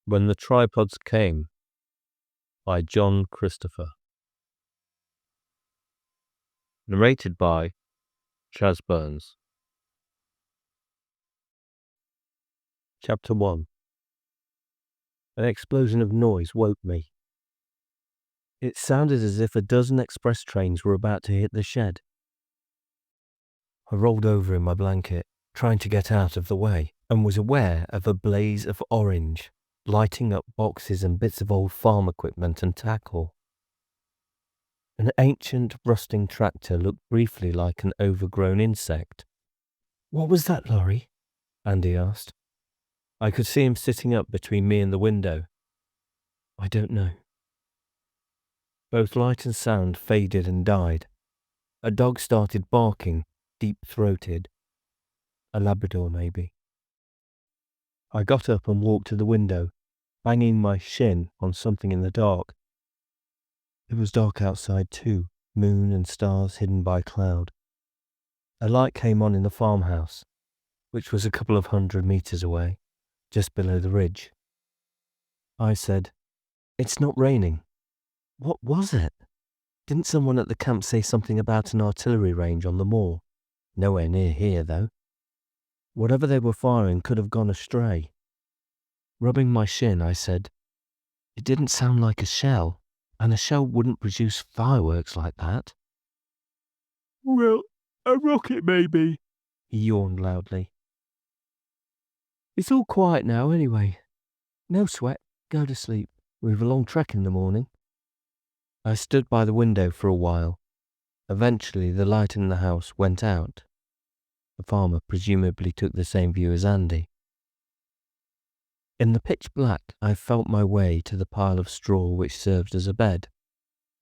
When the Tripods Came by John Christopher. Narrated by Chaz Burns. Chapter 1. An explosion of noise woke me. It sounded as if a dozen express trains were about to hit the shed. I rolled over in my blanket, trying to get out of the way, and was aware of a blaze of orange, lighting up boxes and bits of old farm equipment and tackle. An ancient, rusting tractor looked briefly like an overgrown insect. "What was that, Laurie?" Andy asked. I could see him sitting up between me and the window. "I don't know." Both light and sound faded and died. A dog started barking, deep-throated. A Labrador, maybe. I got up and walked to the window, banging my shin on something in the dark. It was dark outside too, moon and stars hidden by cloud. A light came on in the farmhouse, which was a couple of 100 meters away, just below the ridge. I said, "It's not raining." "What was it?" "Didn't someone at the camp say something about an artillery range on the moor? Nowhere near here, though. Whatever they were firing could have gone astray." Rubbing my shin, I said, "It didn't sound like a shell, and a shell wouldn't produce fireworks like that." "Well, a rocket maybe," he yawned loudly. "It's all quiet now anyway. No sweat, go to sleep. We've a long trek in the morning." I stood by the window for a while. Eventually the light in the house went out. The farmer presumably took the same view as Andy. In the pitch black, I felt my way to the pile of straw which served as a bed.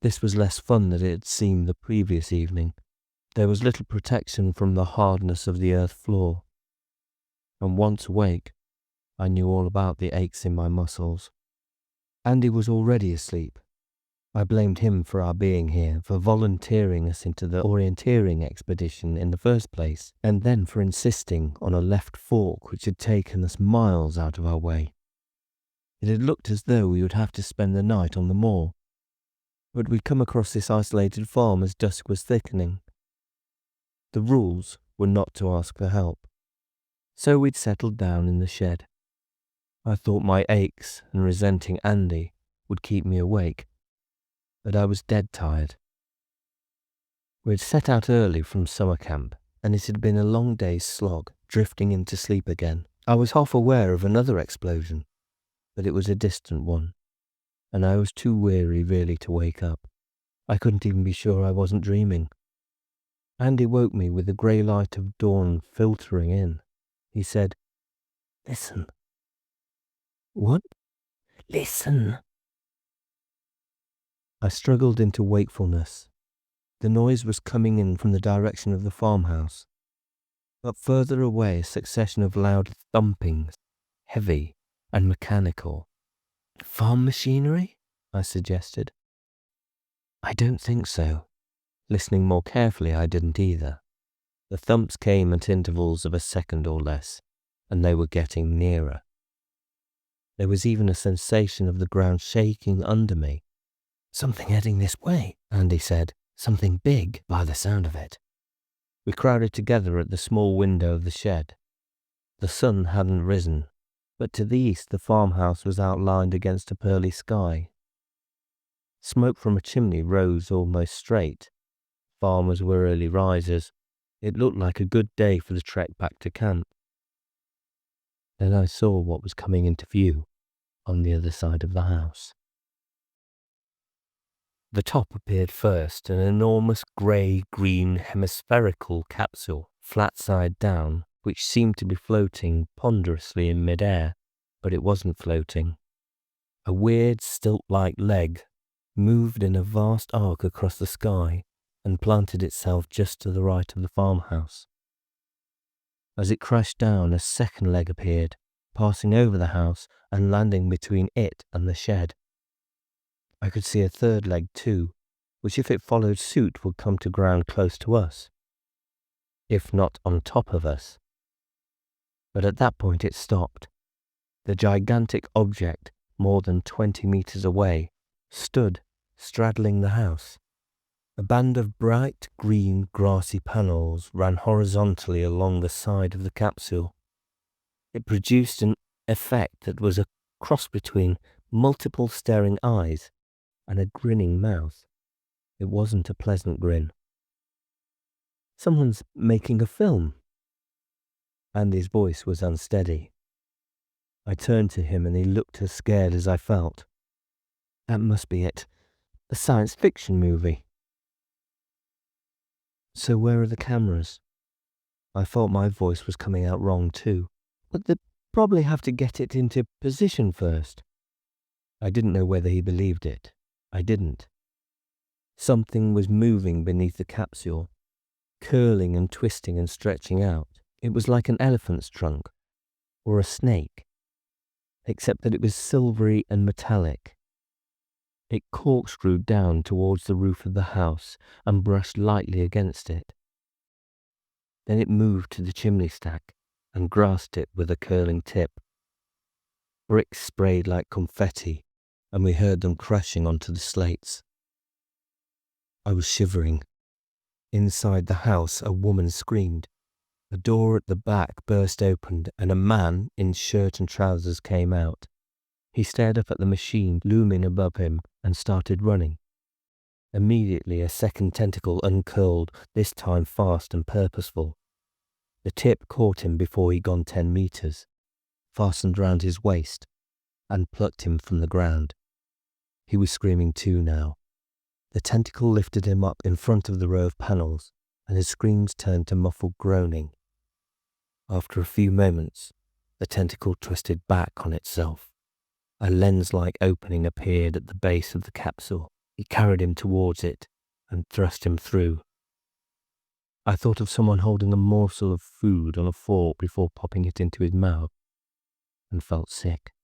This was less fun than it had seemed the previous evening. There was little protection from the hardness of the earth floor. And once awake, I knew all about the aches in my muscles. Andy was already asleep. I blamed him for our being here, for volunteering us into the orienteering expedition in the first place, and then for insisting on a left fork which had taken us miles out of our way. It had looked as though we would have to spend the night on the moor, but we'd come across this isolated farm as dusk was thickening. The rules were not to ask for help, so we'd settled down in the shed. I thought my aches and resenting Andy would keep me awake, but I was dead tired. We had set out early from summer camp, and it had been a long day's slog, drifting into sleep again. I was half aware of another explosion, but it was a distant one, and I was too weary really to wake up. I couldn't even be sure I wasn't dreaming. Andy woke me with the grey light of dawn filtering in. He said, "Listen." "What?" "Listen." I struggled into wakefulness. The noise was coming in from the direction of the farmhouse, but further away a succession of loud thumpings, heavy and mechanical. "Farm machinery?" I suggested. "I don't think so." Listening more carefully, I didn't either. The thumps came at intervals of a second or less, and they were getting nearer. There was even a sensation of the ground shaking under me. "Something heading this way," Andy said. "Something big, by the sound of it." We crowded together at the small window of the shed. The sun hadn't risen, but to the east the farmhouse was outlined against a pearly sky. Smoke from a chimney rose almost straight. Farmers were early risers. It looked like a good day for the trek back to camp. Then I saw what was coming into view on the other side of the house. The top appeared first, an enormous grey-green hemispherical capsule, flat side down, which seemed to be floating ponderously in mid-air, but it wasn't floating. A weird stilt-like leg moved in a vast arc across the sky and planted itself just to the right of the farmhouse. As it crashed down, a second leg appeared, passing over the house and landing between it and the shed. I could see a third leg too, which if it followed suit would come to ground close to us, if not on top of us. But at that point it stopped. The gigantic object more than 20 meters away, stood straddling the house. A band of bright green grassy panels ran horizontally along the side of the capsule. It produced an effect that was a cross between multiple staring eyes and a grinning mouth. It wasn't a pleasant grin. "Someone's making a film." Andy's voice was unsteady. I turned to him and he looked as scared as I felt. "That must be it. A science fiction movie." "So where are the cameras?" I felt my voice was coming out wrong too. "But they'd probably have to get it into position first." I didn't know whether he believed it. I didn't. Something was moving beneath the capsule, curling and twisting and stretching out. It was like an elephant's trunk, or a snake, except that it was silvery and metallic. It corkscrewed down towards the roof of the house and brushed lightly against it. Then it moved to the chimney stack and grasped it with a curling tip. Bricks sprayed like confetti, and we heard them crashing onto the slates. I was shivering. Inside the house, a woman screamed. A door at the back burst open, and a man in shirt and trousers came out. He stared up at the machine looming above him and started running. Immediately, a second tentacle uncurled, this time fast and purposeful. The tip caught him before he'd gone 10 meters, fastened round his waist, and plucked him from the ground. He was screaming too now. The tentacle lifted him up in front of the row of panels, and his screams turned to muffled groaning. After a few moments, the tentacle twisted back on itself. A lens-like opening appeared at the base of the capsule. It carried him towards it and thrust him through. I thought of someone holding a morsel of food on a fork before popping it into his mouth, and felt sick.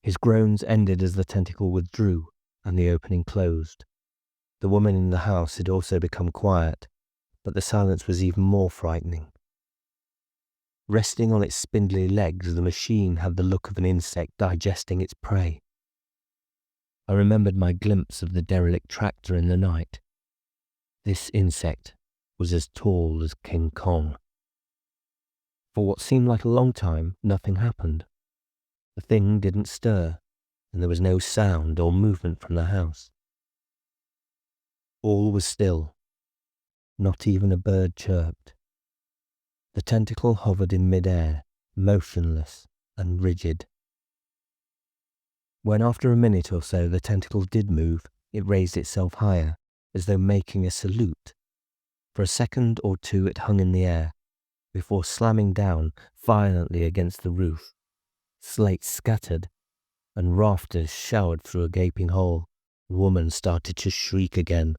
His groans ended as the tentacle withdrew and the opening closed. The woman in the house had also become quiet, but the silence was even more frightening. Resting on its spindly legs, the machine had the look of an insect digesting its prey. I remembered my glimpse of the derelict tractor in the night. This insect was as tall as King Kong. For what seemed like a long time, nothing happened. The thing didn't stir, and there was no sound or movement from the house. All was still. Not even a bird chirped. The tentacle hovered in mid-air, motionless and rigid. When after a minute or so the tentacle did move, it raised itself higher, as though making a salute. For a second or two it hung in the air, before slamming down violently against the roof. Slates scattered, and rafters showered through a gaping hole. The woman started to shriek again.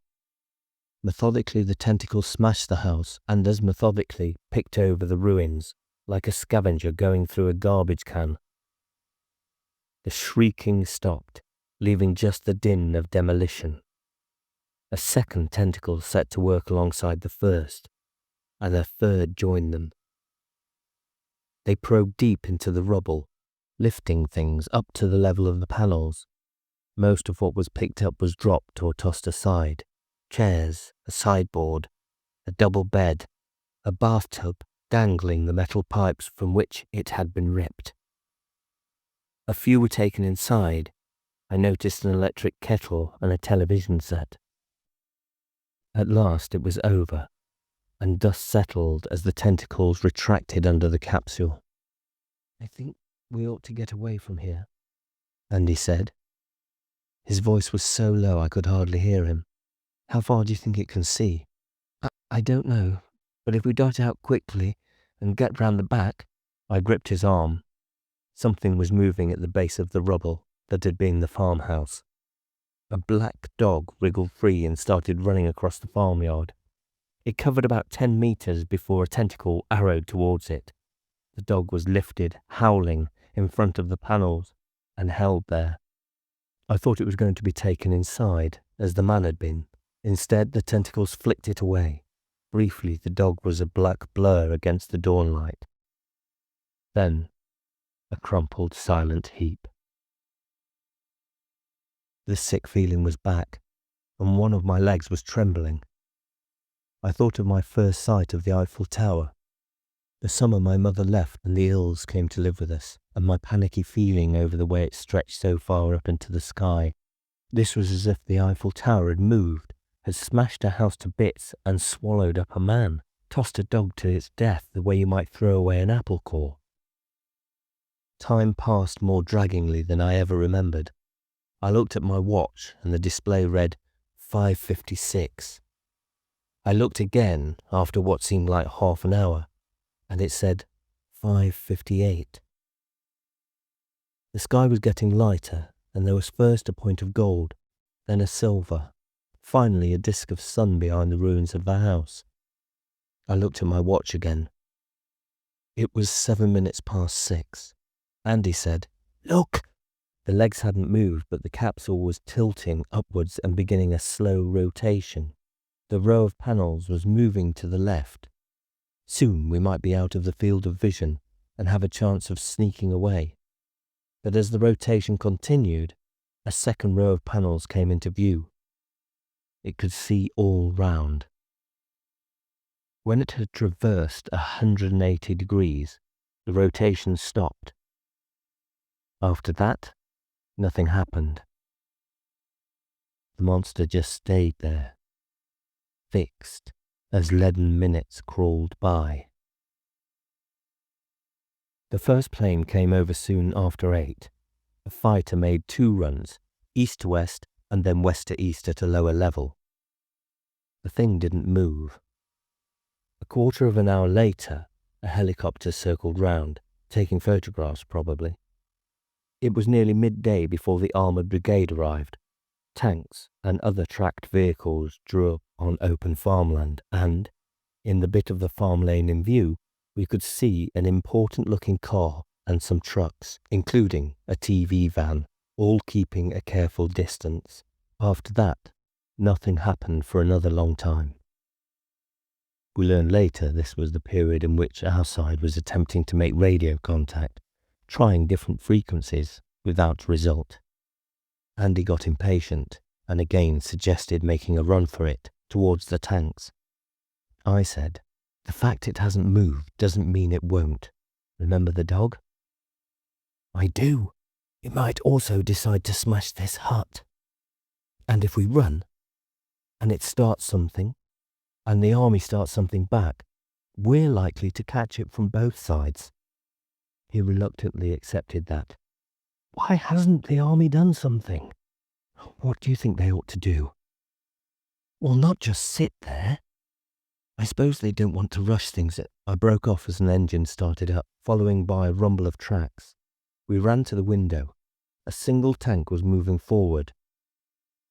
Methodically the tentacle smashed the house, and as methodically picked over the ruins, like a scavenger going through a garbage can. The shrieking stopped, leaving just the din of demolition. A second tentacle set to work alongside the first, and a third joined them. They probed deep into the rubble, lifting things up to the level of the panels. Most of what was picked up was dropped or tossed aside. Chairs, a sideboard, a double bed, a bathtub dangling the metal pipes from which it had been ripped. A few were taken inside. I noticed an electric kettle and a television set. At last it was over, and dust settled as the tentacles retracted under the capsule. "I think we ought to get away from here," Andy said. His voice was so low I could hardly hear him. "How far do you think it can see?" I don't know, but if we dart out quickly and get round the back." I gripped his arm. Something was moving at the base of the rubble that had been the farmhouse. A black dog wriggled free and started running across the farmyard. It covered about 10 meters before a tentacle arrowed towards it. The dog was lifted, howling, in front of the panels, and held there. I thought it was going to be taken inside, as the man had been. Instead, the tentacles flicked it away. Briefly, the dog was a black blur against the dawnlight. Then, a crumpled, silent heap. The sick feeling was back, and one of my legs was trembling. I thought of my first sight of the Eiffel Tower, the summer my mother left and the ills came to live with us, and my panicky feeling over the way it stretched so far up into the sky. This was as if the Eiffel Tower had moved, had smashed a house to bits and swallowed up a man, tossed a dog to its death the way you might throw away an apple core. Time passed more draggingly than I ever remembered. I looked at my watch and the display read 5:56. I looked again after what seemed like half an hour, and it said 5:58. The sky was getting lighter, and there was first a point of gold, then a silver, finally a disk of sun behind the ruins of the house. I looked at my watch again. It was 7 minutes past 6. Andy said, "Look!" The legs hadn't moved, but the capsule was tilting upwards and beginning a slow rotation. The row of panels was moving to the left. Soon we might be out of the field of vision and have a chance of sneaking away. But as the rotation continued, a second row of panels came into view. It could see all round. When it had traversed 180 degrees, the rotation stopped. After that, nothing happened. The monster just stayed there, fixed, as leaden minutes crawled by. The first plane came over soon after 8. A fighter made 2 runs, east to west and then west to east at a lower level. The thing didn't move. A quarter of an hour later, a helicopter circled round, taking photographs probably. It was nearly midday before the armoured brigade arrived. Tanks and other tracked vehicles drew up on open farmland, and, in the bit of the farm lane in view, we could see an important-looking car and some trucks, including a TV van, all keeping a careful distance. After that, nothing happened for another long time. We learned later this was the period in which our side was attempting to make radio contact, trying different frequencies without result. Andy got impatient and again suggested making a run for it towards the tanks. I said, "The fact it hasn't moved doesn't mean it won't. Remember the dog?" "I do. It might also decide to smash this hut. And if we run, and it starts something, and the army starts something back, we're likely to catch it from both sides." He reluctantly accepted that. "Why hasn't the army done something?" "What do you think they ought to do?" "Well, not just sit there. I suppose they don't want to rush things." I broke off as an engine started up, following by a rumble of tracks. We ran to the window. A single tank was moving forward.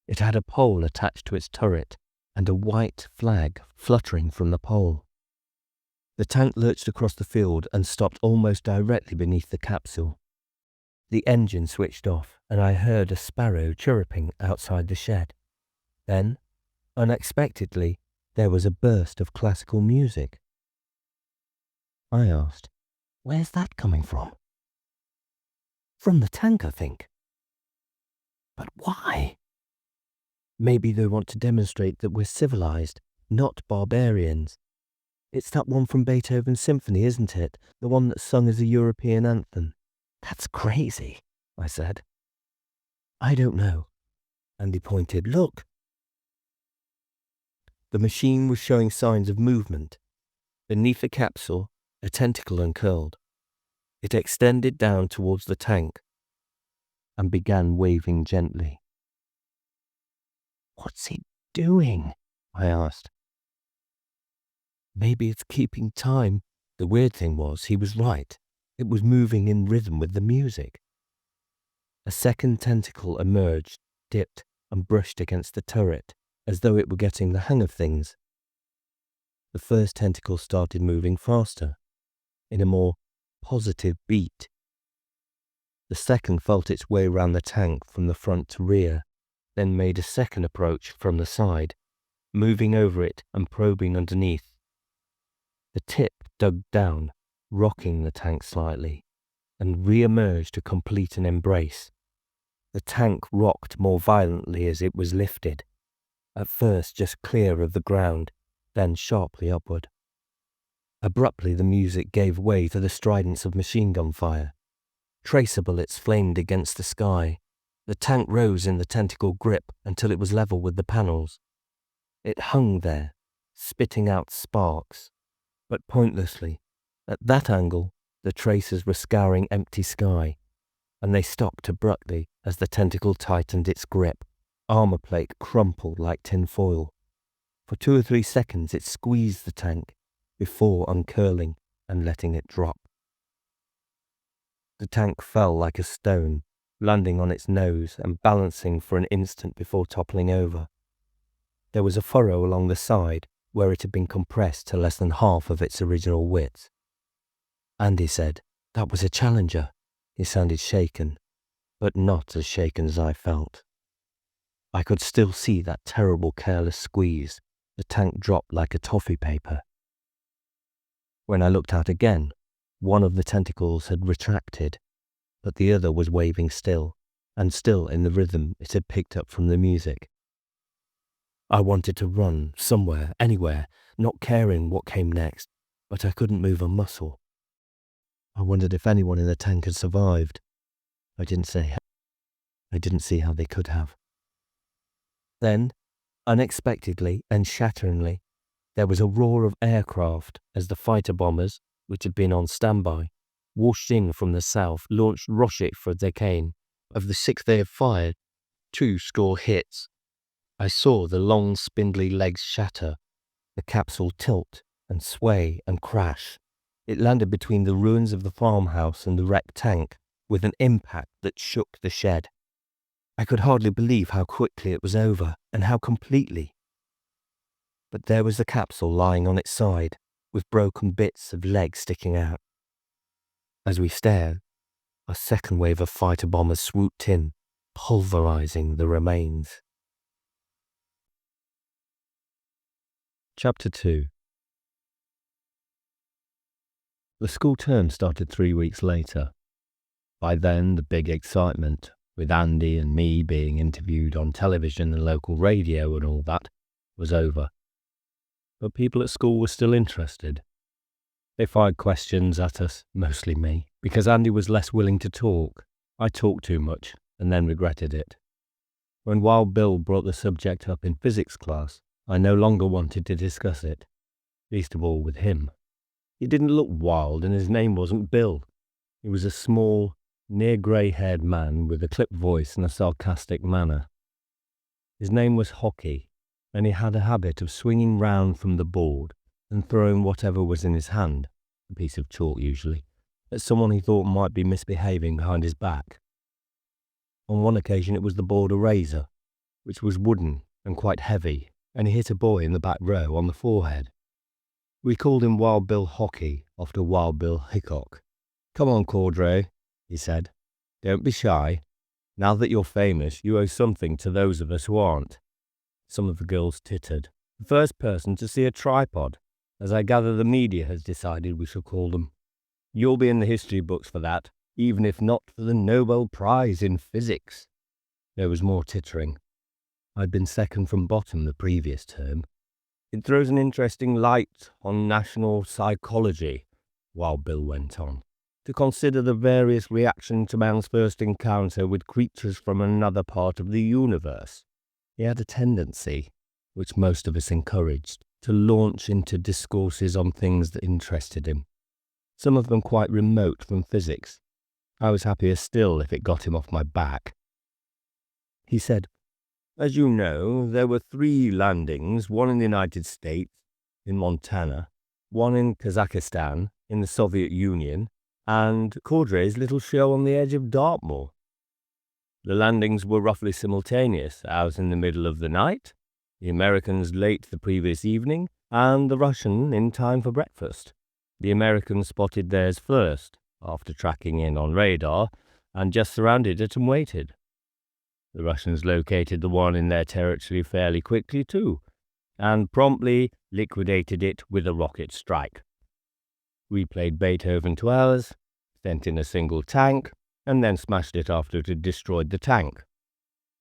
It had a pole attached to its turret and a white flag fluttering from the pole. The tank lurched across the field and stopped almost directly beneath the capsule. The engine switched off, and I heard a sparrow chirruping outside the shed. Then, unexpectedly, there was a burst of classical music. I asked, "Where's that coming from?" "From the tank, I think." "But why?" "Maybe they want to demonstrate that we're civilized, not barbarians. It's that one from Beethoven's symphony, isn't it? The one that's sung as a European anthem." "That's crazy," I said. "I don't know." And he pointed, "Look." The machine was showing signs of movement. Beneath the capsule, a tentacle uncurled. It extended down towards the tank and began waving gently. "What's it doing?" I asked. "Maybe it's keeping time." The weird thing was, he was right. It was moving in rhythm with the music. A second tentacle emerged, dipped, and brushed against the turret, as though it were getting the hang of things. The first tentacle started moving faster, in a more positive beat. The second felt its way round the tank from the front to rear, then made a second approach from the side, moving over it and probing underneath. The tip dug down, rocking the tank slightly, and re-emerged to complete an embrace. The tank rocked more violently as it was lifted, at first just clear of the ground, then sharply upward. Abruptly the music gave way to the stridence of machine gun fire. Tracer bullets flamed against the sky. The tank rose in the tentacle grip until it was level with the panels. It hung there, spitting out sparks, but pointlessly. At that angle, the tracers were scouring empty sky, and they stopped abruptly as the tentacle tightened its grip. Armor plate crumpled like tin foil. For 2 or 3 seconds it squeezed the tank, before uncurling and letting it drop. The tank fell like a stone, landing on its nose and balancing for an instant before toppling over. There was a furrow along the side where it had been compressed to less than half of its original width. Andy said, "That was a Challenger." He sounded shaken, but not as shaken as I felt. I could still see that terrible careless squeeze. The tank dropped like a toffee paper. When I looked out again, one of the tentacles had retracted, but the other was waving still, and still in the rhythm it had picked up from the music. I wanted to run somewhere, anywhere, not caring what came next, but I couldn't move a muscle. I wondered if anyone in the tank had survived. I didn't see how they could have. Then, unexpectedly and shatteringly, there was a roar of aircraft as the fighter bombers, which had been on standby, whooshed in from the south, launched rocket for decane. Of the 6 they had fired, 2 score hits. I saw the long spindly legs shatter, the capsule tilt and sway and crash. It landed between the ruins of the farmhouse and the wrecked tank with an impact that shook the shed. I could hardly believe how quickly it was over and how completely. But there was the capsule lying on its side, with broken bits of leg sticking out. As we stared, a second wave of fighter bombers swooped in, pulverizing the remains. Chapter 2. The school term started 3 weeks later. By then, the big excitement, with Andy and me being interviewed on television and local radio and all that, was over. But people at school were still interested. They fired questions at us, mostly me, because Andy was less willing to talk. I talked too much, and then regretted it. When Wild Bill brought the subject up in physics class, I no longer wanted to discuss it, least of all with him. He didn't look wild, and his name wasn't Bill. He was a small, near grey-haired man with a clipped voice and a sarcastic manner. His name was Hockey, and he had a habit of swinging round from the board and throwing whatever was in his hand, a piece of chalk usually, at someone he thought might be misbehaving behind his back. On one occasion it was the board eraser, which was wooden and quite heavy, and he hit a boy in the back row on the forehead. We called him Wild Bill Hockey, after Wild Bill Hickok. "Come on, Cordray," he said. "Don't be shy. Now that you're famous, you owe something to those of us who aren't." Some of the girls tittered. "The first person to see a tripod, as I gather the media has decided we shall call them. You'll be in the history books for that, even if not for the Nobel Prize in Physics." There was more tittering. I'd been second from bottom the previous term. "It throws an interesting light on national psychology," Wild Bill went on, "to consider the various reactions to man's first encounter with creatures from another part of the universe." He had a tendency, which most of us encouraged, to launch into discourses on things that interested him, some of them quite remote from physics. I was happier still if it got him off my back. He said, "As you know, there were 3 landings, one in the United States, in Montana, one in Kazakhstan, in the Soviet Union, and Cordray's little show on the edge of Dartmoor. The landings were roughly simultaneous, ours in the middle of the night, the Americans late the previous evening, and the Russian in time for breakfast. The Americans spotted theirs first, after tracking in on radar, and just surrounded it and waited. The Russians located the one in their territory fairly quickly too, and promptly liquidated it with a rocket strike. We played Beethoven to ours, sent in a single tank, and then smashed it after it had destroyed the tank.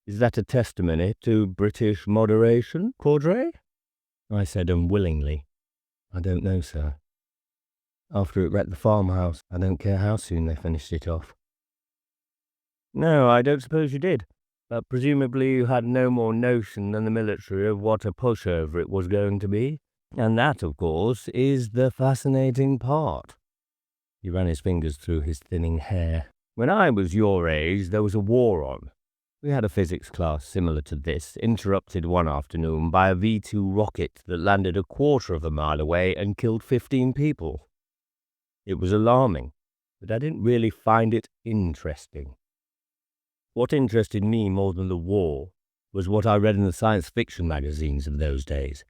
Is that a testimony to British moderation, Caudray? I said unwillingly. I don't know, sir. After it wrecked the farmhouse, I don't care how soon they finished it off. No, I don't suppose you did. But presumably you had no more notion than the military of what a pushover it was going to be. And that, of course, is the fascinating part. He ran his fingers through his thinning hair. When I was your age, there was a war on. We had a physics class similar to this, interrupted one afternoon by a V-2 rocket that landed a quarter of a mile away and killed 15 people. It was alarming, but I didn't really find it interesting. What interested me more than the war was what I read in the science fiction magazines of those days.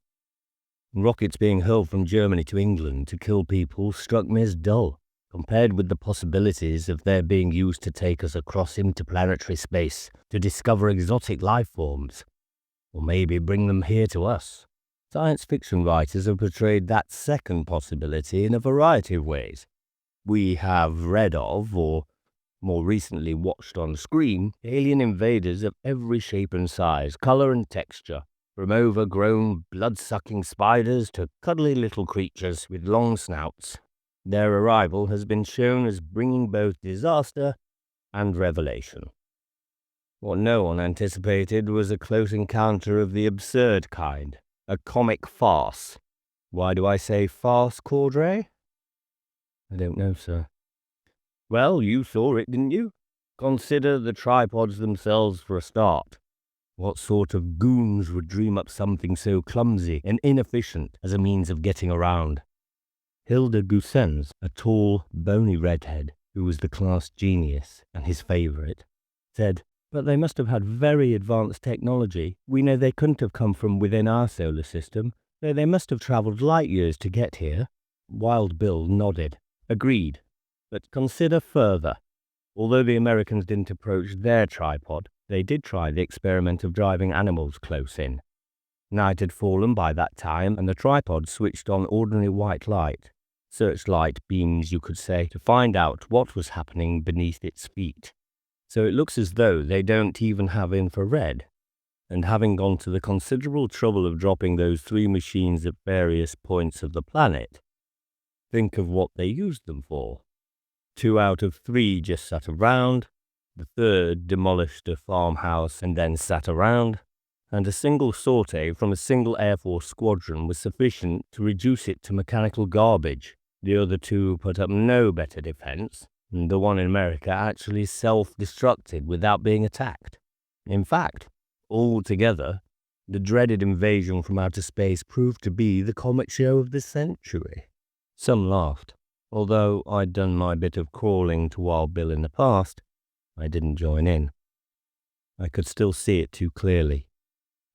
Rockets being hurled from Germany to England to kill people struck me as dull, compared with the possibilities of their being used to take us across interplanetary space to discover exotic life forms, or maybe bring them here to us. Science fiction writers have portrayed that second possibility in a variety of ways. We have read of, or more recently watched on screen, alien invaders of every shape and size, colour and texture, from overgrown, blood-sucking spiders to cuddly little creatures with long snouts. Their arrival has been shown as bringing both disaster and revelation. What no one anticipated was a close encounter of the absurd kind, a comic farce. Why do I say farce, Caudray? I don't know, sir. Well, you saw it, didn't you? Consider the tripods themselves for a start. What sort of goons would dream up something so clumsy and inefficient as a means of getting around? Hilda Goossens, a tall, bony redhead, who was the class genius and his favourite, said, "But they must have had very advanced technology. We know they couldn't have come from within our solar system, though they must have travelled light years to get here." Wild Bill nodded. Agreed. But consider further. Although the Americans didn't approach their tripod, they did try the experiment of driving animals close in. Night had fallen by that time, and the tripod switched on ordinary white light, searchlight beams you could say, to find out what was happening beneath its feet. So it looks as though they don't even have infrared. And having gone to the considerable trouble of dropping those 3 machines at various points of the planet, think of what they used them for. 2 out of 3 just sat around, the 3rd demolished a farmhouse and then sat around, and a single sortie from a single Air Force squadron was sufficient to reduce it to mechanical garbage. The other 2 put up no better defense, and the one in America actually self-destructed without being attacked. In fact, altogether, the dreaded invasion from outer space proved to be the comic show of the century. Some laughed. Although I'd done my bit of crawling to Wild Bill in the past, I didn't join in. I could still see it too clearly,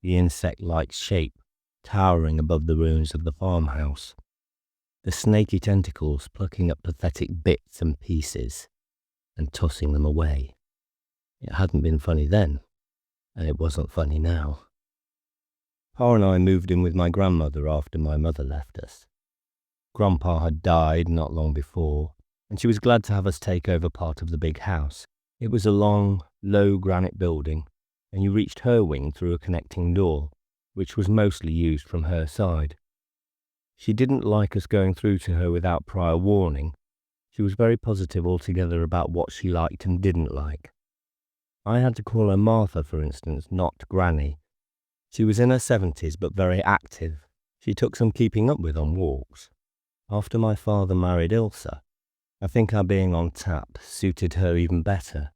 the insect-like shape towering above the ruins of the farmhouse, the snaky tentacles plucking up pathetic bits and pieces and tossing them away. It hadn't been funny then, and it wasn't funny now. Pa and I moved in with my grandmother after my mother left us. Grandpa had died not long before, and she was glad to have us take over part of the big house. It was a long, low granite building, and you reached her wing through a connecting door, which was mostly used from her side. She didn't like us going through to her without prior warning. She was very positive altogether about what she liked and didn't like. I had to call her Martha, for instance, not Granny. She was in her 70s, but very active. She took some keeping up with on walks. After my father married Ilsa, I think our being on tap suited her even better.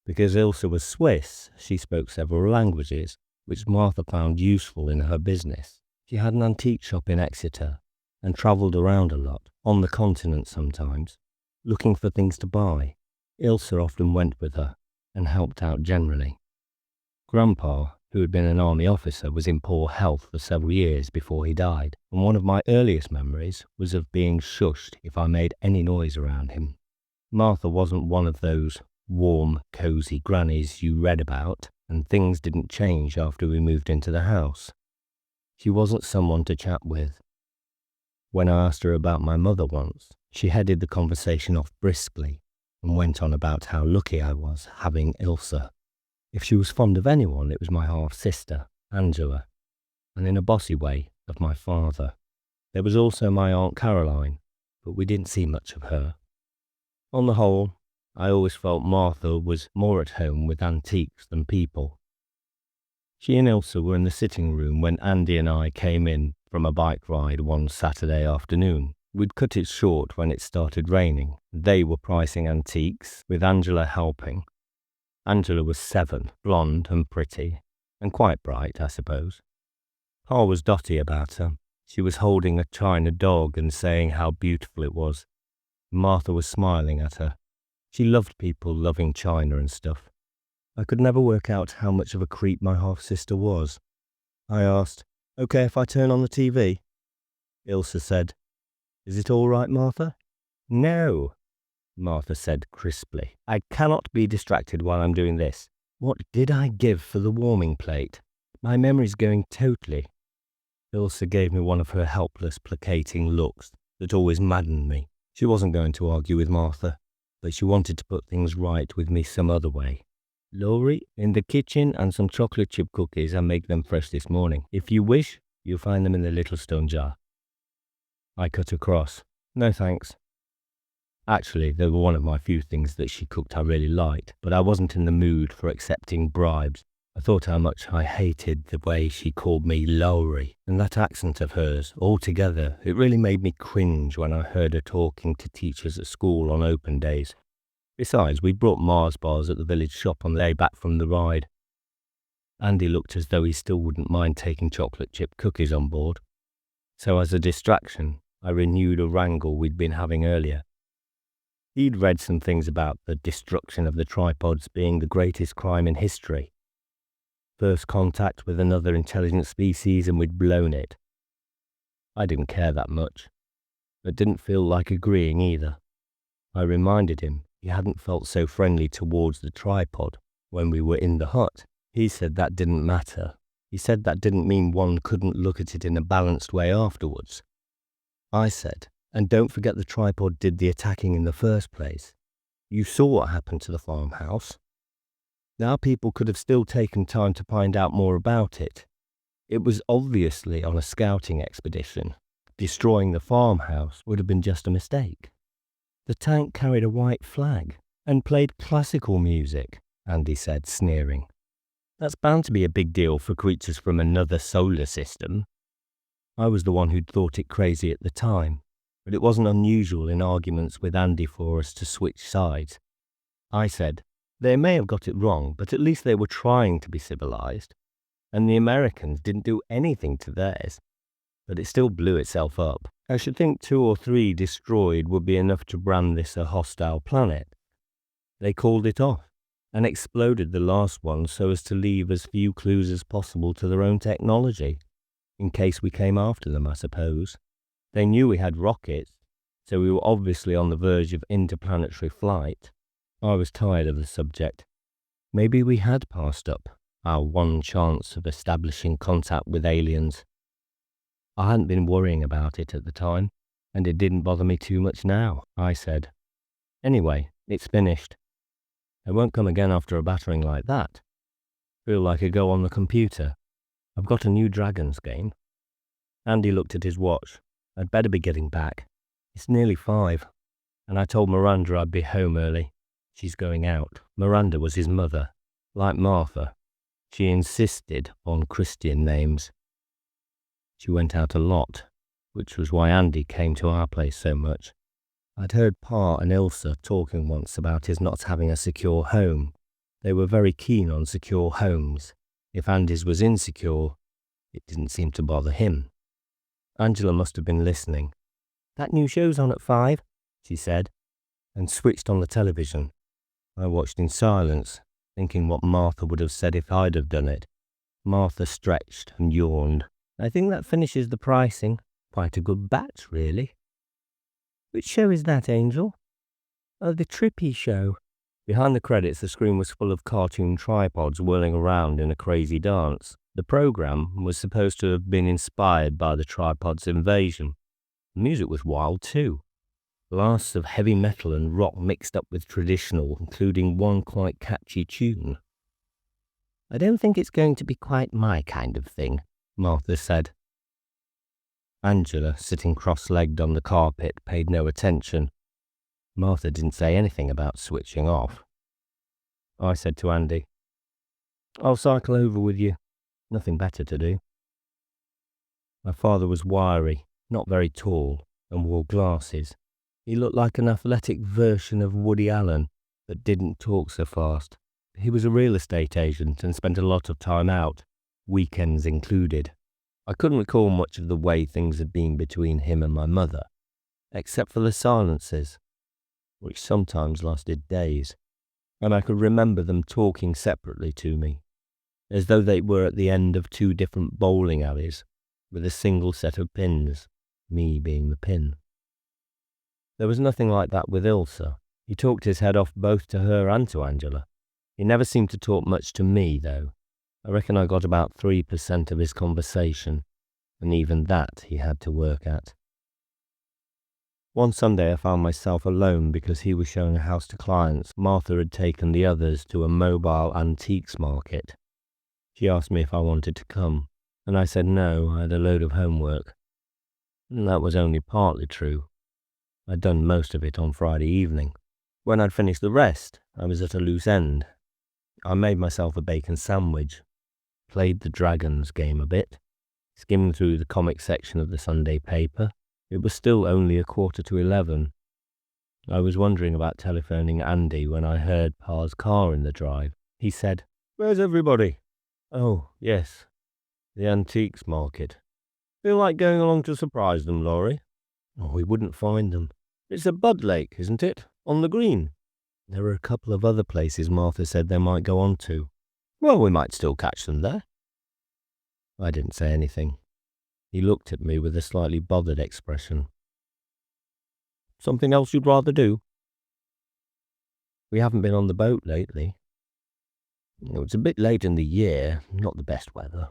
Because Ilsa was Swiss, she spoke several languages, which Martha found useful in her business. She had an antique shop in Exeter and travelled around a lot, on the continent sometimes, looking for things to buy. Ilsa often went with her and helped out generally. Grandpa, who had been an army officer, was in poor health for several years before he died, and one of my earliest memories was of being shushed if I made any noise around him. Martha wasn't one of those warm, cosy grannies you read about, and things didn't change after we moved into the house. She wasn't someone to chat with. When I asked her about my mother once, she headed the conversation off briskly, and went on about how lucky I was having Ilsa. If she was fond of anyone, it was my half-sister, Angela, and in a bossy way, of my father. There was also my Aunt Caroline, but we didn't see much of her. On the whole, I always felt Martha was more at home with antiques than people. She and Ilsa were in the sitting room when Andy and I came in from a bike ride one Saturday afternoon. We'd cut it short when it started raining. They were pricing antiques, with Angela helping. Angela was 7, blonde and pretty, and quite bright, I suppose. Pa was dotty about her. She was holding a china dog and saying how beautiful it was. Martha was smiling at her. She loved people loving china and stuff. I could never work out how much of a creep my half-sister was. I asked, "Okay if I turn on the TV?" Ilsa said, "Is it all right, Martha?" "No," Martha said crisply. "I cannot be distracted while I'm doing this. What did I give for the warming plate? My memory's going totally." Ilsa gave me one of her helpless, placating looks that always maddened me. She wasn't going to argue with Martha, but she wanted to put things right with me some other way. "Laurie, in the kitchen and some chocolate chip cookies. I make them fresh this morning. If you wish, you'll find them in the little stone jar." I cut across. "No thanks." Actually, they were one of my few things that she cooked I really liked, but I wasn't in the mood for accepting bribes. I thought how much I hated the way she called me Laurie, and that accent of hers. Altogether, it really made me cringe when I heard her talking to teachers at school on open days. Besides, we brought Mars bars at the village shop on the way back from the ride. Andy looked as though he still wouldn't mind taking chocolate chip cookies on board. So as a distraction, I renewed a wrangle we'd been having earlier. He'd read some things about the destruction of the tripods being the greatest crime in history. First contact with another intelligent species and we'd blown it. I didn't care that much, but didn't feel like agreeing either. I reminded him he hadn't felt so friendly towards the tripod when we were in the hut. He said that didn't matter. He said that didn't mean one couldn't look at it in a balanced way afterwards. I said, "And don't forget the tripod did the attacking in the first place. You saw what happened to the farmhouse. Now people could have still taken time to find out more about it. It was obviously on a scouting expedition. Destroying the farmhouse would have been just a mistake. The tank carried a white flag and played classical music," Andy said, sneering. "That's bound to be a big deal for creatures from another solar system." I was the one who'd thought it crazy at the time, but it wasn't unusual in arguments with Andy for us to switch sides. I said, "They may have got it wrong, but at least they were trying to be civilized, and the Americans didn't do anything to theirs. But it still blew itself up. I should think 2 or 3 destroyed would be enough to brand this a hostile planet. They called it off and exploded the last one so as to leave as few clues as possible to their own technology, in case we came after them, I suppose. They knew we had rockets, so we were obviously on the verge of interplanetary flight." I was tired of the subject. Maybe we had passed up our one chance of establishing contact with aliens. I hadn't been worrying about it at the time, and it didn't bother me too much now, I said. "Anyway, it's finished. It won't come again after a battering like that. Feel like I go on the computer. I've got a new Dragons game." Andy looked at his watch. "I'd better be getting back. It's nearly 5, and I told Miranda I'd be home early. She's going out." Miranda was his mother. Like Martha, she insisted on Christian names. She went out a lot, which was why Andy came to our place so much. I'd heard Pa and Ilsa talking once about his not having a secure home. They were very keen on secure homes. If Andy's was insecure, it didn't seem to bother him. Angela must have been listening. "That new show's on at 5, she said, and switched on the television. I watched in silence, thinking what Martha would have said if I'd have done it. Martha stretched and yawned. "I think that finishes the pricing. Quite a good batch, really." "Which show is that, Angel?" "Oh, the Trippy Show." Behind the credits, the screen was full of cartoon tripods whirling around in a crazy dance. The program was supposed to have been inspired by the tripod's invasion. The music was wild, too. blasts of heavy metal and rock mixed up with traditional, including one quite catchy tune. "I don't think it's going to be quite my kind of thing," Martha said. Angela, sitting cross-legged on the carpet, paid no attention. Martha didn't say anything about switching off. I said to Andy, "I'll cycle over with you. Nothing better to do." My father was wiry, not very tall, and wore glasses. He looked like an athletic version of Woody Allen, but didn't talk so fast. He was a real estate agent and spent a lot of time out, weekends included. I couldn't recall much of the way things had been between him and my mother, except for the silences, which sometimes lasted days, and I could remember them talking separately to me, as though they were at the end of two different bowling alleys, with a single set of pins, me being the pin. There was nothing like that with Ilsa. He talked his head off both to her and to Angela. He never seemed to talk much to me, though. I reckon I got about 3% of his conversation, and even that he had to work at. One Sunday I found myself alone because he was showing a house to clients. Martha had taken the others to a mobile antiques market. She asked me if I wanted to come, and I said no, I had a load of homework. And that was only partly true. I'd done most of it on Friday evening. When I'd finished the rest, I was at a loose end. I made myself a bacon sandwich, played the Dragons game a bit, skimmed through the comic section of the Sunday paper. It was still only 11:15. I was wondering about telephoning Andy when I heard Pa's car in the drive. He said, "Where's everybody?" "Oh, yes, the antiques market. Feel like going along to surprise them, Laurie?" "Oh, we wouldn't find them." "It's at Bud Lake, isn't it? On the green?" "There are a couple of other places Martha said they might go on to." "Well, we might still catch them there." I didn't say anything. He looked at me with a slightly bothered expression. "Something else you'd rather do?" "We haven't been on the boat lately. It was a bit late in the year, not the best weather.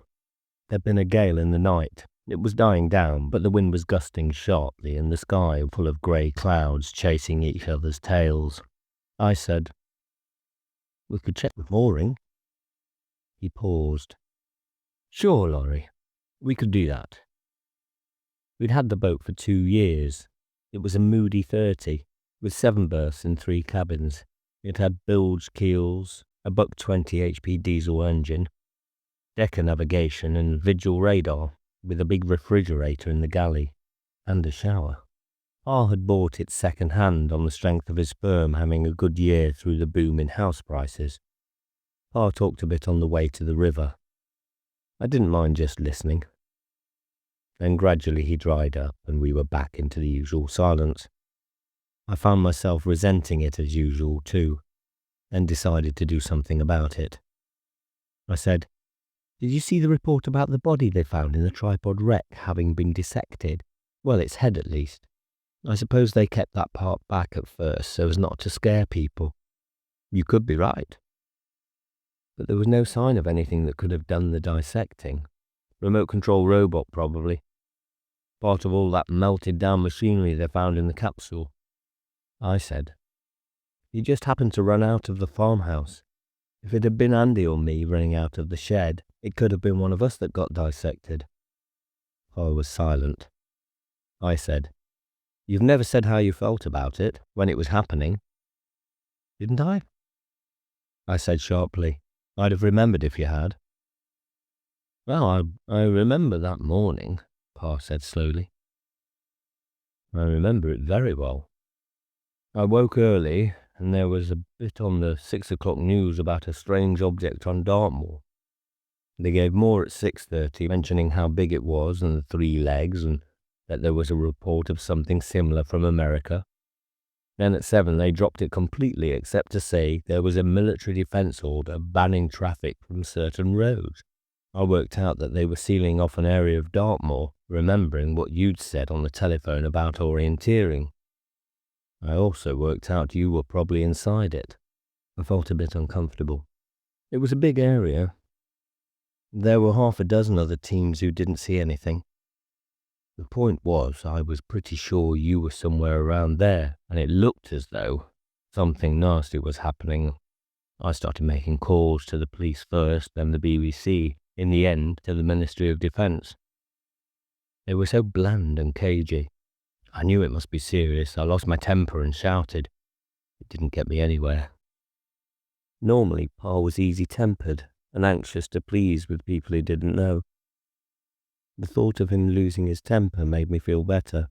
There'd been a gale in the night. It was dying down, but the wind was gusting sharply and the sky full of grey clouds chasing each other's tails. I said, "We could check the mooring." He paused. "Sure, Laurie, we could do that." We'd had the boat for 2 years. It was a Moody 30, with 7 berths and 3 cabins. It had bilge keels, a buck 20 HP diesel engine, decker navigation and vigil radar, with a big refrigerator in the galley, and a shower. Pa had bought it second hand on the strength of his firm having a good year through the boom in house prices. Pa talked a bit on the way to the river. I didn't mind just listening. Then gradually he dried up and we were back into the usual silence. I found myself resenting it as usual too, and decided to do something about it. I said, "Did you see the report about the body they found in the tripod wreck having been dissected? Well, its head at least. I suppose they kept that part back at first so as not to scare people. You could be right. But there was no sign of anything that could have done the dissecting. Remote control robot probably. Part of all that melted down machinery they found in the capsule." I said, "He just happened to run out of the farmhouse. If it had been Andy or me running out of the shed, it could have been one of us that got dissected." I was silent. I said, "You've never said how you felt about it when it was happening." "Didn't I?" I said sharply. "I'd have remembered if you had." "Well, I remember that morning," Pa said slowly. "I remember it very well. I woke early, and there was a bit on the 6 o'clock news about a strange object on Dartmoor. They gave more at 6:30, mentioning how big it was and the 3 legs, and that there was a report of something similar from America. Then at 7 they dropped it completely except to say there was a military defense order banning traffic from certain roads. I worked out that they were sealing off an area of Dartmoor, remembering what you'd said on the telephone about orienteering. I also worked out you were probably inside it." I felt a bit uncomfortable. It was a big area. There were half a dozen other teams who didn't see anything. The point was, I was pretty sure you were somewhere around there, and it looked as though something nasty was happening. I started making calls to the police first, then the BBC, in the end to the Ministry of Defence. They were so bland and cagey. I knew it must be serious. I lost my temper and shouted. It didn't get me anywhere. Normally, Pa was easy-tempered and anxious to please with people he didn't know. The thought of him losing his temper made me feel better.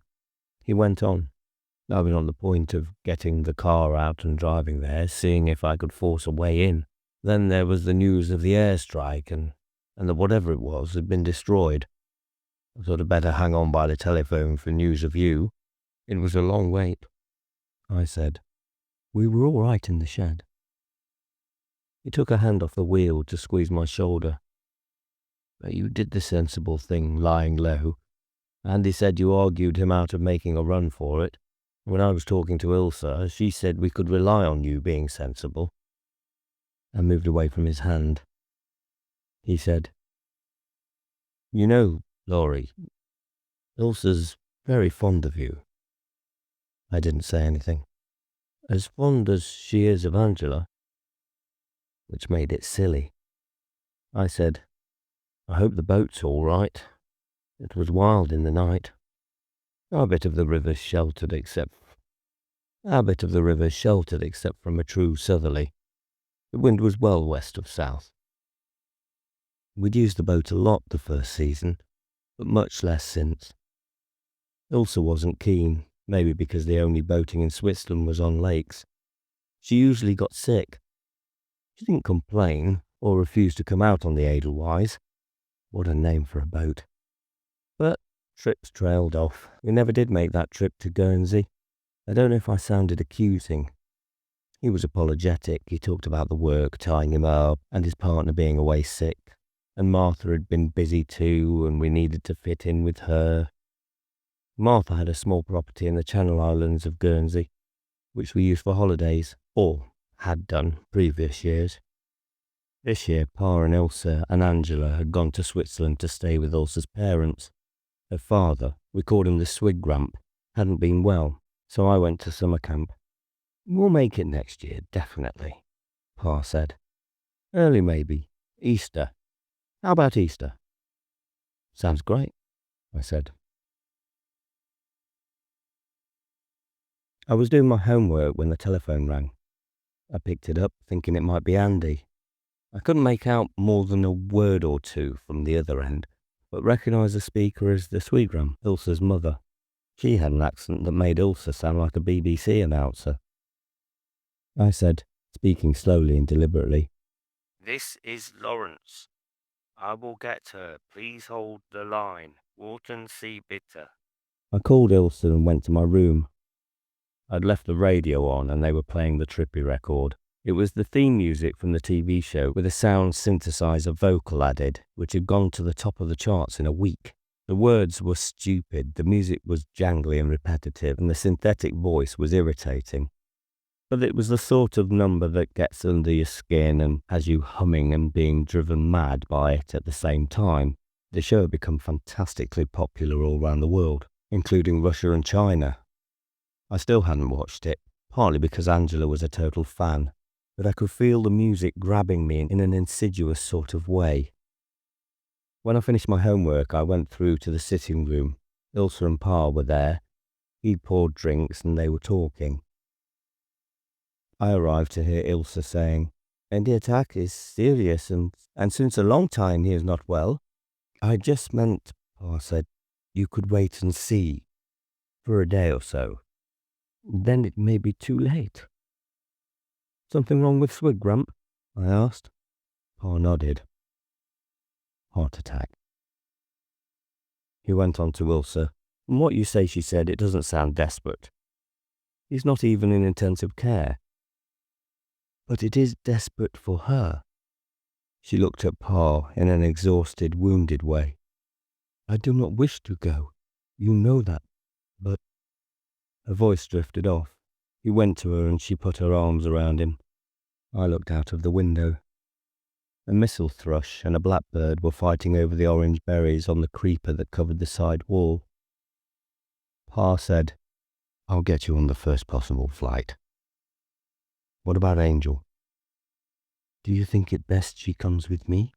He went on. I was on the point of getting the car out and driving there, seeing if I could force a way in. Then there was the news of the airstrike and that whatever it was had been destroyed. I thought I'd better hang on by the telephone for news of you. It was a long wait, I said. We were all right in the shed. He took a hand off the wheel to squeeze my shoulder. But you did the sensible thing, lying low. Andy said you argued him out of making a run for it. When I was talking to Ilsa, she said we could rely on you being sensible. I moved away from his hand. He said, You know, Laurie, Ilsa's very fond of you. I didn't say anything. As fond as she is of Angela, which made it silly. I said, I hope the boat's all right. It was wild in the night. Our bit of the river's sheltered except from a true southerly. The wind was well west of south. We'd used the boat a lot the first season, but much less since. Ilsa wasn't keen, maybe because the only boating in Switzerland was on lakes. She usually got sick. She didn't complain or refuse to come out on the Edelweiss. What a name for a boat. But trips trailed off. We never did make that trip to Guernsey. I don't know if I sounded accusing. He was apologetic. He talked about the work tying him up and his partner being away sick. And Martha had been busy too, and we needed to fit in with her. Martha had a small property in the Channel Islands of Guernsey, which we used for holidays, or had done previous years. This year, Pa and Ilsa and Angela had gone to Switzerland to stay with Ilsa's parents. Her father, we called him the Swig-Gramp, hadn't been well, so I went to summer camp. We'll make it next year, definitely, Pa said. Early maybe. Easter. How about Easter? Sounds great, I said. I was doing my homework when the telephone rang. I picked it up, thinking it might be Andy. I couldn't make out more than a word or two from the other end, but recognised the speaker as the Swigram, Ilsa's mother. She had an accent that made Ilsa sound like a BBC announcer. I said, speaking slowly and deliberately, This is Lawrence. I will get her. Please hold the line. Wharton C. Bitter. I called Ilsa and went to my room. I'd left the radio on and they were playing the Trippy record. It was the theme music from the TV show with a sound synthesizer vocal added, which had gone to the top of the charts in a week. The words were stupid, the music was jangly and repetitive, and the synthetic voice was irritating. But it was the sort of number that gets under your skin and has you humming and being driven mad by it at the same time. The show had become fantastically popular all around the world, including Russia and China. I still hadn't watched it, partly because Angela was a total fan, but I could feel the music grabbing me in an insidious sort of way. When I finished my homework, I went through to the sitting room. Ilsa and Pa were there. He'd poured drinks and they were talking. I arrived to hear Ilsa saying, And the attack is serious and since a long time he is not well. I just meant, Pa said, you could wait and see. For a day or so. Then it may be too late. Something wrong with Swig-Gramp? I asked. Pa nodded. Heart attack. He went on to Ilsa. From what you say, she said, it doesn't sound desperate. He's not even in intensive care. But it is desperate for her. She looked at Pa in an exhausted, wounded way. I do not wish to go. You know that. But... Her voice drifted off. He went to her and she put her arms around him. I looked out of the window. A missel thrush and a blackbird were fighting over the orange berries on the creeper that covered the side wall. Pa said, "I'll get you on the first possible flight." "What about Angel?" "Do you think it best she comes with me?"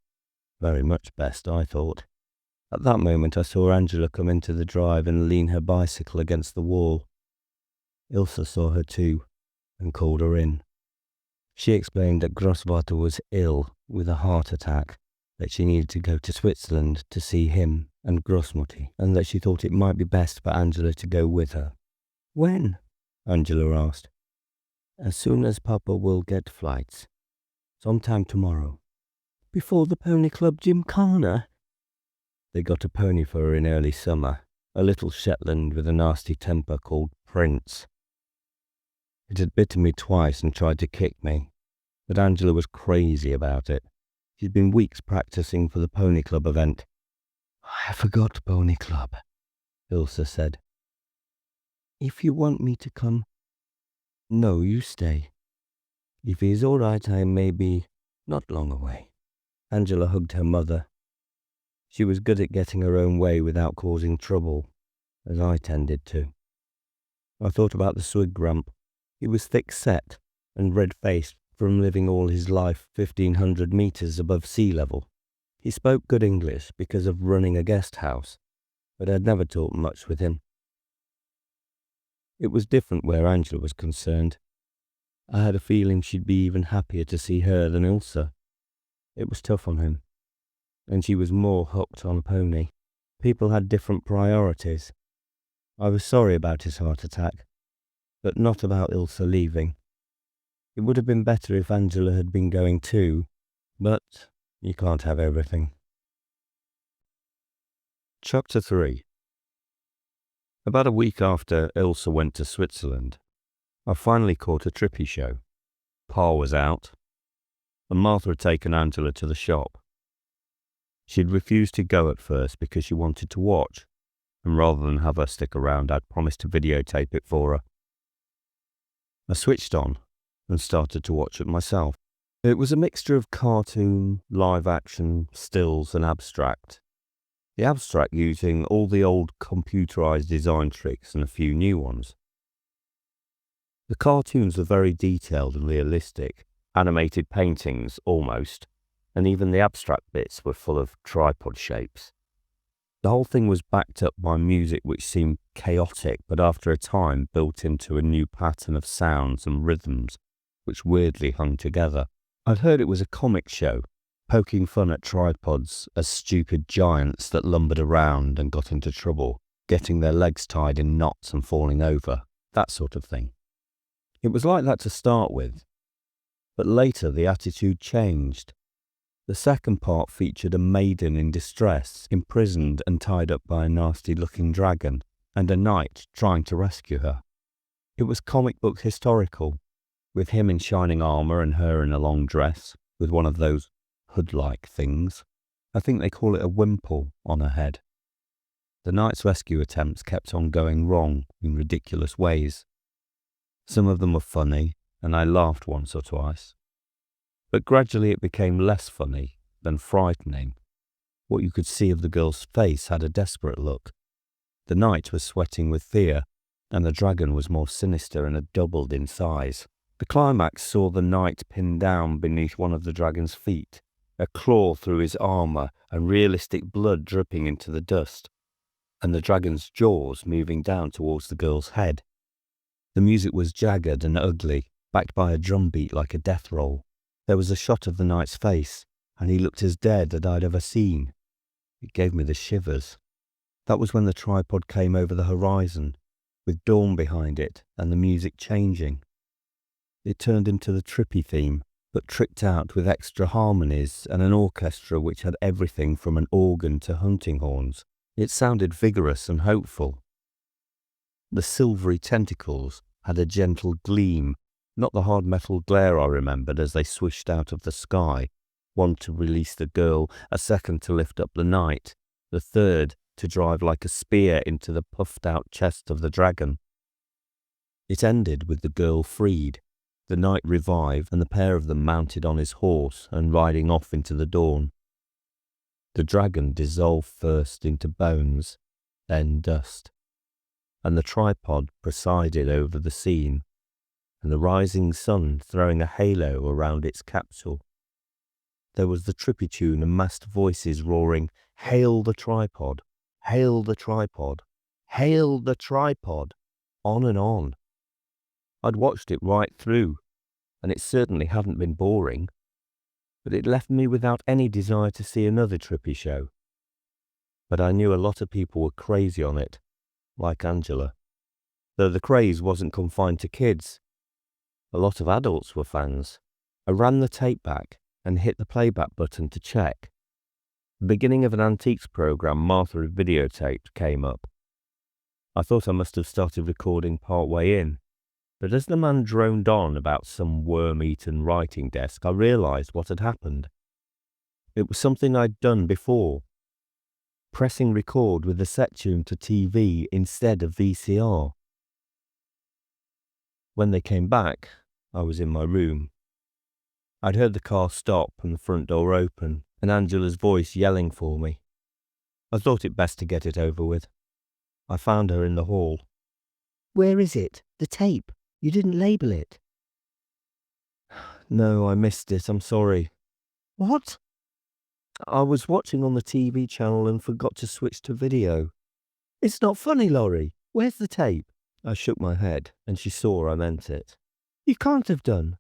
Very much best, I thought. At that moment I saw Angela come into the drive and lean her bicycle against the wall. Ilsa saw her too, and called her in. She explained that Grossvater was ill with a heart attack, that she needed to go to Switzerland to see him and Grossmutti, and that she thought it might be best for Angela to go with her. "When?" Angela asked. "As soon as Papa will get flights. Sometime tomorrow." "Before the Pony Club Gymkhana?" They got a pony for her in early summer, a little Shetland with a nasty temper called Prince. It had bitten me twice and tried to kick me, but Angela was crazy about it. She'd been weeks practicing for the Pony Club event. "I forgot Pony Club," Ilsa said. "If you want me to come..." "No, you stay. If he's all right, I may be not long away." Angela hugged her mother. She was good at getting her own way without causing trouble, as I tended to. I thought about the Swig Grump. He was thick-set and red-faced from living all his life 1,500 meters above sea level. He spoke good English because of running a guest house, but I'd never talked much with him. It was different where Angela was concerned. I had a feeling she'd be even happier to see her than Ilsa. It was tough on him, and she was more hooked on a pony. People had different priorities. I was sorry about his heart attack, but not about Ilsa leaving. It would have been better if Angela had been going too, but you can't have everything. Chapter 3. About a week after Ilsa went to Switzerland, I finally caught a Trippy Show. Pa was out, and Martha had taken Angela to the shop. She'd refused to go at first because she wanted to watch, and rather than have her stick around, I'd promised to videotape it for her. I switched on and started to watch it myself. It was a mixture of cartoon, live action, stills and abstract. The abstract using all the old computerized design tricks and a few new ones. The cartoons were very detailed and realistic, animated paintings almost, and even the abstract bits were full of tripod shapes. The whole thing was backed up by music which seemed chaotic, but after a time built into a new pattern of sounds and rhythms which weirdly hung together. I'd heard it was a comic show, poking fun at tripods as stupid giants that lumbered around and got into trouble, getting their legs tied in knots and falling over, that sort of thing. It was like that to start with, but later the attitude changed. The second part featured a maiden in distress, imprisoned and tied up by a nasty-looking dragon, and a knight trying to rescue her. It was comic book historical, with him in shining armour and her in a long dress, with one of those hood-like things. I think they call it a wimple on her head. The knight's rescue attempts kept on going wrong in ridiculous ways. Some of them were funny, and I laughed once or twice. But gradually it became less funny than frightening. What you could see of the girl's face had a desperate look. The knight was sweating with fear, and the dragon was more sinister and had doubled in size. The climax saw the knight pinned down beneath one of the dragon's feet, a claw through his armour and realistic blood dripping into the dust, and the dragon's jaws moving down towards the girl's head. The music was jagged and ugly, backed by a drum beat like a death roll. There was a shot of the knight's face, and he looked as dead as I'd ever seen. It gave me the shivers. That was when the tripod came over the horizon, with dawn behind it and the music changing. It turned into the Trippy theme, but tricked out with extra harmonies and an orchestra which had everything from an organ to hunting horns. It sounded vigorous and hopeful. The silvery tentacles had a gentle gleam, not the hard metal glare I remembered as they swished out of the sky, one to release the girl, a second to lift up the knight, the third to drive like a spear into the puffed-out chest of the dragon. It ended with the girl freed, the knight revived, and the pair of them mounted on his horse and riding off into the dawn. The dragon dissolved first into bones, then dust. and the tripod presided over the scene, and the rising sun throwing a halo around its capsule. There was the trippy tune and massed voices roaring, "Hail the tripod! Hail the tripod! Hail the tripod!" on and on. I'd watched it right through, and it certainly hadn't been boring, but it left me without any desire to see another Trippy Show. But I knew a lot of people were crazy on it, like Angela. Though the craze wasn't confined to kids. A lot of adults were fans. I ran the tape back and hit the playback button to check. The beginning of an antiques program Martha had videotaped came up. I thought I must have started recording part way in, but as the man droned on about some worm-eaten writing desk, I realised what had happened. It was something I'd done before, pressing record with the set tune to TV instead of VCR. When they came back, I was in my room. I'd heard the car stop and the front door open, and Angela's voice yelling for me. I thought it best to get it over with. I found her in the hall. "Where is it? The tape? You didn't label it." "No, I missed it. I'm sorry." "What?" "I was watching on the TV channel and forgot to switch to video." "It's not funny, Laurie. Where's the tape?" I shook my head, and she saw I meant it. "You can't have done."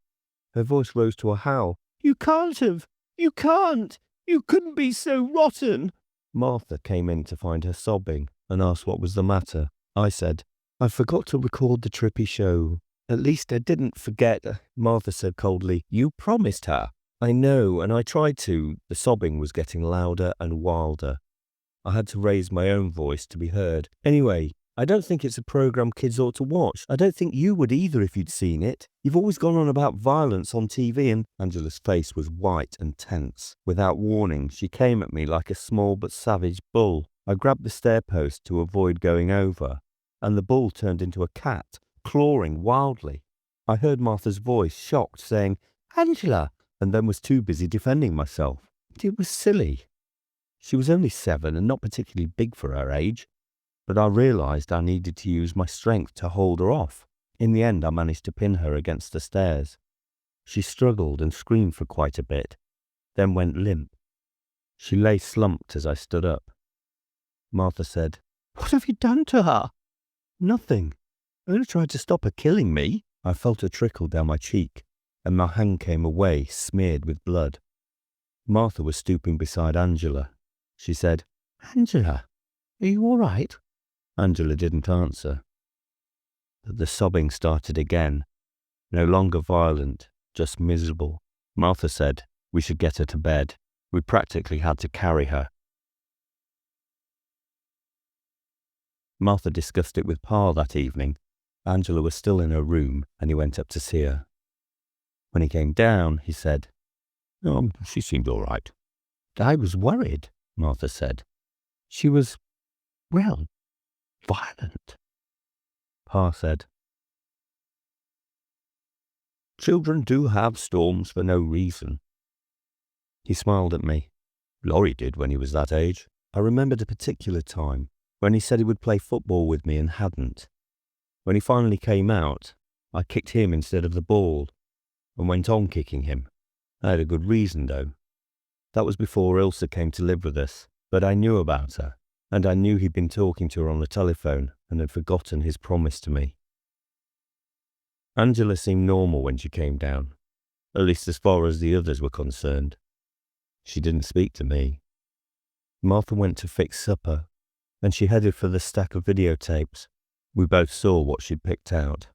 Her voice rose to a howl. "You can't have. You can't. You couldn't be so rotten." Martha came in to find her sobbing and asked what was the matter. I said, "I forgot to record the Trippy Show." "At least I didn't forget." Martha said coldly, "You promised her." "I know, and I tried to." The sobbing was getting louder and wilder. I had to raise my own voice to be heard. "Anyway, I don't think it's a program kids ought to watch. I don't think you would either if you'd seen it. You've always gone on about violence on TV and—" Angela's face was white and tense. Without warning, she came at me like a small but savage bull. I grabbed the stair post to avoid going over, and the bull turned into a cat, clawing wildly. I heard Martha's voice, shocked, saying, "Angela," and then was too busy defending myself. It was silly. She was only 7 and not particularly big for her age, but I realised I needed to use my strength to hold her off. In the end, I managed to pin her against the stairs. She struggled and screamed for quite a bit, then went limp. She lay slumped as I stood up. Martha said, "What have you done to her?" "Nothing. I only tried to stop her killing me." I felt a trickle down my cheek, and my hand came away, smeared with blood. Martha was stooping beside Angela. She said, "Angela, are you all right?" Angela didn't answer. But the sobbing started again, no longer violent, just miserable. Martha said we should get her to bed. We practically had to carry her. Martha discussed it with Pa that evening. Angela was still in her room, and he went up to see her. When he came down, he said, "She seemed all right." "I was worried," Martha said. "She was, well, violent." Pa said, "Children do have storms for no reason." He smiled at me. Laurie did when he was that age. I remembered a particular time when he said he would play football with me and hadn't. When he finally came out, I kicked him instead of the ball and went on kicking him. I had a good reason, though. That was before Ilsa came to live with us, but I knew about her, and I knew he'd been talking to her on the telephone and had forgotten his promise to me. Angela seemed normal when she came down, at least as far as the others were concerned. She didn't speak to me. Martha went to fix supper, and she headed for the stack of videotapes. We both saw what she'd picked out.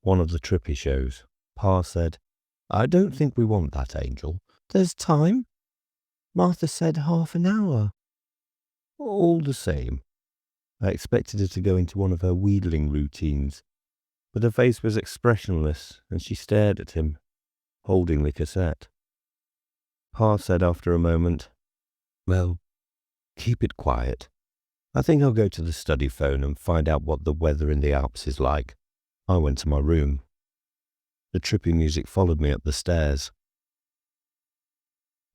One of the Trippy Shows. Pa said, "I don't think we want that, Angel." "There's time." Martha said half an hour. All the same. I expected her to go into one of her wheedling routines, but her face was expressionless, and she stared at him, holding the cassette. Pa said after a moment, "Well, keep it quiet. I think I'll go to the study phone and find out what the weather in the Alps is like." I went to my room. The trippy music followed me up the stairs.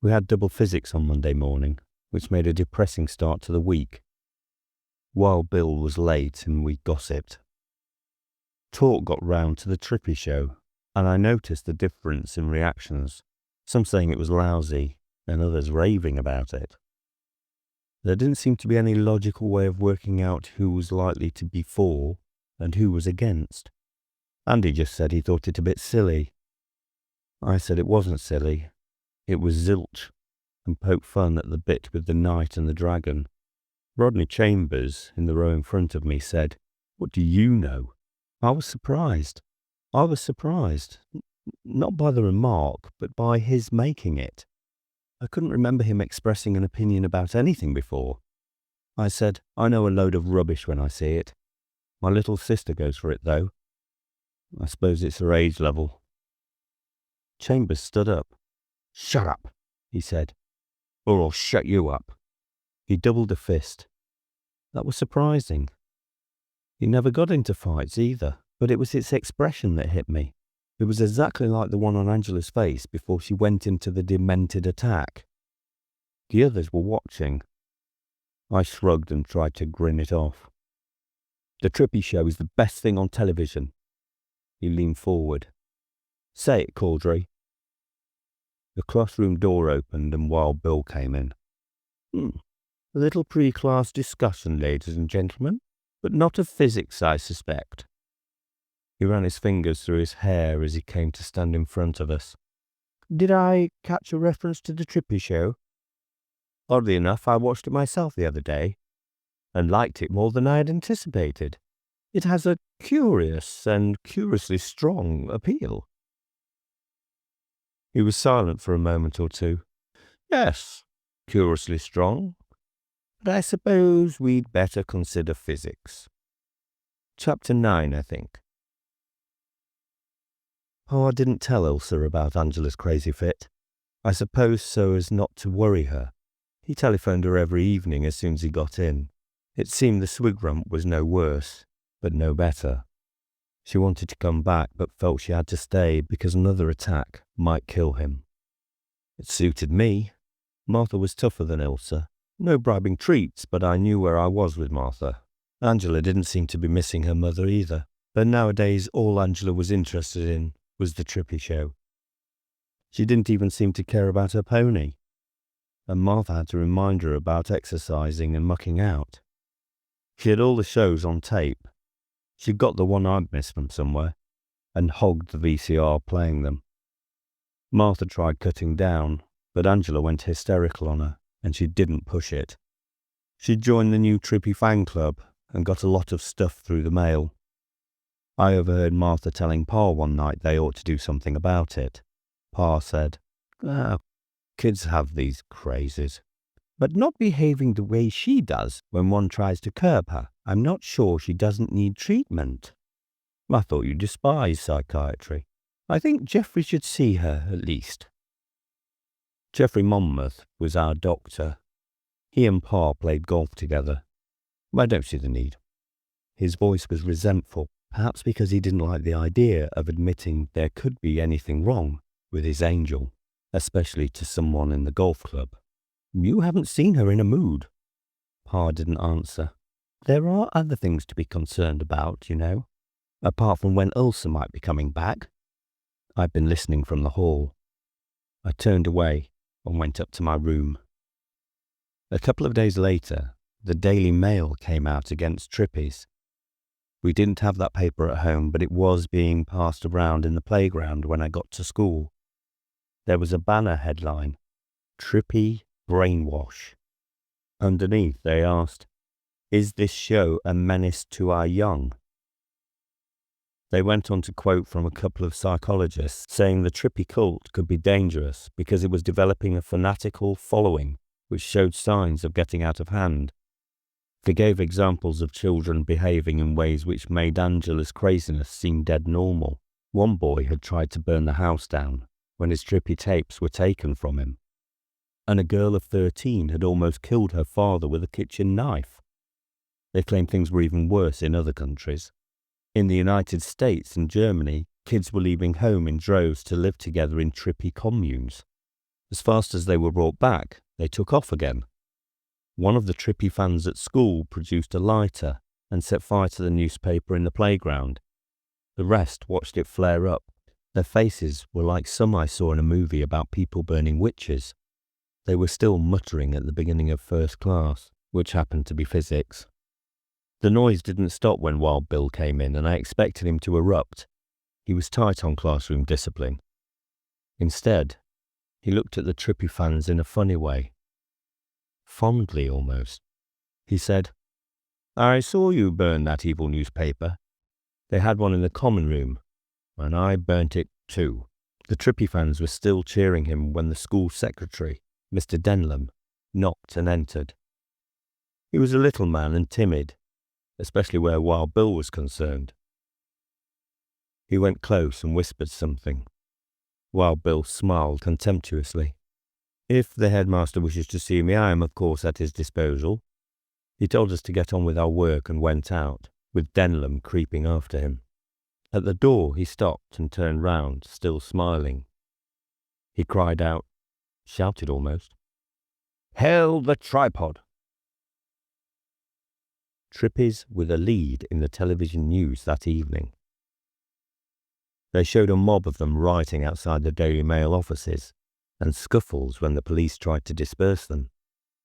We had double physics on Monday morning, which made a depressing start to the week. Wild Bill was late and we gossiped. Talk got round to the Trippy Show, and I noticed the difference in reactions, some saying it was lousy and others raving about it. There didn't seem to be any logical way of working out who was likely to be for and who was against. Andy just said he thought it a bit silly. I said it wasn't silly, it was zilch, and poked fun at the bit with the knight and the dragon. Rodney Chambers, in the row in front of me, said, "What do you know?" I was surprised. Not by the remark, but by his making it. I couldn't remember him expressing an opinion about anything before. I said, "I know a load of rubbish when I see it. My little sister goes for it, though. I suppose it's her age level." Chambers stood up. "Shut up," he said, "or I'll shut you up." He doubled a fist. That was surprising. He never got into fights either, but it was its expression that hit me. It was exactly like the one on Angela's face before she went into the demented attack. The others were watching. I shrugged and tried to grin it off. "The Trippy Show is the best thing on television." He leaned forward. "Say it, Caudry." The classroom door opened and Wild Bill came in. A little pre-class discussion, ladies and gentlemen, but not of physics, I suspect." He ran his fingers through his hair as he came to stand in front of us. "Did I catch a reference to the Trippy Show?" "Oddly enough, I watched it myself the other day, and liked it more than I had anticipated. It has a curious and curiously strong appeal." He was silent for a moment or two. "Yes, curiously strong. But I suppose we'd better consider physics. Chapter 9, I think." I didn't tell Ilsa about Angela's crazy fit. I suppose so as not to worry her. He telephoned her every evening as soon as he got in. It seemed the swig rump was no worse, but no better. She wanted to come back, but felt she had to stay because another attack might kill him. It suited me. Martha was tougher than Ilsa. No bribing treats, but I knew where I was with Martha. Angela didn't seem to be missing her mother either, but nowadays all Angela was interested in was the Trippy Show. She didn't even seem to care about her pony, and Martha had to remind her about exercising and mucking out. She had all the shows on tape. She'd got the one I'd missed from somewhere, and hogged the VCR playing them. Martha tried cutting down, but Angela went hysterical on her, and she didn't push it. She joined the new Trippy fan club and got a lot of stuff through the mail. I overheard Martha telling Pa one night they ought to do something about it. Pa said, "Kids have these crazes, but not behaving the way she does when one tries to curb her. I'm not sure she doesn't need treatment." "I thought you despised psychiatry." "I think Geoffrey should see her, at least." Geoffrey Monmouth was our doctor. He and Pa played golf together. I don't see the need. His voice was resentful, perhaps because he didn't like the idea of admitting there could be anything wrong with his angel, especially to someone in the golf club. "You haven't seen her in a mood." Pa didn't answer. "There are other things to be concerned about, you know, apart from when Ulsa might be coming back." I'd been listening from the hall. I turned away and went up to my room. A couple of days later, the Daily Mail came out against Trippy's. We didn't have that paper at home, but it was being passed around in the playground when I got to school. There was a banner headline, "Trippy Brainwash." Underneath they asked, "Is this show a menace to our young?" They went on to quote from a couple of psychologists saying the Trippy cult could be dangerous because it was developing a fanatical following which showed signs of getting out of hand. They gave examples of children behaving in ways which made Angela's craziness seem dead normal. One boy had tried to burn the house down when his Trippy tapes were taken from him, and a girl of 13 had almost killed her father with a kitchen knife. They claimed things were even worse in other countries. In the United States and Germany, kids were leaving home in droves to live together in Trippy communes. As fast as they were brought back, they took off again. One of the Trippy fans at school produced a lighter and set fire to the newspaper in the playground. The rest watched it flare up. Their faces were like some I saw in a movie about people burning witches. They were still muttering at the beginning of first class, which happened to be physics. The noise didn't stop when Wild Bill came in, and I expected him to erupt. He was tight on classroom discipline. Instead, he looked at the Trippy fans in a funny way. Fondly, almost. He said, "I saw you burn that evil newspaper. They had one in the common room, and I burnt it too." The Trippy fans were still cheering him when the school secretary, Mr. Denlam, knocked and entered. He was a little man and timid, especially where Wild Bill was concerned. He went close and whispered something. Wild Bill smiled contemptuously. "If the headmaster wishes to see me, I am of course at his disposal." He told us to get on with our work and went out, with Denlam creeping after him. At the door he stopped and turned round, still smiling. He cried out, shouted almost, "Hail the tripod!" Trippies were the lead in the television news that evening. They showed a mob of them rioting outside the Daily Mail offices, and scuffles when the police tried to disperse them.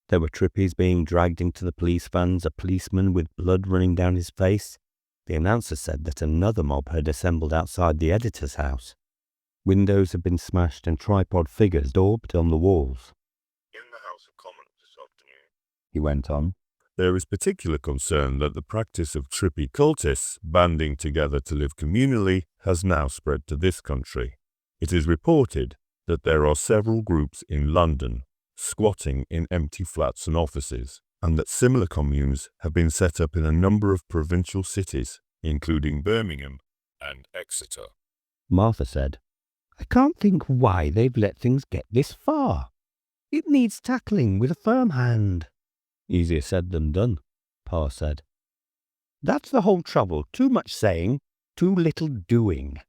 There were Trippies being dragged into the police vans, a policeman with blood running down his face. The announcer said that another mob had assembled outside the editor's house. Windows had been smashed and tripod figures daubed on the walls. "In the House of Commons this afternoon," he went on, "there is particular concern that the practice of Trippy cultists banding together to live communally has now spread to this country. It is reported that there are several groups in London squatting in empty flats and offices, and that similar communes have been set up in a number of provincial cities, including Birmingham and Exeter." Martha said. I can't think why they've let things get this far. It needs tackling with a firm hand. "Easier said than done," Pa said. That's the whole trouble. Too much saying, too little doing.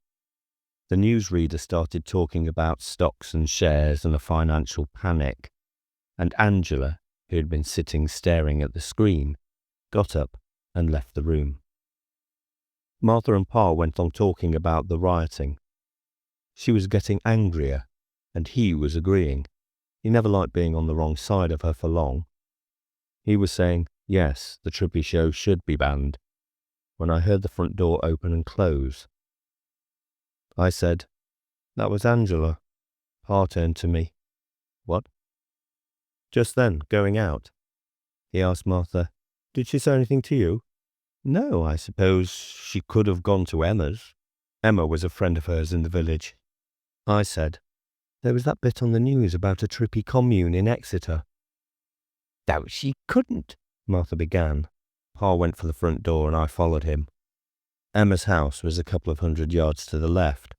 The newsreader started talking about stocks and shares and a financial panic, and Angela, who had been sitting staring at the screen, got up and left the room. Martha and Pa went on talking about the rioting. She was getting angrier, and he was agreeing. He never liked being on the wrong side of her for long. He was saying, yes, the Trippy Show should be banned, when I heard the front door open and close. I said, "That was Angela." Pa turned to me. "What?" "Just then, going out." He asked Martha, "Did she say anything to you?" "No, I suppose she could have gone to Emma's." Emma was a friend of hers in the village. I said, "There was that bit on the news about a Trippy commune in Exeter." "No, she couldn't," Martha began. Pa went for the front door and I followed him. Emma's house was a couple of 100 yards to the left.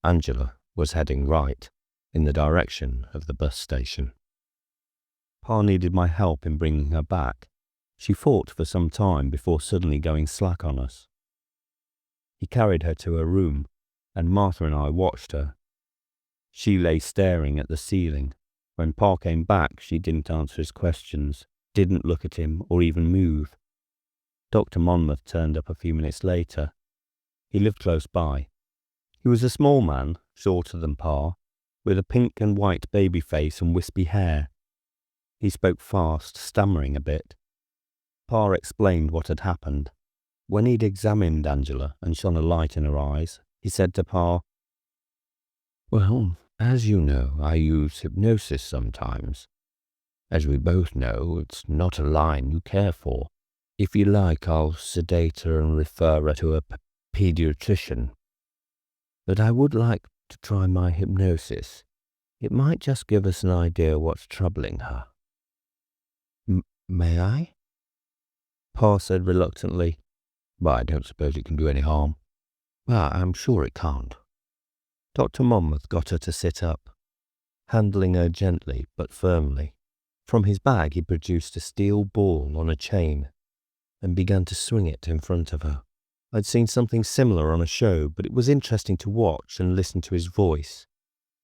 Angela was heading right, in the direction of the bus station. Pa needed my help in bringing her back. She fought for some time before suddenly going slack on us. He carried her to her room, and Martha and I watched her. She lay staring at the ceiling. When Pa came back, she didn't answer his questions, didn't look at him or even move. Dr. Monmouth turned up a few minutes later. He lived close by. He was a small man, shorter than Pa, with a pink and white baby face and wispy hair. He spoke fast, stammering a bit. Pa explained what had happened. When he'd examined Angela and shone a light in her eyes, he said to Pa, "Well, as you know, I use hypnosis sometimes. As we both know, it's not a line you care for. If you like, I'll sedate her and refer her to a pediatrician. But I would like to try my hypnosis. It might just give us an idea what's troubling her." May I?" Pa said reluctantly, "But I don't suppose it can do any harm." "Well, I'm sure it can't." Dr. Monmouth got her to sit up, handling her gently but firmly. From his bag he produced a steel ball on a chain and began to swing it in front of her. I'd seen something similar on a show, but it was interesting to watch and listen to his voice,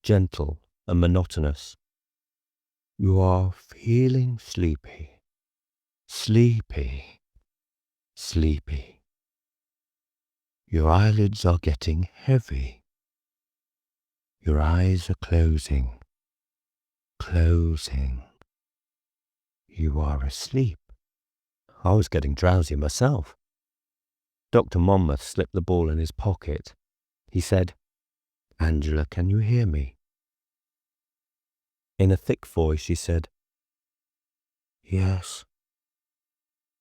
gentle and monotonous. You are feeling sleepy. Sleepy. Sleepy. Your eyelids are getting heavy. Your eyes are closing. Closing. You are asleep. I was getting drowsy myself. Dr. Monmouth slipped the ball in his pocket. He said, "Angela, can you hear me?" In a thick voice, she said, "Yes."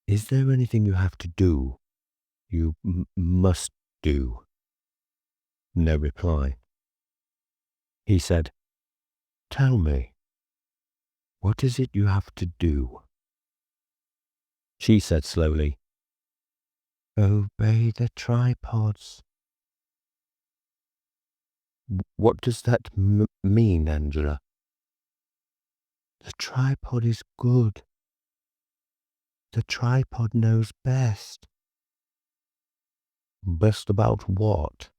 "Is there anything you have to do? You must do?" No reply. He said, "Tell me, what is it you have to do?" She said slowly, "Obey the tripods." "What does that mean, Angela?" "The tripod is good. The tripod knows best." "Best about what?"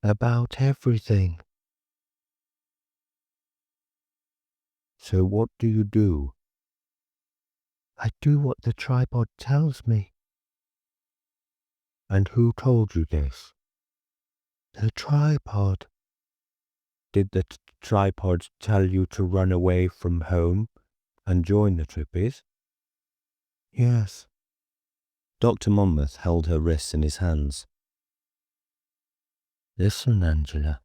"About everything." "So what do you do?" "I do what the tripod tells me." "And who told you this?" "The tripod." "Did the tripod tell you to run away from home and join the Trippies?" "Yes." Dr. Monmouth held her wrists in his hands. "Listen, Angela.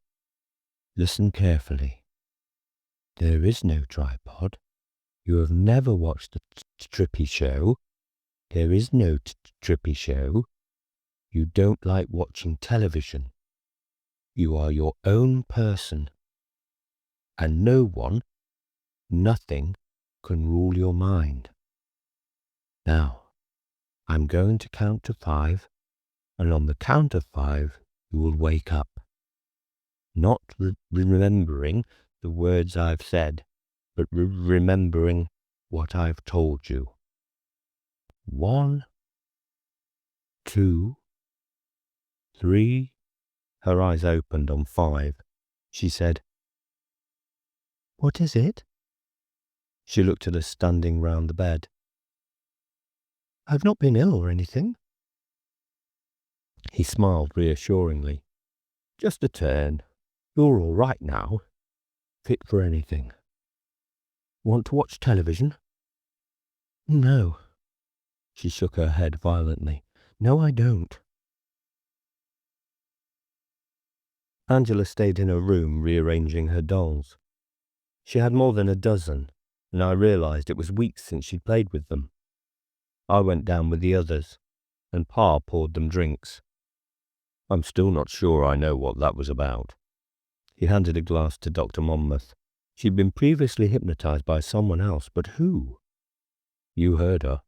Listen carefully. There is no tripod. You have never watched the Trippy Show. There is no Trippy Show. You don't like watching television. You are your own person. And no one, nothing, can rule your mind. Now, I'm going to count to 5, and on the count of 5, you will wake up. Not remembering the words I've said, but remembering what I've told you. 1, 2, 3. Her eyes opened on 5. She said, "What is it?" She looked at us standing round the bed. "I've not been ill or anything." He smiled reassuringly. "Just a turn. You're all right now. Fit for anything. Want to watch television?" "No." She shook her head violently. "No, I don't." Angela stayed in her room rearranging her dolls. She had more than a dozen, and I realized it was weeks since she'd played with them. I went down with the others, and Pa poured them drinks. I'm still not sure I know what that was about. He handed a glass to Dr. Monmouth. She'd been previously hypnotized by someone else, but who? "You heard her.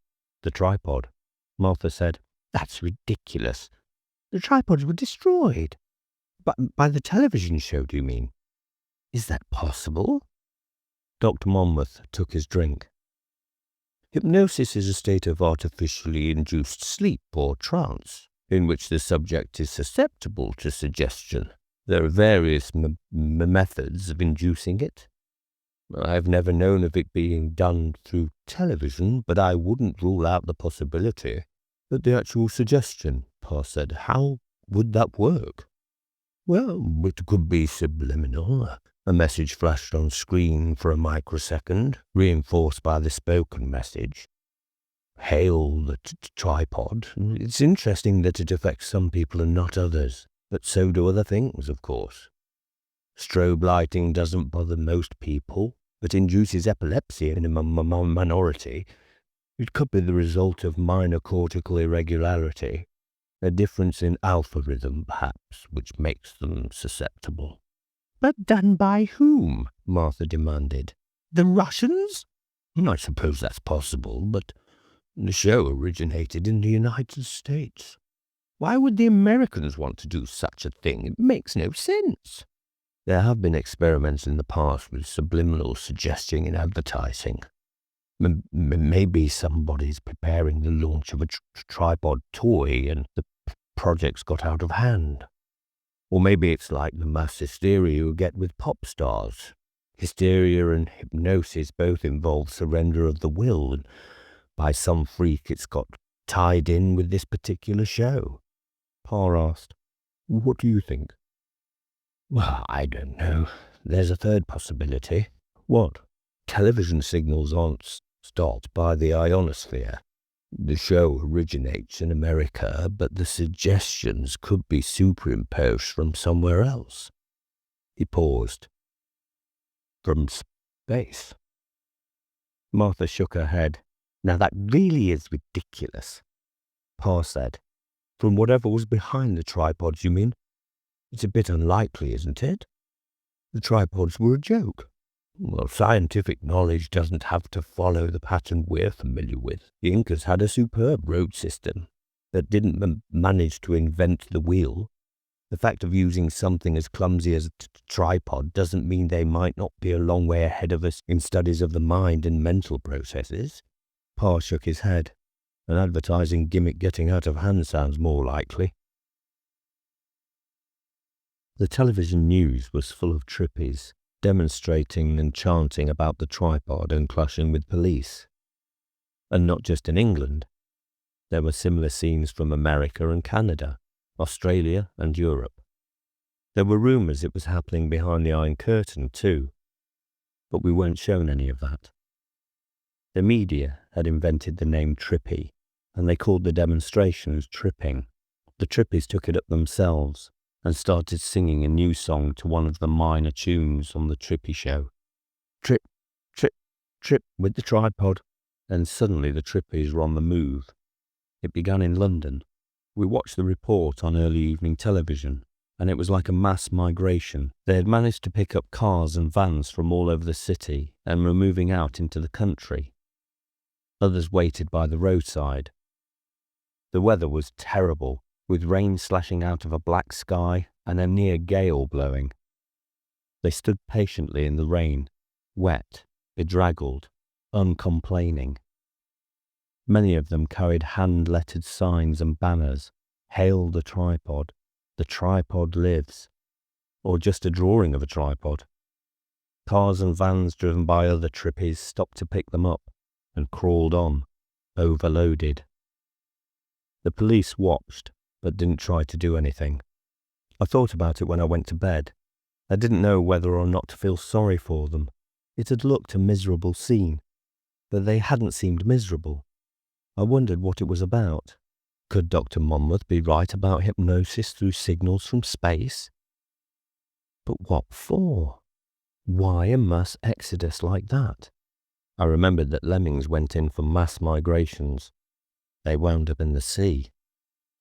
The tripod." Martha said, "That's ridiculous. The tripods were destroyed." By the television show, do you mean?" "Is that possible?" Dr. Monmouth took his drink. "Hypnosis is a state of artificially induced sleep or trance, in which the subject is susceptible to suggestion. There are various methods of inducing it. I've never known of it being done through television, but I wouldn't rule out the possibility." "But the actual suggestion," Pa said, "how would that work?" "Well, it could be subliminal. A message flashed on screen for a microsecond, reinforced by the spoken message. Hail the tripod. It's interesting that it affects some people and not others, but so do other things, of course. Strobe lighting doesn't bother most people, but induces epilepsy in a minority. It could be the result of minor cortical irregularity, a difference in alpha rhythm, perhaps, which makes them susceptible." "But done by whom?" Martha demanded. "The Russians?" "I suppose that's possible, but the show originated in the United States. Why would the Americans want to do such a thing? It makes no sense." "There have been experiments in the past with subliminal suggesting in advertising. Maybe somebody's preparing the launch of a tripod toy and the project's got out of hand. Or maybe it's like the mass hysteria you get with pop stars. Hysteria and hypnosis both involve surrender of the will, and by some freak it's got tied in with this particular show. Pa asked, "What do you think?" "Well, I don't know. There's a third possibility." "What?" "Television signals aren't stopped by the ionosphere. The show originates in America, but the suggestions could be superimposed from somewhere else." He paused. "From space?" Martha shook her head. "Now that really is ridiculous," Pa said. "From whatever was behind the tripods, you mean? It's a bit unlikely, isn't it? The tripods were a joke. Well, scientific knowledge doesn't have to follow the pattern we're familiar with. The Incas had a superb road system that didn't manage to invent the wheel. The fact of using something as clumsy as a tripod doesn't mean they might not be a long way ahead of us in studies of the mind and mental processes." Pa shook his head. "An advertising gimmick getting out of hand sounds more likely." The television news was full of trippies, demonstrating and chanting about the tripod and clashing with police. And not just in England. There were similar scenes from America and Canada, Australia and Europe. There were rumours it was happening behind the Iron Curtain too, but we weren't shown any of that. The media had invented the name Trippy, and they called the demonstrations tripping. The trippies took it up themselves and started singing a new song to one of the minor tunes on the Trippy Show. Trip, trip, trip with the tripod. And suddenly the trippies were on the move. It began in London. We watched the report on early evening television, and it was like a mass migration. They had managed to pick up cars and vans from all over the city and were moving out into the country. Others waited by the roadside. The weather was terrible, with rain slashing out of a black sky and a near gale blowing. They stood patiently in the rain, wet, bedraggled, uncomplaining. Many of them carried hand-lettered signs and banners, "Hail the tripod lives," or just a drawing of a tripod. Cars and vans driven by other trippies stopped to pick them up and crawled on, overloaded. The police watched, but didn't try to do anything. I thought about it when I went to bed. I didn't know whether or not to feel sorry for them. It had looked a miserable scene, but they hadn't seemed miserable. I wondered what it was about. Could Dr. Monmouth be right about hypnosis through signals from space? But what for? Why a mass exodus like that? I remembered that lemmings went in for mass migrations. They wound up in the sea.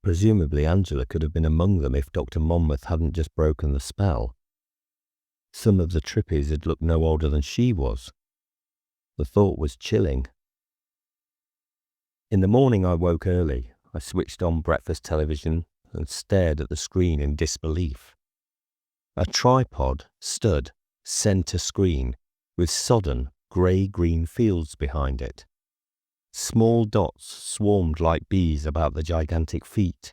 Presumably Angela could have been among them if Dr. Monmouth hadn't just broken the spell. Some of the trippies had looked no older than she was. The thought was chilling. In the morning I woke early. I switched on breakfast television and stared at the screen in disbelief. A tripod stood centre screen with sodden grey-green fields behind it. Small dots swarmed like bees about the gigantic feet.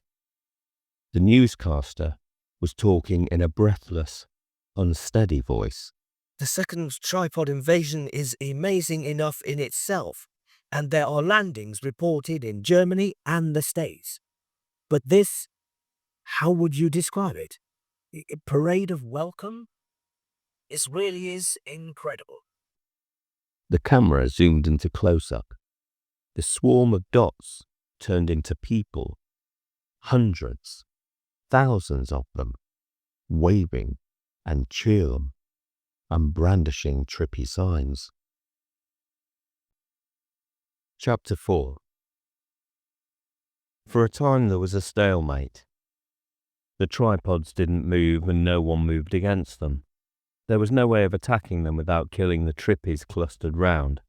The newscaster was talking in a breathless, unsteady voice. "The second tripod invasion is amazing enough in itself, and there are landings reported in Germany and the States. But this, how would you describe it? A parade of welcome? It really is incredible." The camera zoomed into close-up. The swarm of dots turned into people. Hundreds, thousands of them, waving and cheering and brandishing trippy signs. Chapter 4. For a time there was a stalemate. The tripods didn't move and no one moved against them. There was no way of attacking them without killing the trippies clustered round.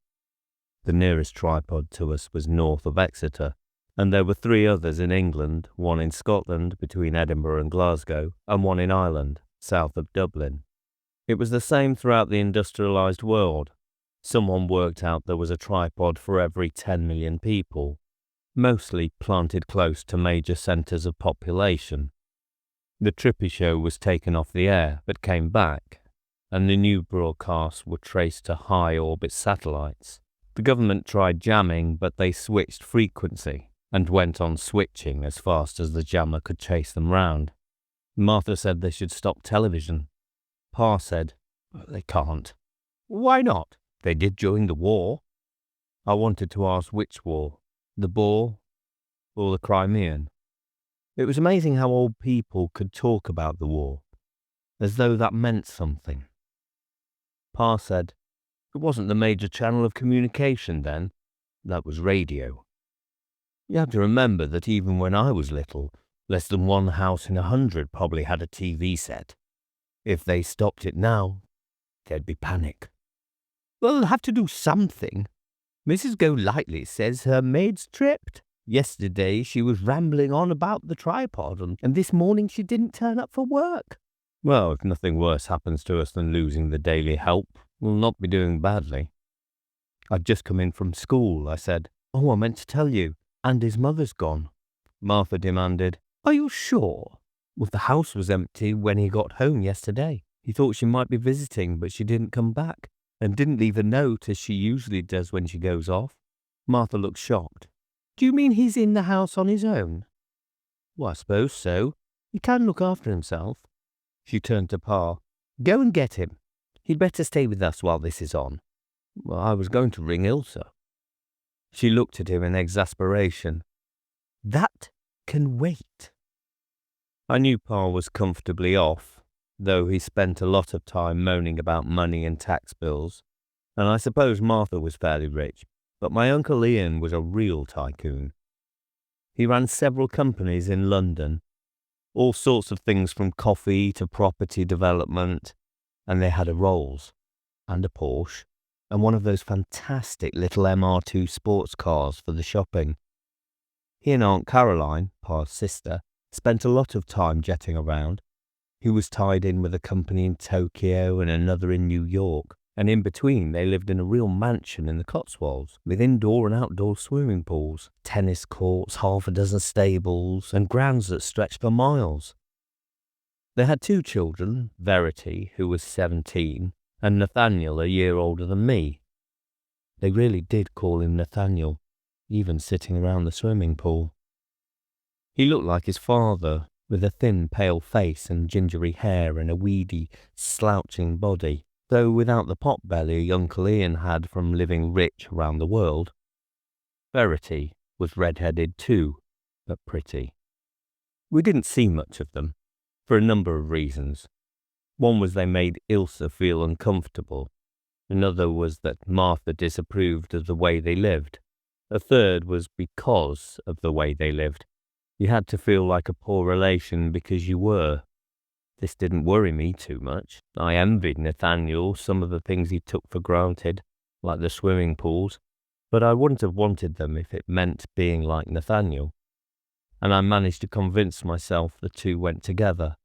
The nearest tripod to us was north of Exeter, and there were 3 others in England, one in Scotland between Edinburgh and Glasgow, and one in Ireland, south of Dublin. It was the same throughout the industrialised world. Someone worked out there was a tripod for every 10 million people, mostly planted close to major centres of population. The Trippy Show was taken off the air, but came back, and the new broadcasts were traced to high-orbit satellites. The government tried jamming, but they switched frequency and went on switching as fast as the jammer could chase them round. Martha said they should stop television. Pa said, they can't. Why not? They did during the war. I wanted to ask which war, the Boer or the Crimean. It was amazing how old people could talk about the war, as though that meant something. Pa said, it wasn't the major channel of communication then, that was radio. You have to remember that even when I was little, less than 1 house in 100 probably had a TV set. If they stopped it now, there'd be panic. Well, they'll have to do something. Mrs. Golightly says her maid's tripped. Yesterday she was rambling on about the tripod, and this morning she didn't turn up for work. Well, if nothing worse happens to us than losing the daily help, we'll not be doing badly. I've just come in from school, I said. Oh, I meant to tell you, Andy's mother's gone. Martha demanded, are you sure? Well, the house was empty when he got home yesterday. He thought she might be visiting, but she didn't come back, and didn't leave a note as she usually does when she goes off. Martha looked shocked. Do you mean he's in the house on his own? Well, I suppose so. He can look after himself. She turned to Pa. Go and get him. He'd better stay with us while this is on. Well, I was going to ring Ilsa. She looked at him in exasperation. That can wait. I knew Pa was comfortably off, though he spent a lot of time moaning about money and tax bills, and I suppose Martha was fairly rich, but my Uncle Ian was a real tycoon. He ran several companies in London, all sorts of things from coffee to property development, and they had a Rolls and a Porsche and one of those fantastic little MR2 sports cars for the shopping. He and Aunt Caroline, Pa's sister, spent a lot of time jetting around. He was tied in with a company in Tokyo and another in New York, and in between they lived in a real mansion in the Cotswolds, with indoor and outdoor swimming pools, tennis courts, half a dozen stables, and grounds that stretched for miles. They had 2 children, Verity, who was 17, and Nathaniel, a year older than me. They really did call him Nathaniel, even sitting around the swimming pool. He looked like his father, with a thin, pale face and gingery hair and a weedy, slouching body, though without the pot-belly Uncle Ian had from living rich around the world. Verity was red-headed too, but pretty. We didn't see much of them, for a number of reasons. One was they made Ilsa feel uncomfortable. Another was that Martha disapproved of the way they lived. A third was because of the way they lived. You had to feel like a poor relation because you were. This didn't worry me too much. I envied Nathaniel some of the things he took for granted, like the swimming pools, but I wouldn't have wanted them if it meant being like Nathaniel. And I managed to convince myself the two went together.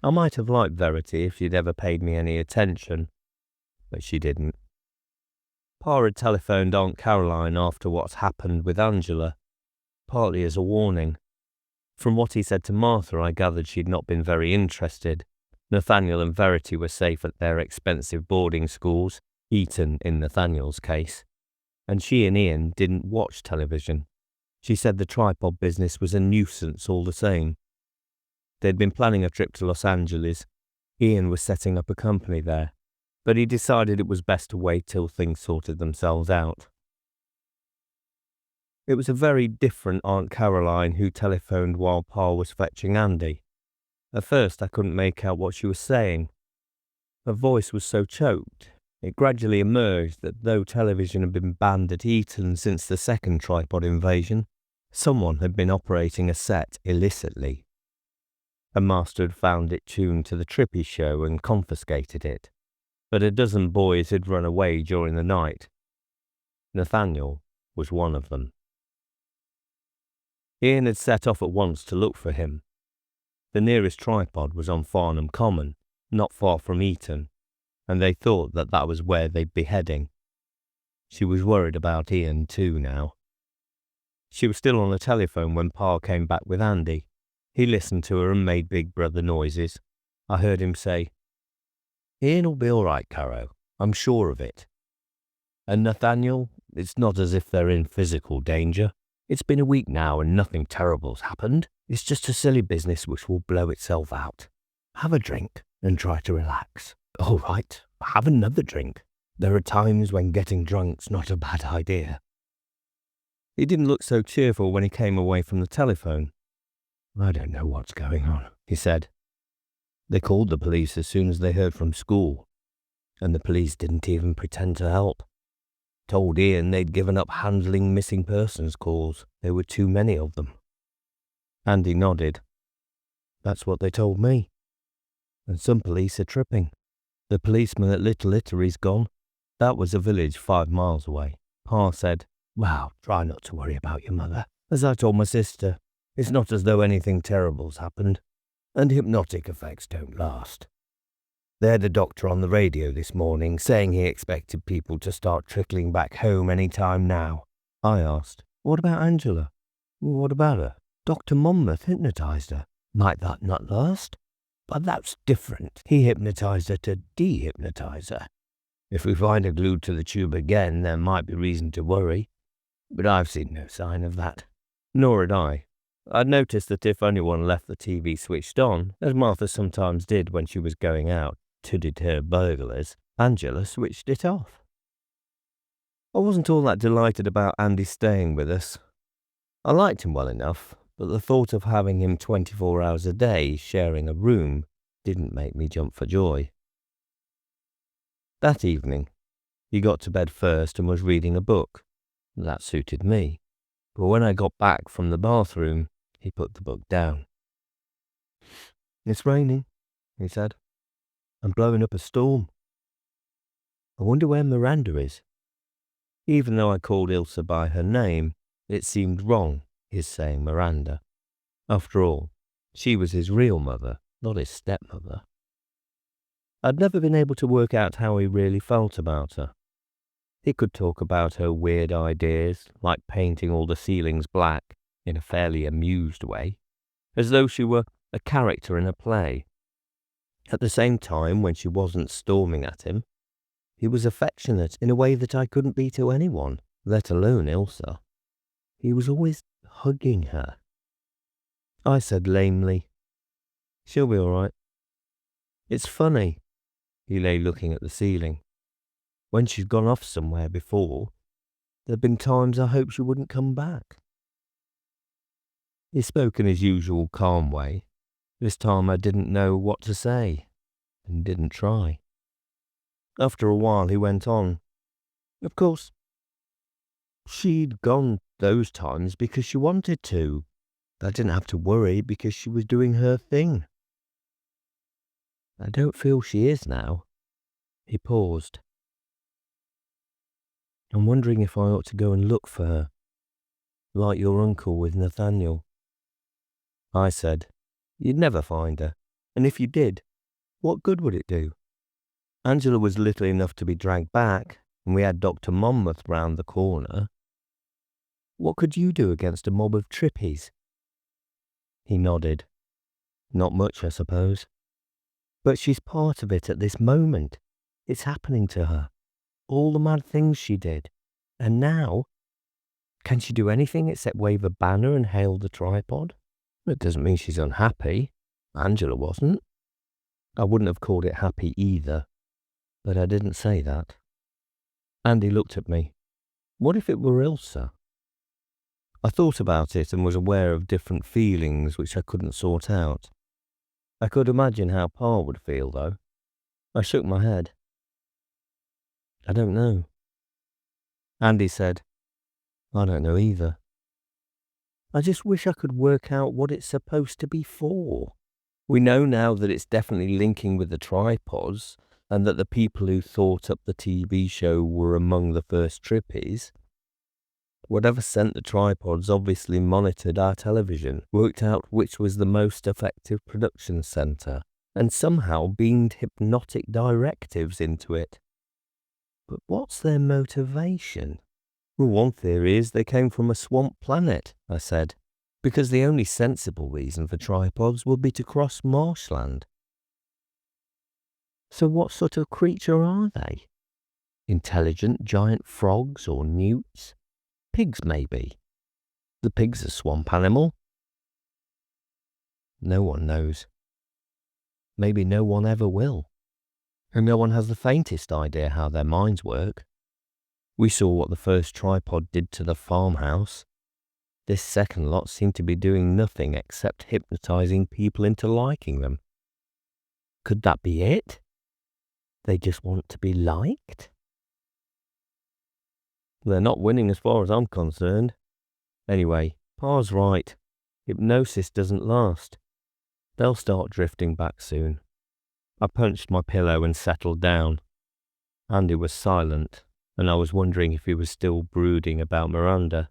I might have liked Verity if she'd ever paid me any attention, but she didn't. Pa had telephoned Aunt Caroline after what's happened with Angela, partly as a warning. From what he said to Martha, I gathered she'd not been very interested. Nathaniel and Verity were safe at their expensive boarding schools, Eton in Nathaniel's case, and she and Ian didn't watch television. She said the tripod business was a nuisance all the same. They'd been planning a trip to Los Angeles. Ian was setting up a company there, but he decided it was best to wait till things sorted themselves out. It was a very different Aunt Caroline who telephoned while Pa was fetching Andy. At first I couldn't make out what she was saying. Her voice was so choked. It gradually emerged that though television had been banned at Eton since the second tripod invasion, someone had been operating a set illicitly. A master had found it tuned to the Trippy Show and confiscated it, but a dozen boys had run away during the night. Nathaniel was one of them. Ian had set off at once to look for him. The nearest tripod was on Farnham Common, not far from Eton, and they thought that that was where they'd be heading. She was worried about Ian too now. She was still on the telephone when Pa came back with Andy. He listened to her and made big brother noises. I heard him say, Ian'll be all right, Caro. I'm sure of it. And Nathaniel, it's not as if they're in physical danger. It's been a week now and nothing terrible's happened. It's just a silly business which will blow itself out. Have a drink and try to relax. All right, have another drink. There are times when getting drunk's not a bad idea. He didn't look so cheerful when he came away from the telephone. I don't know what's going on, he said. They called the police as soon as they heard from school, and the police didn't even pretend to help. Told Ian they'd given up handling missing persons calls. There were too many of them. Andy nodded. That's what they told me. And some police are tripping. The policeman at Little Italy's gone. That was a village 5 miles away. Pa said, Well, try not to worry about your mother. As I told my sister, it's not as though anything terrible's happened, and hypnotic effects don't last. They had a doctor on the radio this morning saying he expected people to start trickling back home any time now. I asked, what about Angela? What about her? Dr. Monmouth hypnotized her. Might that not last? But that's different. He hypnotized her to de-hypnotize her. If we find her glued to the tube again, there might be reason to worry. But I've seen no sign of that. Nor had I. I'd noticed that if anyone left the TV switched on, as Martha sometimes did when she was going out to deter burglars, Angela switched it off. I wasn't all that delighted about Andy staying with us. I liked him well enough, but the thought of having him 24 hours a day sharing a room didn't make me jump for joy. That evening, he got to bed first and was reading a book. That suited me. But when I got back from the bathroom, he put the book down. It's raining, he said. I'm blowing up a storm. I wonder where Miranda is. Even though I called Ilsa by her name, it seemed wrong, his saying Miranda. After all, she was his real mother, not his stepmother. I'd never been able to work out how he really felt about her. He could talk about her weird ideas, like painting all the ceilings black, in a fairly amused way, as though she were a character in a play. At the same time, when she wasn't storming at him, he was affectionate in a way that I couldn't be to anyone, let alone Ilsa. He was always hugging her. I said lamely, she'll be all right. It's funny. He lay looking at the ceiling. When she's gone off somewhere before, there've been times I hoped she wouldn't come back. He spoke in his usual calm way. This time I didn't know what to say, and didn't try. After a while he went on. Of course, she'd gone those times because she wanted to. I didn't have to worry because she was doing her thing. I don't feel she is now. He paused. I'm wondering if I ought to go and look for her, like your uncle with Nathaniel. I said, you'd never find her, and if you did, what good would it do? Angela was little enough to be dragged back, and we had Dr. Monmouth round the corner. What could you do against a mob of trippies? He nodded. Not much, I suppose. But she's part of it at this moment. It's happening to her. All the mad things she did. And now, can she do anything except wave a banner and hail the tripod? It doesn't mean she's unhappy. Angela wasn't. I wouldn't have called it happy either, but I didn't say that. Andy looked at me. What if it were Ilsa? I thought about it and was aware of different feelings which I couldn't sort out. I could imagine how Pa would feel, though. I shook my head. I don't know. Andy said, I don't know either. I just wish I could work out what it's supposed to be for. We know now that it's definitely linking with the tripods, and that the people who thought up the TV show were among the first trippies. Whatever sent the tripods obviously monitored our television, worked out which was the most effective production centre, and somehow beamed hypnotic directives into it. But what's their motivation? Well, one theory is they came from a swamp planet, I said, because the only sensible reason for tripods would be to cross marshland. So what sort of creature are they? Intelligent giant frogs or newts? Pigs, maybe. The pig's a swamp animal. No one knows. Maybe no one ever will. And no one has the faintest idea how their minds work. We saw what the first tripod did to the farmhouse. This second lot seemed to be doing nothing except hypnotizing people into liking them. Could that be it? They just want to be liked? They're not winning as far as I'm concerned. Anyway, Pa's right. Hypnosis doesn't last. They'll start drifting back soon. I punched my pillow and settled down. Andy was silent, and I was wondering if he was still brooding about Miranda.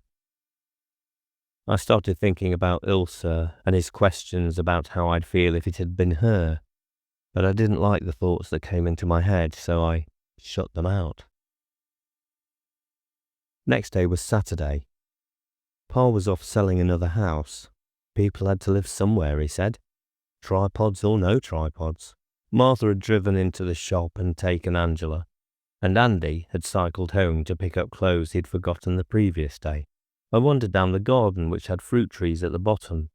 I started thinking about Ilsa and his questions about how I'd feel if it had been her, but I didn't like the thoughts that came into my head, so I shut them out. Next day was Saturday. Pa was off selling another house. People had to live somewhere, he said. Tripods or no tripods. Martha had driven into the shop and taken Angela, and Andy had cycled home to pick up clothes he'd forgotten the previous day. I wandered down the garden, which had fruit trees at the bottom.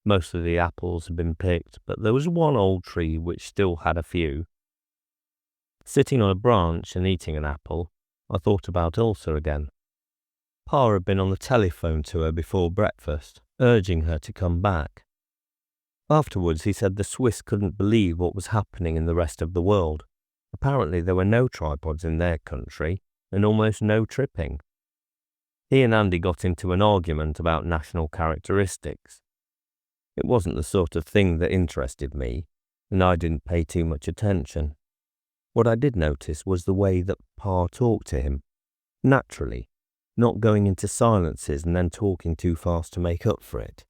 Most of the apples had been picked, but there was one old tree which still had a few. Sitting on a branch and eating an apple, I thought about Ilsa again. Pa had been on the telephone to her before breakfast, urging her to come back. Afterwards, he said the Swiss couldn't believe what was happening in the rest of the world. Apparently there were no tripods in their country, and almost no tripping. He and Andy got into an argument about national characteristics. It wasn't the sort of thing that interested me, and I didn't pay too much attention. What I did notice was the way that Pa talked to him, naturally, not going into silences and then talking too fast to make up for it.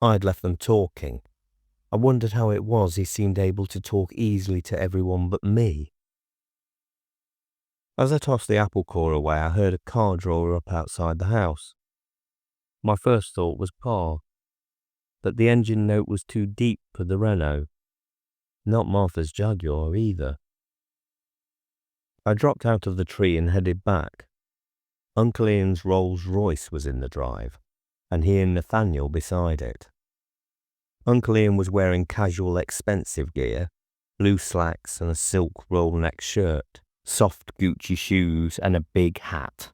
I'd left them talking. I wondered how it was he seemed able to talk easily to everyone but me. As I tossed the apple core away, I heard a car draw up outside the house. My first thought was Pa, but the engine note was too deep for the Renault. Not Martha's Jaguar either. I dropped out of the tree and headed back. Uncle Ian's Rolls Royce was in the drive, and he and Nathaniel beside it. Uncle Ian was wearing casual expensive gear, blue slacks and a silk roll-neck shirt, soft Gucci shoes and a big hat.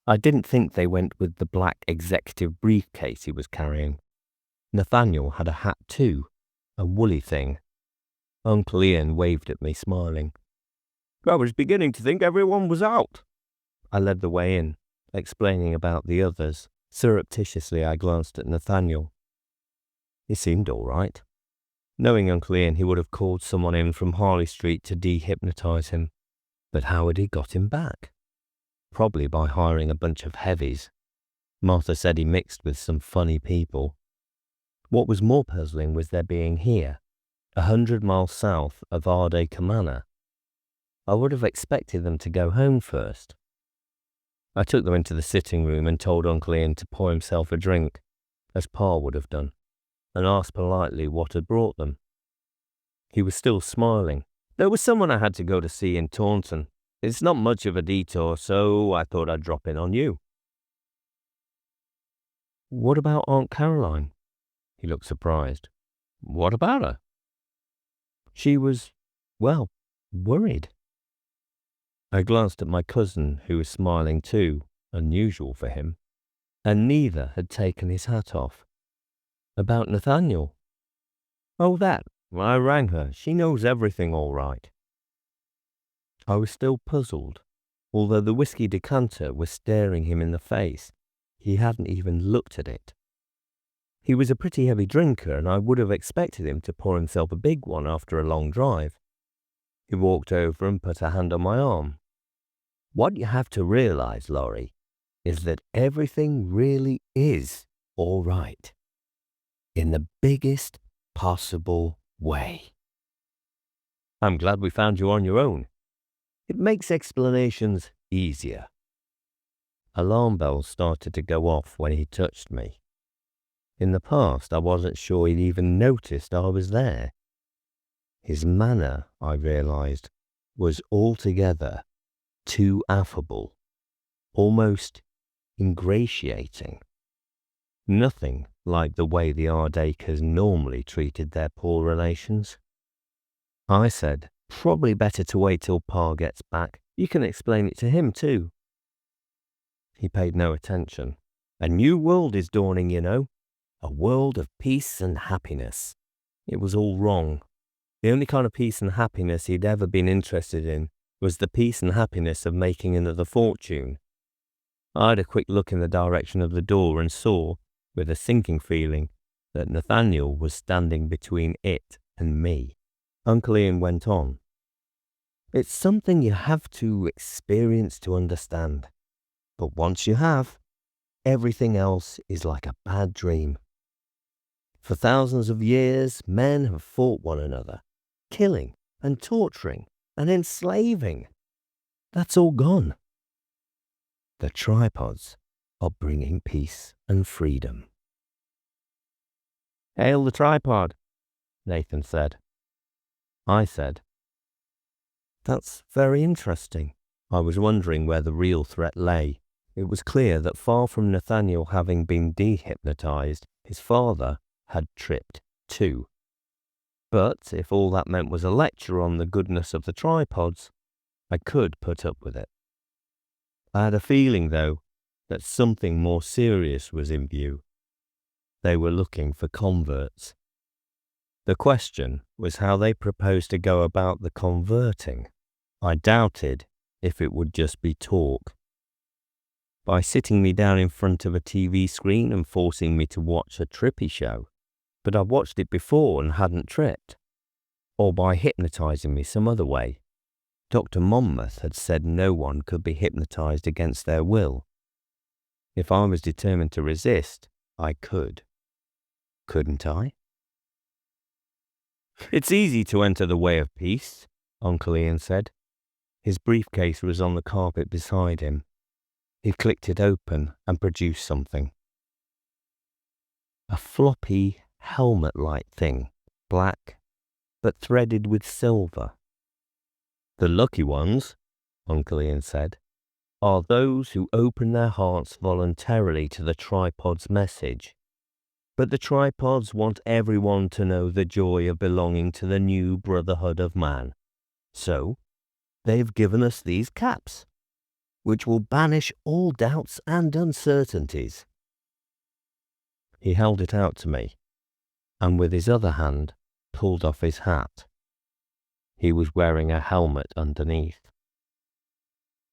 I didn't think they went with the black executive briefcase he was carrying. Nathaniel had a hat too, a woolly thing. Uncle Ian waved at me, smiling. I was beginning to think everyone was out. I led the way in, explaining about the others. Surreptitiously, I glanced at Nathaniel. He seemed all right. Knowing Uncle Ian, he would have called someone in from Harley Street to dehypnotize him. But how had he got him back? Probably by hiring a bunch of heavies. Martha said he mixed with some funny people. What was more puzzling was their being here, 100 miles south of Ardea Camana. I would have expected them to go home first. I took them into the sitting room and told Uncle Ian to pour himself a drink, as Pa would have done, and asked politely what had brought them. He was still smiling. There was someone I had to go to see in Taunton. It's not much of a detour, so I thought I'd drop in on you. What about Aunt Caroline? He looked surprised. What about her? She was, well, worried. I glanced at my cousin, who was smiling too, unusual for him, and neither had taken his hat off. About Nathaniel? Oh, that. I rang her. She knows everything all right. I was still puzzled. Although the whiskey decanter was staring him in the face, he hadn't even looked at it. He was a pretty heavy drinker, and I would have expected him to pour himself a big one after a long drive. He walked over and put a hand on my arm. What you have to realize, Laurie, is that everything really is all right. In the biggest possible way. I'm glad we found you on your own. It makes explanations easier. Alarm bells started to go off when he touched me. In the past, I wasn't sure he'd even noticed I was there. His manner, I realized, was altogether too affable, almost ingratiating. Nothing like the way the Ardacres normally treated their poor relations. I said, probably better to wait till Pa gets back. You can explain it to him too. He paid no attention. A new world is dawning, you know. A world of peace and happiness. It was all wrong. The only kind of peace and happiness he'd ever been interested in was the peace and happiness of making another fortune. I had a quick look in the direction of the door and saw, with a sinking feeling, that Nathaniel was standing between it and me. Uncle Ian went on. It's something you have to experience to understand. But once you have, everything else is like a bad dream. For thousands of years, men have fought one another, killing and torturing and enslaving. That's all gone. The tripods are bringing peace and freedom. Hail the tripod, Nathan said. I said, that's very interesting. I was wondering where the real threat lay. It was clear that far from Nathaniel having been dehypnotized, his father had tripped too. But if all that meant was a lecture on the goodness of the tripods, I could put up with it. I had a feeling, though, that something more serious was in view. They were looking for converts. The question was how they proposed to go about the converting. I doubted if it would just be talk. By sitting me down in front of a TV screen and forcing me to watch a Trippy Show, but I'd watched it before and hadn't tripped. Or by hypnotizing me some other way. Dr. Monmouth had said no one could be hypnotized against their will. If I was determined to resist, I could. Couldn't I? It's easy to enter the way of peace, Uncle Ian said. His briefcase was on the carpet beside him. He clicked it open and produced something. A floppy, helmet-like thing, black, but threaded with silver. The lucky ones, Uncle Ian said, are those who open their hearts voluntarily to the tripod's message. But the tripods want everyone to know the joy of belonging to the new brotherhood of man. So, they've given us these caps, which will banish all doubts and uncertainties. He held it out to me, and with his other hand pulled off his hat. He was wearing a helmet underneath.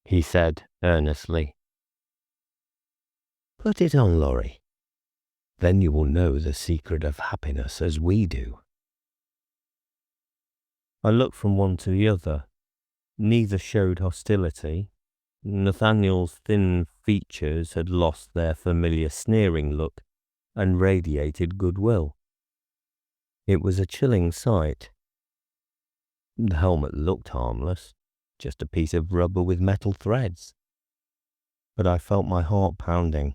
He said earnestly, "Put it on, Laurie. Then you will know the secret of happiness as we do." I looked from one to the other. Neither showed hostility. Nathaniel's thin features had lost their familiar sneering look and radiated goodwill. It was a chilling sight. The helmet looked harmless, just a piece of rubber with metal threads. But I felt my heart pounding.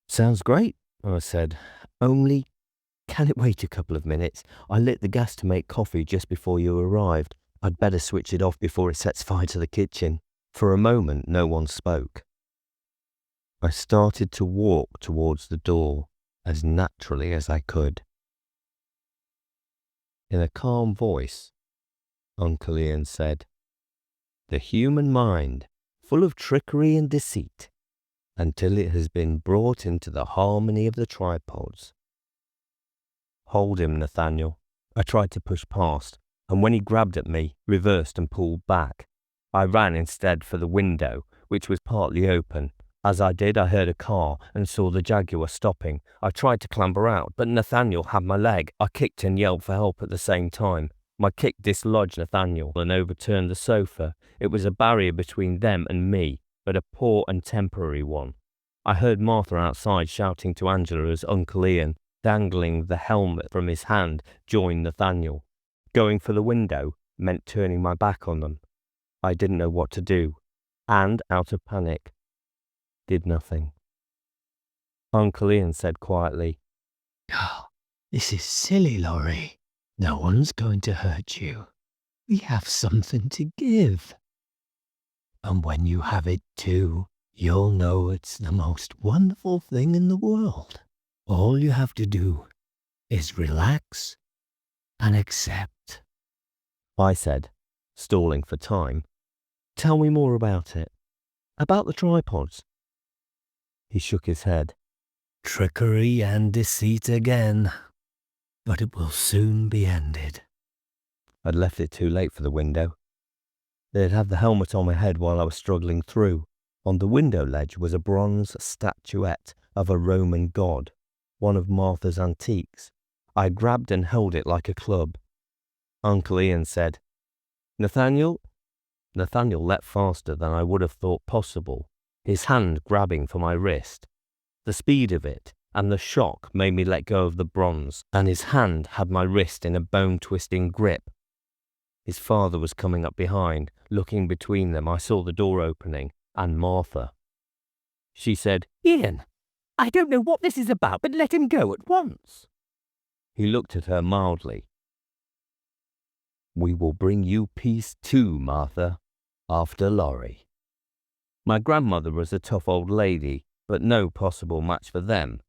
"Sounds great," I said. "Only, can it wait a couple of minutes? I lit the gas to make coffee just before you arrived. I'd better switch it off before it sets fire to the kitchen." For a moment, no one spoke. I started to walk towards the door as naturally as I could. In a calm voice, Uncle Ian said, "The human mind, full of trickery and deceit, until it has been brought into the harmony of the tripods." "Hold him, Nathaniel." I tried to push past, and when he grabbed at me, reversed and pulled back. I ran instead for the window, which was partly open. As I did, I heard a car and saw the Jaguar stopping. I tried to clamber out, but Nathaniel had my leg. I kicked and yelled for help at the same time. My kick dislodged Nathaniel and overturned the sofa. It was a barrier between them and me, but a poor and temporary one. I heard Martha outside shouting to Angela as Uncle Ian, dangling the helmet from his hand, joined Nathaniel. Going for the window meant turning my back on them. I didn't know what to do, and, out of panic, did nothing. Uncle Ian said quietly, "Oh, this is silly, Laurie. No one's going to hurt you. We have something to give. And when you have it too, you'll know it's the most wonderful thing in the world. All you have to do is relax and accept. I said, stalling for time. Tell me more about it. About the tripods. He shook his head. Trickery and deceit again. But it will soon be ended. I'd left it too late for the window. They'd had the helmet on my head while I was struggling through. On the window ledge was a bronze statuette of a Roman god, one of Martha's antiques. I grabbed and held it like a club. Uncle Ian said, Nathaniel? Nathaniel leapt faster than I would have thought possible, his hand grabbing for my wrist. The speed of it and the shock made me let go of the bronze, and his hand had my wrist in a bone-twisting grip. His father was coming up behind. Looking between them, I saw the door opening, and Martha. She said, Ian, I don't know what this is about, but let him go at once. He looked at her mildly. We will bring you peace too, Martha, after Laurie. My grandmother was a tough old lady, but no possible match for them.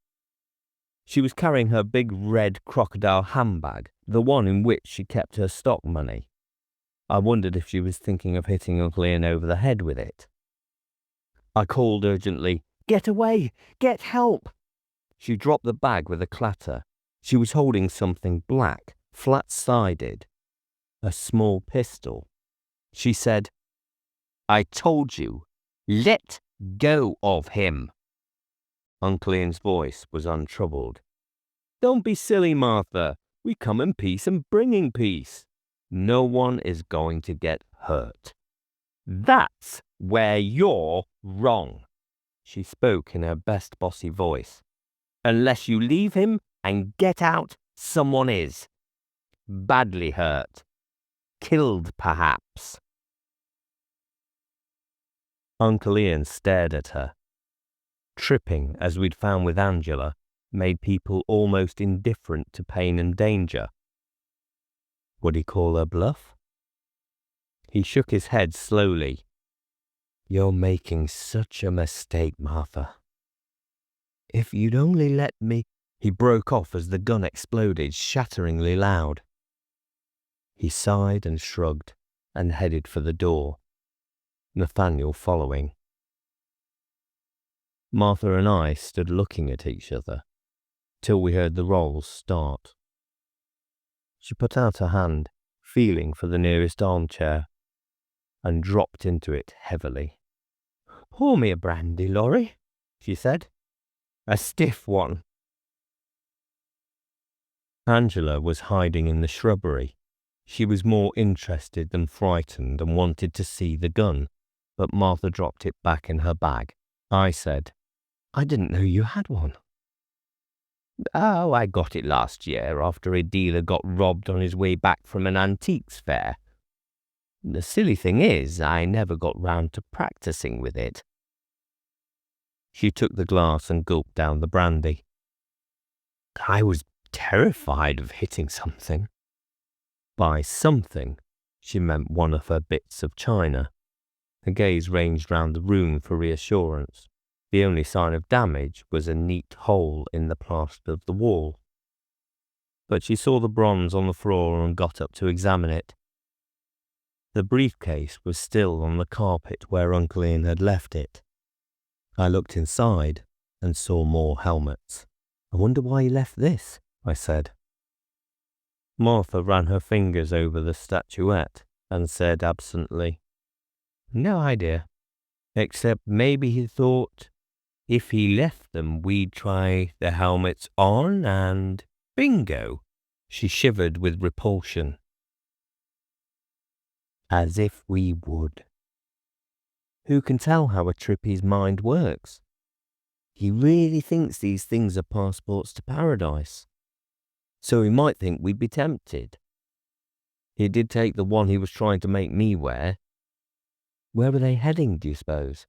She was carrying her big red crocodile handbag, the one in which she kept her stock money. I wondered if she was thinking of hitting Uncle Ian over the head with it. I called urgently, Get away! Get help! She dropped the bag with a clatter. She was holding something black, flat-sided. A small pistol. She said, I told you, let go of him. Uncle Ian's voice was untroubled. Don't be silly, Martha. We come in peace and bringing peace. No one is going to get hurt. That's where you're wrong. She spoke in her best bossy voice. Unless you leave him and get out, someone is. Badly hurt. Killed, perhaps. Uncle Ian stared at her. Tripping, as we'd found with Angela, made people almost indifferent to pain and danger. Would he call her bluff? He shook his head slowly. You're making such a mistake, Martha. If you'd only let me... He broke off as the gun exploded, shatteringly loud. He sighed and shrugged and headed for the door, Nathaniel following. Martha and I stood looking at each other till we heard the rolls start. She put out her hand, feeling for the nearest armchair, and dropped into it heavily. Pour me a brandy, Laurie, she said. A stiff one. Angela was hiding in the shrubbery. She was more interested than frightened and wanted to see the gun, but Martha dropped it back in her bag. I said, I didn't know you had one. Oh, I got it last year after a dealer got robbed on his way back from an antiques fair. The silly thing is, I never got round to practicing with it. She took the glass and gulped down the brandy. I was terrified of hitting something. By something, she meant one of her bits of china. Her gaze ranged round the room for reassurance. The only sign of damage was a neat hole in the plaster of the wall. But she saw the bronze on the floor and got up to examine it. The briefcase was still on the carpet where Uncle Ian had left it. I looked inside and saw more helmets. I wonder why he left this, I said. Martha ran her fingers over the statuette and said absently, No idea, except maybe he thought if he left them we'd try the helmets on and bingo. She shivered with repulsion. As if we would. Who can tell how a Trippy's mind works? He really thinks these things are passports to paradise. So he might think we'd be tempted. He did take the one he was trying to make me wear. Where were they heading, do you suppose?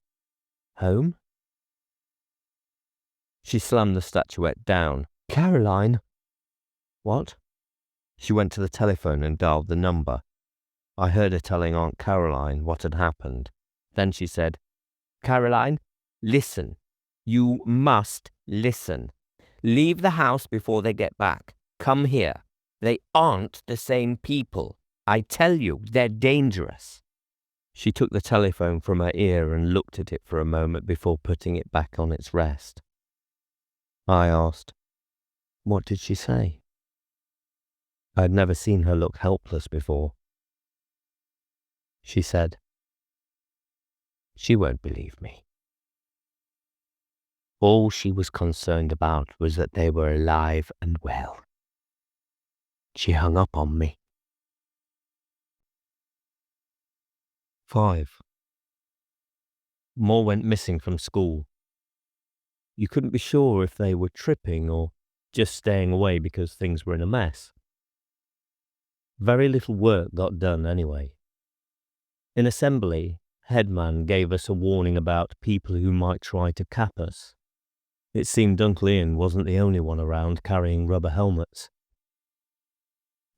Home? She slammed the statuette down. Caroline! What? She went to the telephone and dialed the number. I heard her telling Aunt Caroline what had happened. Then she said, "Caroline, listen. You must listen. Leave the house before they get back. Come here. They aren't the same people. I tell you, they're dangerous." She took the telephone from her ear and looked at it for a moment before putting it back on its rest. I asked, "What did she say?" I had never seen her look helpless before. She said, "She won't believe me. All she was concerned about was that they were alive and well. She hung up on me." 5. More went missing from school. You couldn't be sure if they were tripping or just staying away because things were in a mess. Very little work got done anyway. In assembly, Headman gave us a warning about people who might try to cap us. It seemed Uncle Ian wasn't the only one around carrying rubber helmets.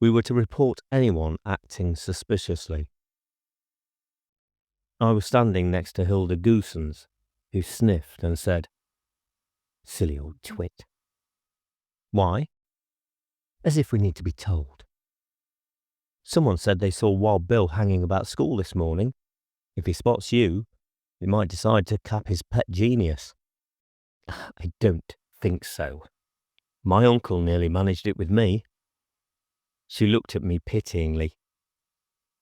We were to report anyone acting suspiciously. I was standing next to Hilda Goosens, who sniffed and said, "Silly old twit." "Why?" "As if we need to be told." "Someone said they saw Wild Bill hanging about school this morning. If he spots you, he might decide to cap his pet genius." "I don't think so. My uncle nearly managed it with me." She looked at me pityingly.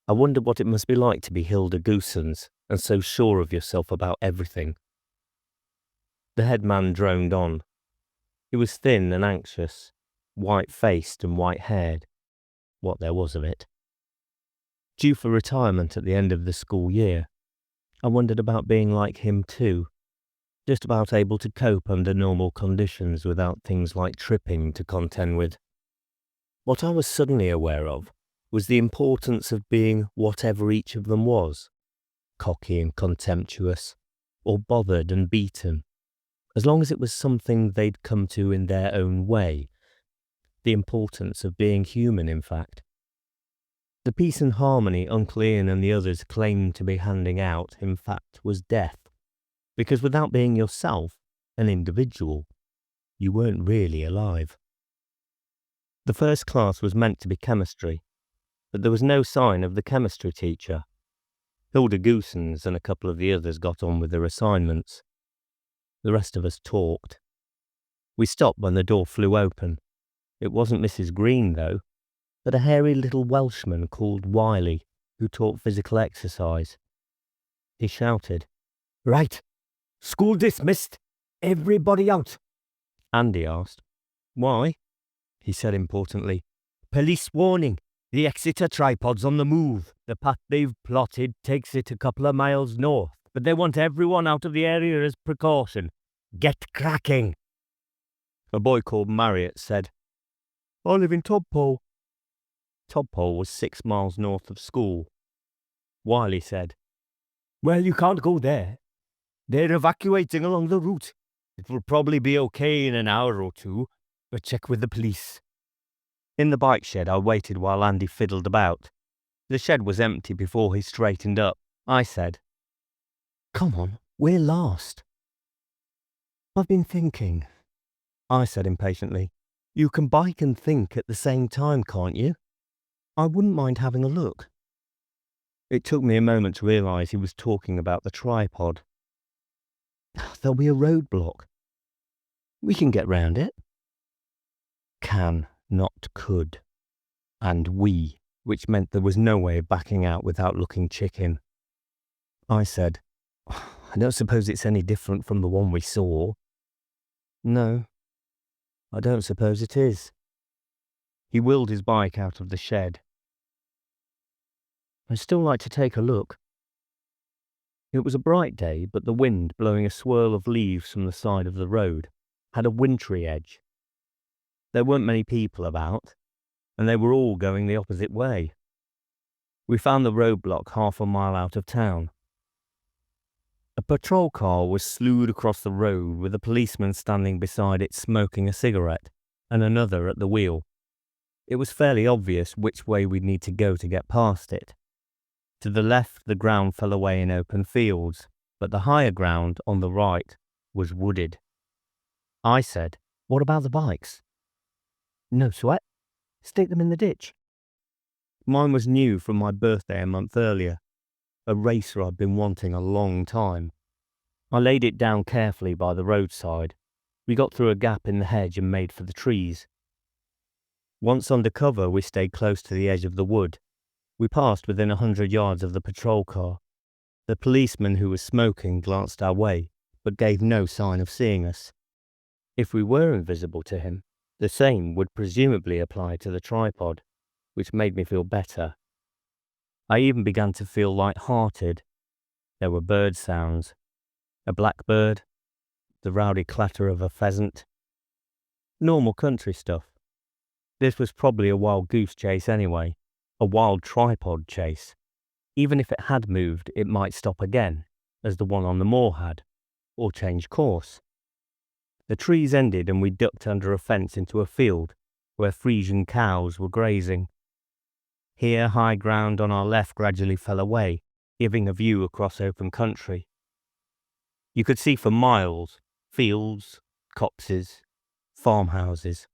I wondered what it must be like to be Hilda Goosens and so sure of yourself about everything. The headman droned on. He was thin and anxious, white-faced and white-haired, what there was of it. Due for retirement at the end of the school year, I wondered about being like him too, just about able to cope under normal conditions without things like tripping to contend with. What I was suddenly aware of was the importance of being whatever each of them was, cocky and contemptuous, or bothered and beaten, as long as it was something they'd come to in their own way. The importance of being human, in fact. The peace and harmony Uncle Ian and the others claimed to be handing out, in fact, was death, because without being yourself, an individual, you weren't really alive. The first class was meant to be chemistry, but there was no sign of the chemistry teacher. Hilda Goosens and a couple of the others got on with their assignments. The rest of us talked. We stopped when the door flew open. It wasn't Mrs. Green, though, but a hairy little Welshman called Wiley, who taught physical exercise. He shouted, "Right, school dismissed. Everybody out." Andy asked, "Why?" He said importantly, "Police warning. The Exeter tripod's on the move. The path they've plotted takes it a couple of miles north, but they want everyone out of the area as precaution. Get cracking." A boy called Marriott said, "I live in Todpole." Todpole was 6 miles north of school. Wiley said, "Well, you can't go there. They're evacuating along the route. It will probably be okay in an hour or two, but check with the police." In the bike shed, I waited while Andy fiddled about. The shed was empty before he straightened up. I said, "Come on, we're lost." "I've been thinking," I said impatiently. "You can bike and think at the same time, can't you? I wouldn't mind having a look." It took me a moment to realise he was talking about the tripod. "There'll be a roadblock. We can get round it." Can, not could. And we, which meant there was no way of backing out without looking chicken. I said, "I don't suppose it's any different from the one we saw." "No, I don't suppose it is." He wheeled his bike out of the shed. "I'd still like to take a look." It was a bright day, but the wind, blowing a swirl of leaves from the side of the road, had a wintry edge. There weren't many people about, and they were all going the opposite way. We found the roadblock half a mile out of town. A patrol car was slewed across the road with a policeman standing beside it smoking a cigarette, and another at the wheel. It was fairly obvious which way we'd need to go to get past it. To the left, the ground fell away in open fields, but the higher ground on the right was wooded. I said, "What about the bikes?" "No sweat. Stick them in the ditch." Mine was new from my birthday a month earlier, a racer I'd been wanting a long time. I laid it down carefully by the roadside. We got through a gap in the hedge and made for the trees. Once under cover, we stayed close to the edge of the wood. We passed within 100 yards of the patrol car. The policeman who was smoking glanced our way, but gave no sign of seeing us. If we were invisible to him, the same would presumably apply to the tripod, which made me feel better. I even began to feel light-hearted. There were bird sounds. A blackbird, the rowdy clatter of a pheasant. Normal country stuff. This was probably a wild goose chase anyway, a wild tripod chase. Even if it had moved, it might stop again, as the one on the moor had, or change course. The trees ended and we ducked under a fence into a field where Frisian cows were grazing. Here, high ground on our left gradually fell away, giving a view across open country. You could see for miles, fields, copses, farmhouses.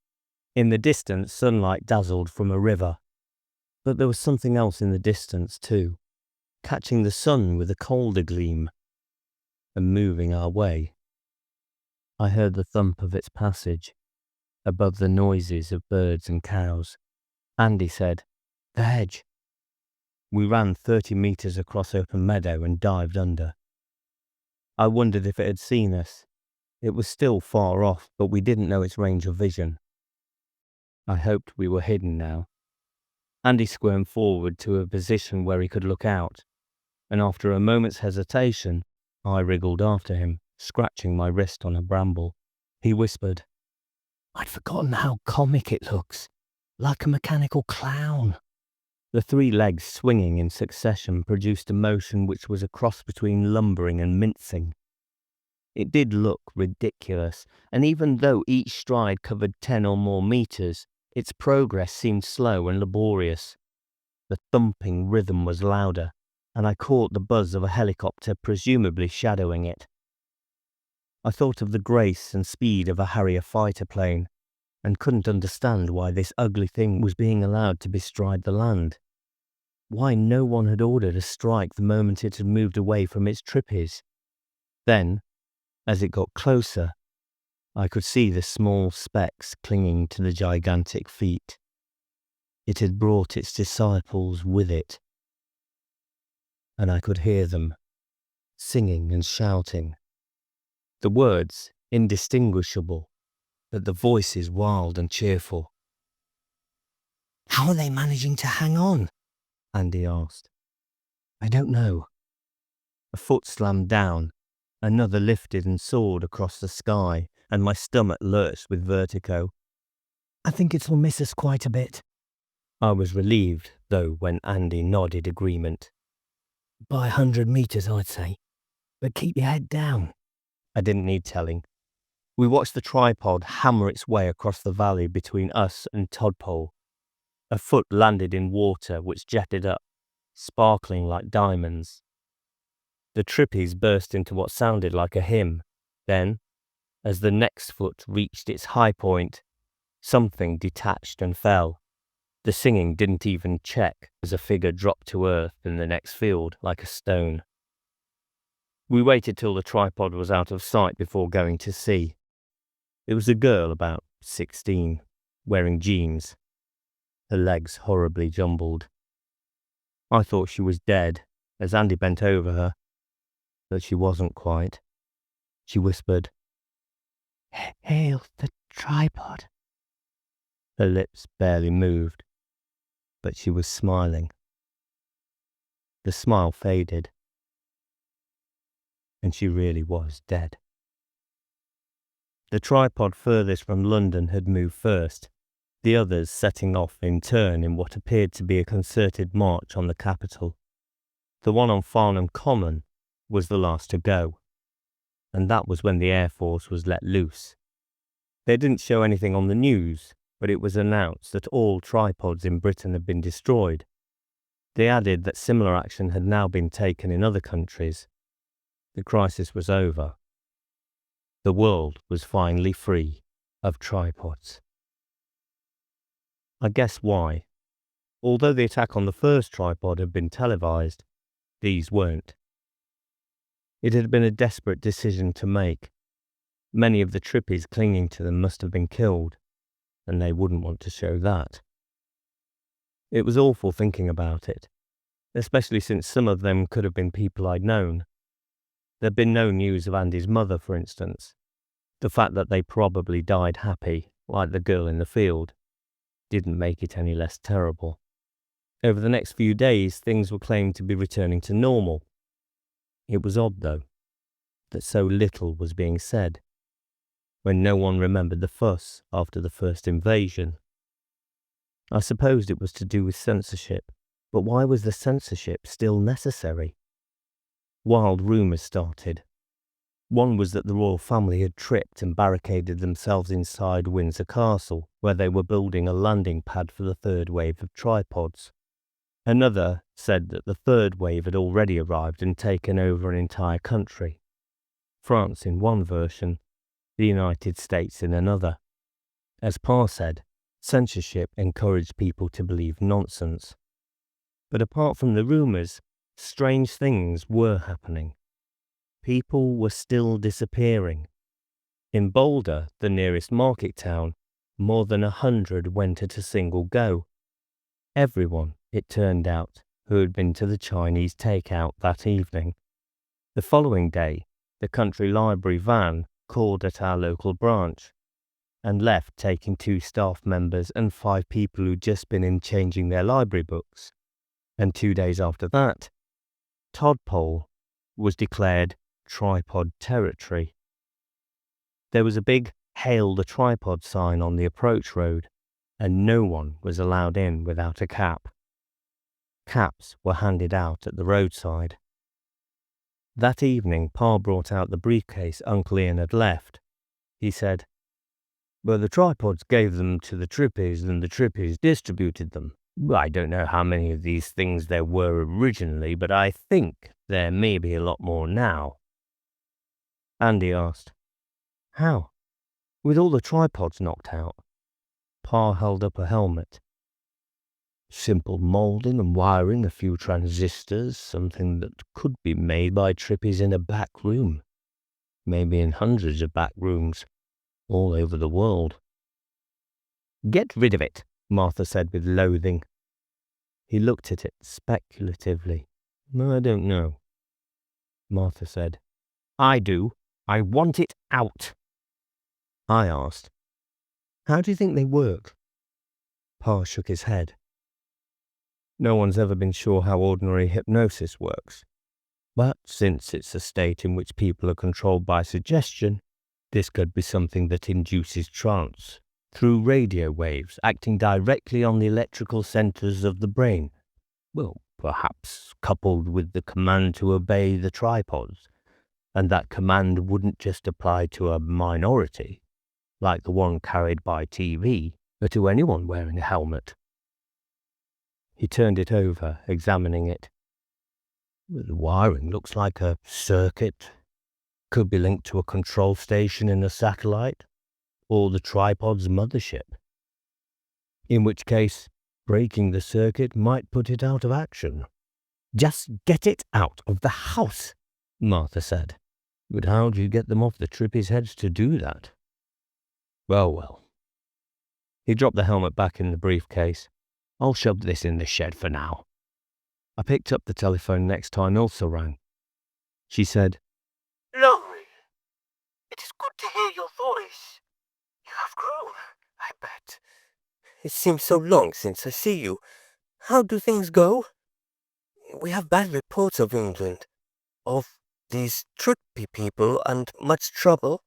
In the distance, sunlight dazzled from a river. But there was something else in the distance too, catching the sun with a colder gleam, and moving our way. I heard the thump of its passage, above the noises of birds and cows. Andy said, "The hedge." We ran 30 meters across open meadow and dived under. I wondered if it had seen us. It was still far off, but we didn't know its range of vision. I hoped we were hidden now. Andy squirmed forward to a position where he could look out, and after a moment's hesitation, I wriggled after him, scratching my wrist on a bramble. He whispered, "I'd forgotten how comic it looks, like a mechanical clown." The 3 legs swinging in succession produced a motion which was a cross between lumbering and mincing. It did look ridiculous, and even though each stride covered 10 or more meters, its progress seemed slow and laborious. The thumping rhythm was louder, and I caught the buzz of a helicopter presumably shadowing it. I thought of the grace and speed of a Harrier fighter plane, and couldn't understand why this ugly thing was being allowed to bestride the land. Why no one had ordered a strike the moment it had moved away from its trippies. Then, as it got closer, I could see the small specks clinging to the gigantic feet. It had brought its disciples with it, and I could hear them, singing and shouting. The words indistinguishable, but the voices wild and cheerful. "How are they managing to hang on?" Andy asked. "I don't know." A foot slammed down, another lifted and soared across the sky, and my stomach lurched with vertigo. "I think it'll miss us quite a bit." I was relieved, though, when Andy nodded agreement. "By 100 meters, I'd say. But keep your head down." I didn't need telling. We watched the tripod hammer its way across the valley between us and Todpole. A foot landed in water which jetted up, sparkling like diamonds. The trippies burst into what sounded like a hymn. Then, as the next foot reached its high point, something detached and fell. The singing didn't even check as a figure dropped to earth in the next field like a stone. We waited till the tripod was out of sight before going to see. It was a girl about 16, wearing jeans, her legs horribly jumbled. I thought she was dead as Andy bent over her, but she wasn't quite. She whispered, "Hail the tripod." Her lips barely moved, but she was smiling. The smile faded, and she really was dead. The tripod furthest from London had moved first, the others setting off in turn in what appeared to be a concerted march on the capital. The one on Farnham Common was the last to go, and that was when the Air Force was let loose. They didn't show anything on the news, but it was announced that all tripods in Britain had been destroyed. They added that similar action had now been taken in other countries. The crisis was over. The world was finally free of tripods. I guess why. Although the attack on the first tripod had been televised, these weren't. It had been a desperate decision to make. Many of the Trippies clinging to them must have been killed, and they wouldn't want to show that. It was awful thinking about it, especially since some of them could have been people I'd known. There'd been no news of Andy's mother, for instance. The fact that they probably died happy, like the girl in the field, didn't make it any less terrible. Over the next few days, things were claimed to be returning to normal. It was odd, though, that so little was being said, when no one remembered the fuss after the first invasion. I supposed it was to do with censorship, but why was the censorship still necessary? Wild rumours started. One was that the royal family had tripped and barricaded themselves inside Windsor Castle, where they were building a landing pad for the third wave of tripods. Another said that the third wave had already arrived and taken over an entire country. France in one version, the United States in another. As Pa said, censorship encouraged people to believe nonsense. But apart from the rumours, strange things were happening. People were still disappearing. In Boulder, the nearest market town, more than 100 went at a single go. Everyone, it turned out, who had been to the Chinese takeout that evening. The following day, the country library van called at our local branch and left, taking 2 staff members and 5 people who'd just been in changing their library books. And 2 days after that, Todpole was declared tripod territory. There was a big "Hail the Tripod" sign on the approach road, and no one was allowed in without a cap. Caps were handed out at the roadside. That evening, Pa brought out the briefcase Uncle Ian had left. He said, "Well, the tripods gave them to the Trippies and the Trippies distributed them. I don't know how many of these things there were originally, but I think there may be a lot more now." Andy asked, "How? With all the tripods knocked out?" Pa held up a helmet. "Simple moulding and wiring, a few transistors, something that could be made by Trippies in a back room. Maybe in hundreds of back rooms, all over the world." "Get rid of it," Martha said with loathing. He looked at it speculatively. "I don't know." Martha said, "I do. I want it out." I asked, "How do you think they work?" Pa shook his head. "No one's ever been sure how ordinary hypnosis works. But since it's a state in which people are controlled by suggestion, this could be something that induces trance through radio waves acting directly on the electrical centers of the brain. Well, perhaps coupled with the command to obey the tripods. And that command wouldn't just apply to a minority, like the one carried by TV, but to anyone wearing a helmet." He turned it over, examining it. "The wiring looks like a circuit. Could be linked to a control station in a satellite, or the tripod's mothership. In which case, breaking the circuit might put it out of action." "Just get it out of the house," Martha said. "But how do you get them off the Trippies' heads to do that?" Well. He dropped the helmet back in the briefcase. "I'll shove this in the shed for now." I picked up the telephone next time Ilsa rang. She said, Laurie, it is good to hear your voice. You have grown, I bet. It seems so long since I see you. How do things go? We have bad reports of England, of these Trippy people and much trouble,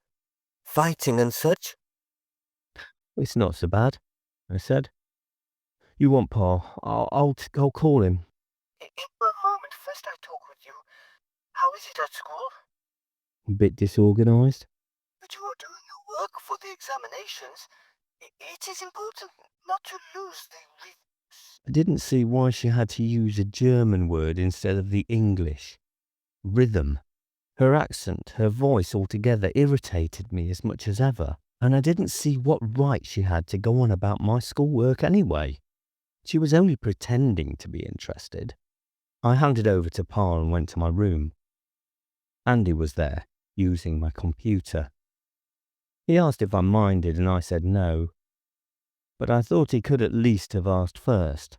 fighting and such." "It's not so bad," I said. "You want Pa? I'll call him." In a moment, first I talk with you. How is it at school? A bit disorganized. But you are doing your work for the examinations. It is important not to lose the rhythms. I didn't see why she had to use a German word instead of the English. Rhythm. Her accent, her voice altogether irritated me as much as ever, and I didn't see what right she had to go on about my schoolwork anyway. She was only pretending to be interested. I handed over to Pa and went to my room. Andy was there, using my computer. He asked if I minded and I said no, but I thought he could at least have asked first.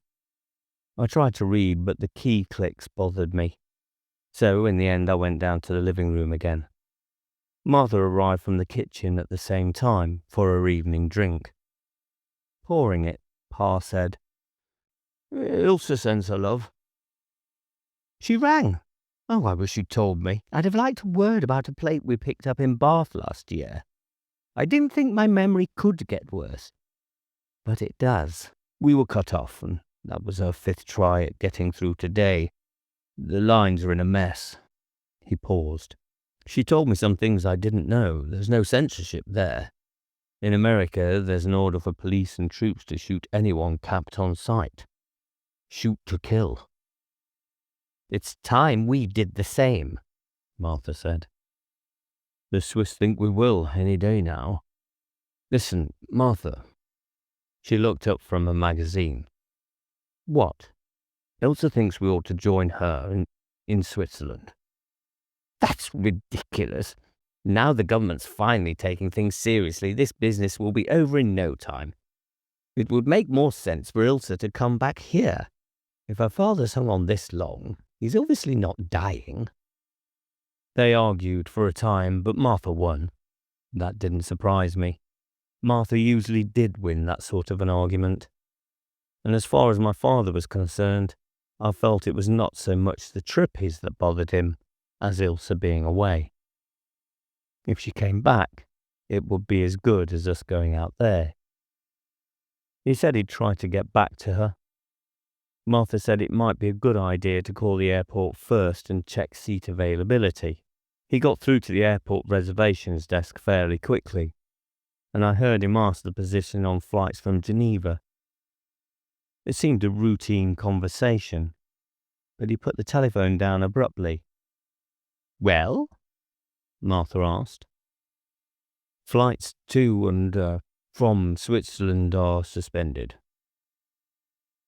I tried to read, but the key clicks bothered me. So in the end I went down to the living room again. Martha arrived from the kitchen at the same time for her evening drink. Pouring it, Pa said, "Ilse sends her love." "She rang. Oh, I wish you'd told me. I'd have liked a word about a plate we picked up in Bath last year. I didn't think my memory could get worse. But it does. We were cut off, and that was her 5th try at getting through today. The lines are in a mess." He paused. "She told me some things I didn't know. There's no censorship there. In America, there's an order for police and troops to shoot anyone capped on sight. Shoot to kill." "It's time we did the same," Martha said. "The Swiss think we will any day now. Listen, Martha." She looked up from a magazine. "What?" "Ilse thinks we ought to join her in Switzerland." "That's ridiculous. Now the government's finally taking things seriously, this business will be over in no time. It would make more sense for Ilse to come back here. If her father's hung on this long, he's obviously not dying." They argued for a time, but Martha won. That didn't surprise me. Martha usually did win that sort of an argument. And as far as my father was concerned, I felt it was not so much the Trippies that bothered him as Ilse being away. If she came back, it would be as good as us going out there. He said he'd try to get back to her. Martha said it might be a good idea to call the airport first and check seat availability. He got through to the airport reservations desk fairly quickly, and I heard him ask the position on flights from Geneva. It seemed a routine conversation, but he put the telephone down abruptly. "Well?" Martha asked. "Flights to and from Switzerland are suspended."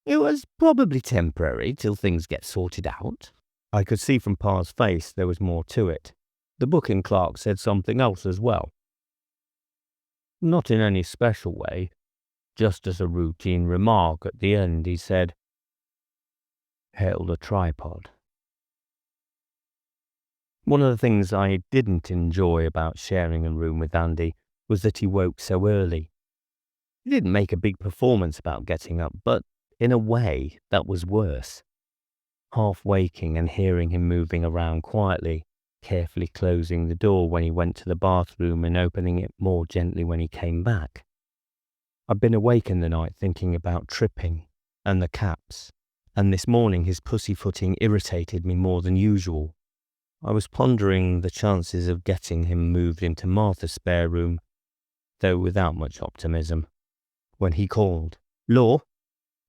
"It was probably temporary till things get sorted out." I could see from Pa's face there was more to it. The booking clerk said something else as well. Not in any special way, just as a routine remark at the end, he said, "Held a tripod." One of the things I didn't enjoy about sharing a room with Andy was that he woke so early. He didn't make a big performance about getting up, but in a way, that was worse. Half waking and hearing him moving around quietly, carefully closing the door when he went to the bathroom and opening it more gently when he came back. I'd been awake in the night thinking about tripping and the caps, and this morning his pussyfooting irritated me more than usual. I was pondering the chances of getting him moved into Martha's spare room, though without much optimism, when he called, "Law?"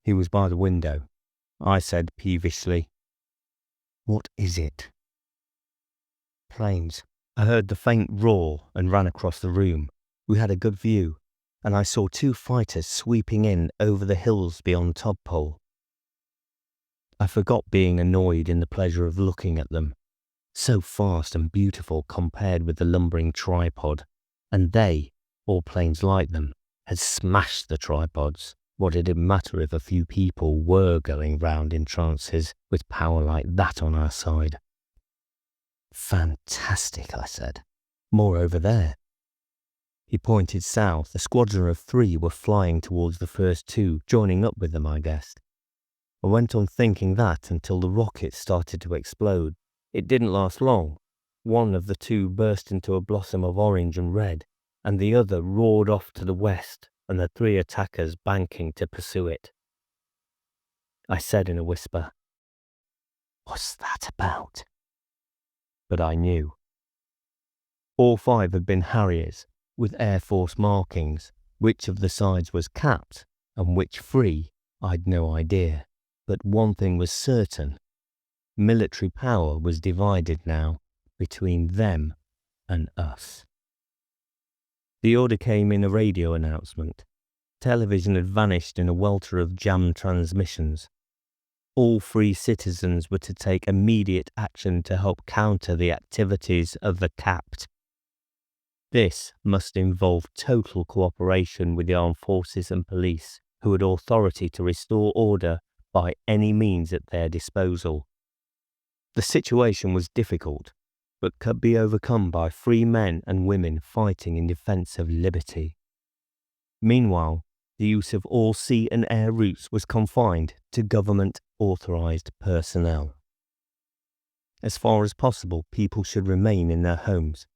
He was by the window. I said peevishly, "What is it?" "Planes." I heard the faint roar and ran across the room. We had a good view, and I saw 2 fighters sweeping in over the hills beyond Todpole. I forgot being annoyed in the pleasure of looking at them. So fast and beautiful compared with the lumbering tripod, and they, or planes like them, had smashed the tripods. What did it matter if a few people were going round in trances with power like that on our side? "Fantastic," I said. "More over there." He pointed south. A squadron of 3 were flying towards the first 2, joining up with them, I guessed. I went on thinking that until the rocket started to explode. It didn't last long. One of the 2 burst into a blossom of orange and red, and the other roared off to the west, and the 3 attackers banking to pursue it. I said in a whisper, "What's that about?" But I knew. All 5 had been Harriers, with Air Force markings, Which of the sides was capped and which free, I'd no idea. But one thing was certain. Military power was divided now between them and us. The order came in a radio announcement. Television had vanished in a welter of jammed transmissions. All free citizens were to take immediate action to help counter the activities of the capped. This must involve total cooperation with the armed forces and police, who had authority to restore order by any means at their disposal. The situation was difficult, but could be overcome by free men and women fighting in defense of liberty. Meanwhile, the use of all sea and air routes was confined to government-authorized personnel. As far as possible, people should remain in their homes.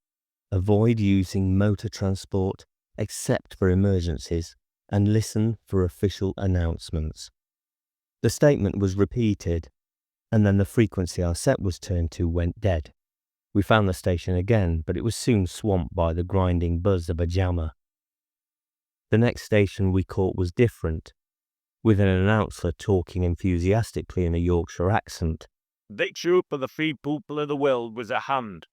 Avoid using motor transport except for emergencies and listen for official announcements. The statement was repeated, and then the frequency our set was turned to went dead. We found the station again, but it was soon swamped by the grinding buzz of a jammer. The next station we caught was different, with an announcer talking enthusiastically in a Yorkshire accent. "The troop of the free people of the world was at hand.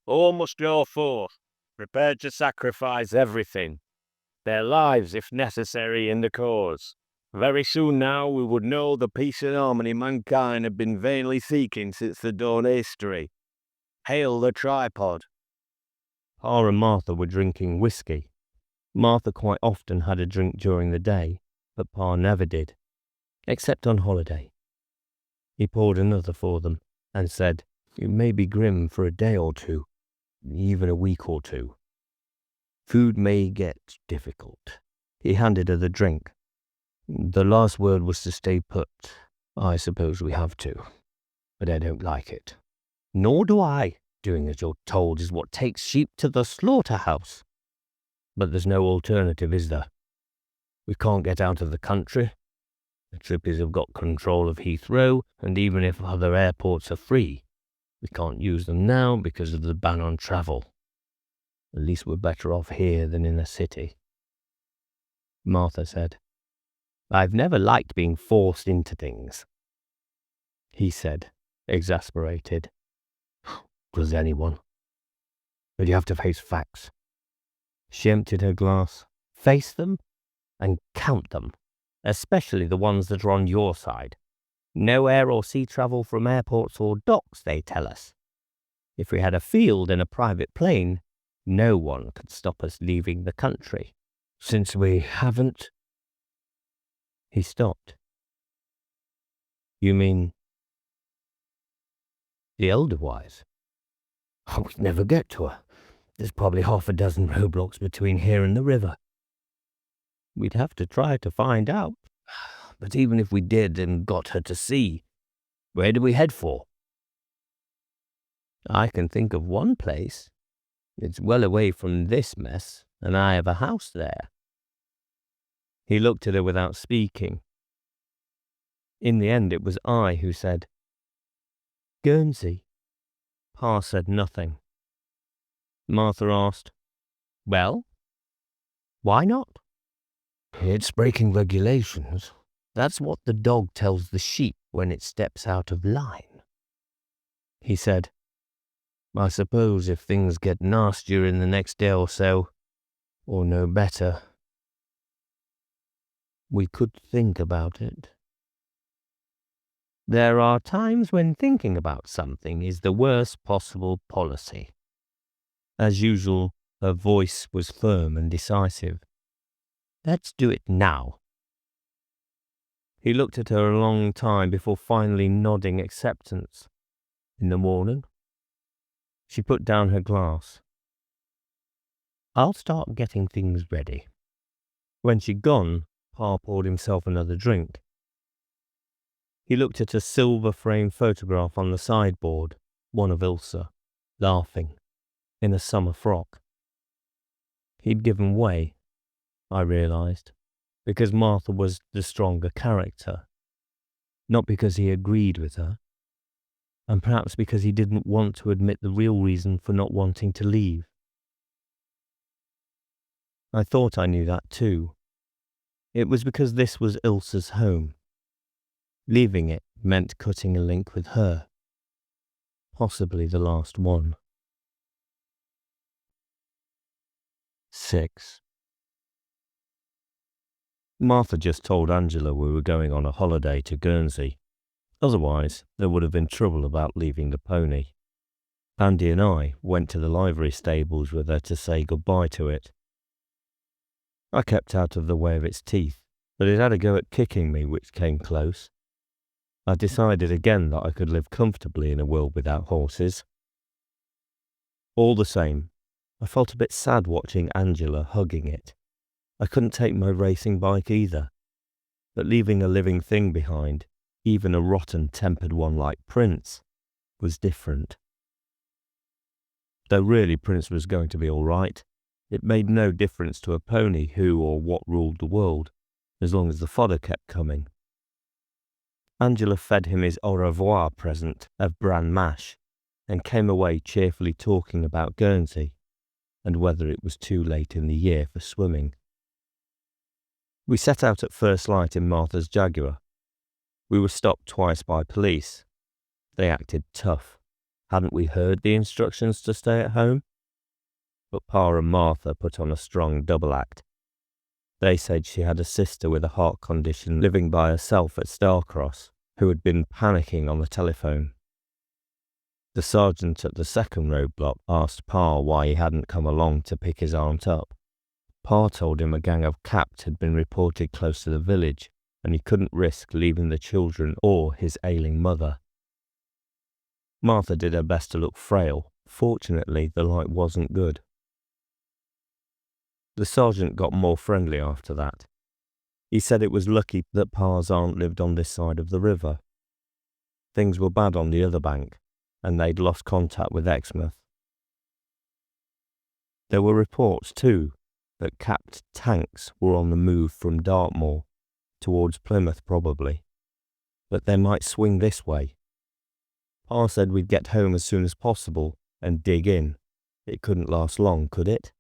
All must go forth, prepared to sacrifice everything, their lives if necessary, in the cause. Very soon now we would know the peace and harmony mankind had been vainly seeking since the dawn of history. Hail the tripod." Pa and Martha were drinking whiskey. Martha quite often had a drink during the day, but Pa never did, except on holiday. He poured another for them and said, "It may be grim for a day or two, even a week or two. Food may get difficult." He handed her the drink. "The last word was to stay put. I suppose we have to, but I don't like it." "Nor do I. Doing as you're told is what takes sheep to the slaughterhouse." "But there's no alternative, is there? We can't get out of the country. The Trippies have got control of Heathrow, and even if other airports are free, we can't use them now because of the ban on travel. At least we're better off here than in the city." Martha said, "I've never liked being forced into things." He said, exasperated, "Does anyone? But you have to face facts." She emptied her glass. "Face them and count them, especially the ones that are on your side. No air or sea travel from airports or docks, they tell us. If we had a field and a private plane, no one could stop us leaving the country. Since we haven't..." He stopped. "You mean the elder wives?" "I would never get to her. There's probably half a dozen roadblocks between here and the river." "We'd have to try to find out. But even if we did and got her to sea, where do we head for?" "I can think of one place. It's well away from this mess, and I have a house there." He looked at her without speaking. In the end, it was I who said, "Guernsey." Pa said nothing. Martha asked, "Well, why not?" "It's breaking regulations. That's what the dog tells the sheep when it steps out of line." He said, "I suppose if things get nastier in the next day or so, or no better, we could think about it." "There are times when thinking about something is the worst possible policy." As usual, her voice was firm and decisive. "Let's do it now." He looked at her a long time before finally nodding acceptance. "In the morning?" She put down her glass. "I'll start getting things ready." When she'd gone, Pa poured himself another drink. He looked at a silver-framed photograph on the sideboard, one of Ilsa, laughing, in a summer frock. He'd given way, I realized, because Martha was the stronger character, not because he agreed with her, and perhaps because he didn't want to admit the real reason for not wanting to leave. I thought I knew that too. It was because this was Ilsa's home. Leaving it meant cutting a link with her. Possibly the last one. 6. Martha just told Angela we were going on a holiday to Guernsey. Otherwise, there would have been trouble about leaving the pony. Andy and I went to the livery stables with her to say goodbye to it. I kept out of the way of its teeth, but it had a go at kicking me, which came close. I decided again that I could live comfortably in a world without horses. All the same, I felt a bit sad watching Angela hugging it. I couldn't take my racing bike either, but leaving a living thing behind, even a rotten-tempered one like Prince, was different. Though really Prince was going to be all right, it made no difference to a pony who or what ruled the world, as long as the fodder kept coming. Angela fed him his au revoir present of bran mash, and came away cheerfully talking about Guernsey, and whether it was too late in the year for swimming. We set out at first light in Martha's Jaguar. We were stopped twice by police. They acted tough. Hadn't we heard the instructions to stay at home? But Pa and Martha put on a strong double act. They said she had a sister with a heart condition living by herself at Starcross, who had been panicking on the telephone. The sergeant at the second roadblock asked Pa why he hadn't come along to pick his aunt up. Pa told him a gang of Capt had been reported close to the village, and he couldn't risk leaving the children or his ailing mother. Martha did her best to look frail. Fortunately, the light wasn't good. The sergeant got more friendly after that. He said it was lucky that Pa's aunt lived on this side of the river. Things were bad on the other bank, and they'd lost contact with Exmouth. There were reports, too, that Capt tanks were on the move from Dartmoor, towards Plymouth probably, but they might swing this way. Pa said we'd get home as soon as possible and dig in. It couldn't last long, could it?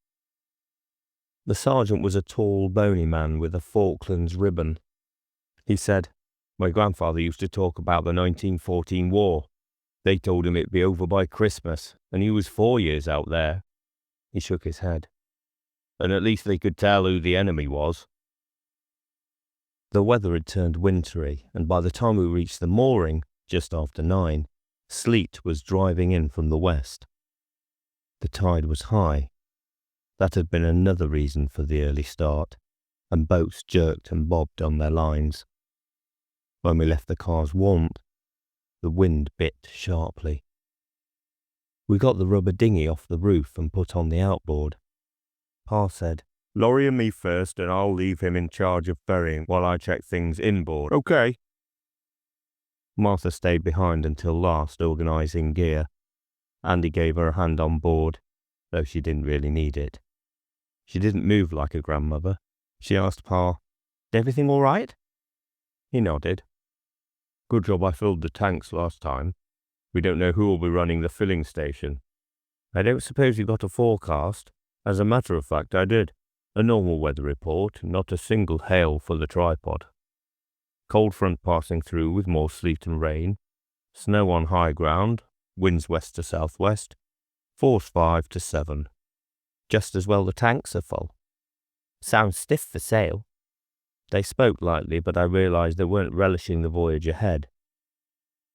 The sergeant was a tall, bony man with a Falklands ribbon. He said, "My grandfather used to talk about the 1914 war. They told him it'd be over by Christmas, and he was 4 years out there." He shook his head. "And at least they could tell who the enemy was." The weather had turned wintry, and by the time we reached the mooring, just after 9, sleet was driving in from the west. The tide was high. That had been another reason for the early start, and boats jerked and bobbed on their lines. When we left the car's warmth, the wind bit sharply. We got the rubber dinghy off the roof and put on the outboard. Pa said, "Laurie and me first, and I'll leave him in charge of ferrying while I check things inboard, okay?" Martha stayed behind until last, organising gear. Andy gave her a hand on board, though she didn't really need it. She didn't move like a grandmother. She asked Pa, "Is everything all right?" He nodded. "Good job I filled the tanks last time. We don't know who will be running the filling station." "I don't suppose you got a forecast?" "As a matter of fact, I did. A normal weather report, not a single hail for the tripod. Cold front passing through with more sleet and rain. Snow on high ground, winds west to southwest, force 5 to 7. Just as well the tanks are full." "Sounds stiff for sail." They spoke lightly, but I realised they weren't relishing the voyage ahead.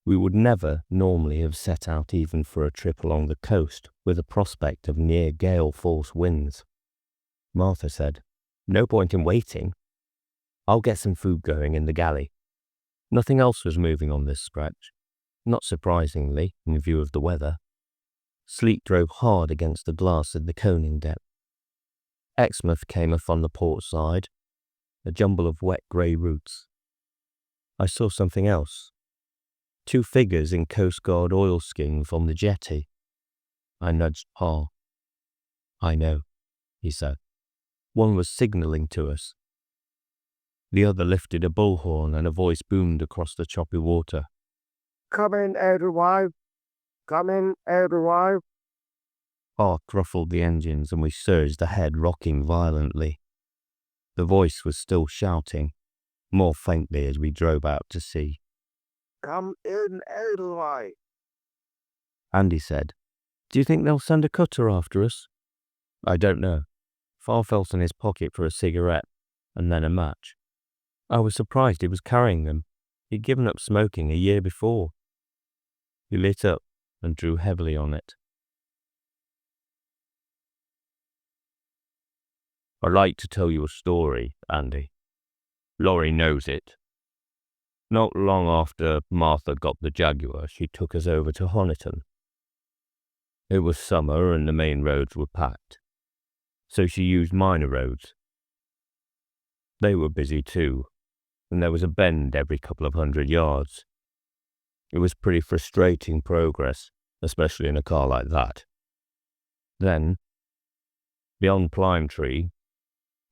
We would never normally have set out even for a trip along the coast with a prospect of near gale force winds. Martha said, "No point in waiting. I'll get some food going in the galley." Nothing else was moving on this stretch, not surprisingly in view of the weather. Sleet drove hard against the glass of the coning deck. Exmouth came off on the port side, a jumble of wet grey roots. I saw something else. 2 figures in Coast Guard oilskins on the jetty. I nudged Pa. "I know," he said. One was signalling to us. The other lifted a bullhorn and a voice boomed across the choppy water. "Come in, everyone. Come in, everyone." Pa throttled the engines and we surged ahead, rocking violently. The voice was still shouting, more faintly as we drove out to sea. Come in, Edelweiss. Andy said, Do you think they'll send a cutter after us? I don't know. Far felt in his pocket for a cigarette, and then a match. I was surprised he was carrying them. He'd given up smoking a year before. He lit up and drew heavily on it. I'd like to tell you a story, Andy. Laurie knows it. Not long after Martha got the Jaguar, she took us over to Honiton. It was summer and the main roads were packed, so she used minor roads. They were busy too, and there was a bend every couple of 100 yards. It was pretty frustrating progress, especially in a car like that. Then, beyond Plime Tree,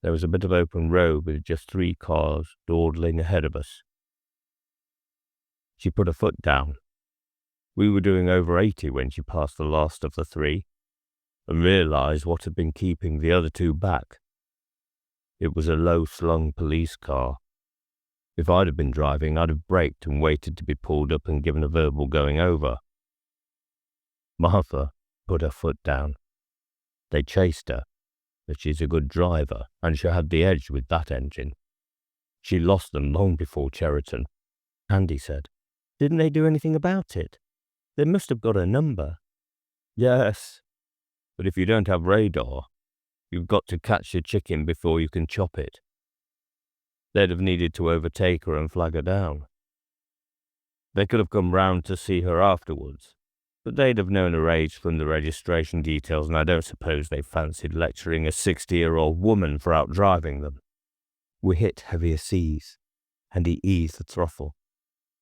there was a bit of open road with just 3 cars dawdling ahead of us. She put her foot down. We were doing over 80 when she passed the last of the 3 and realized what had been keeping the other 2 back. It was a low-slung police car. If I'd have been driving, I'd have braked and waited to be pulled up and given a verbal going over. Martha put her foot down. They chased her, but she's a good driver, and she had the edge with that engine. She lost them long before Cheriton. Andy said, Didn't they do anything about it? They must have got a number. Yes, but if you don't have radar, you've got to catch your chicken before you can chop it. They'd have needed to overtake her and flag her down. They could have come round to see her afterwards, but they'd have known her age from the registration details, and I don't suppose they fancied lecturing a 60-year-old woman for outdriving them. We hit heavier seas, and he eased the throttle.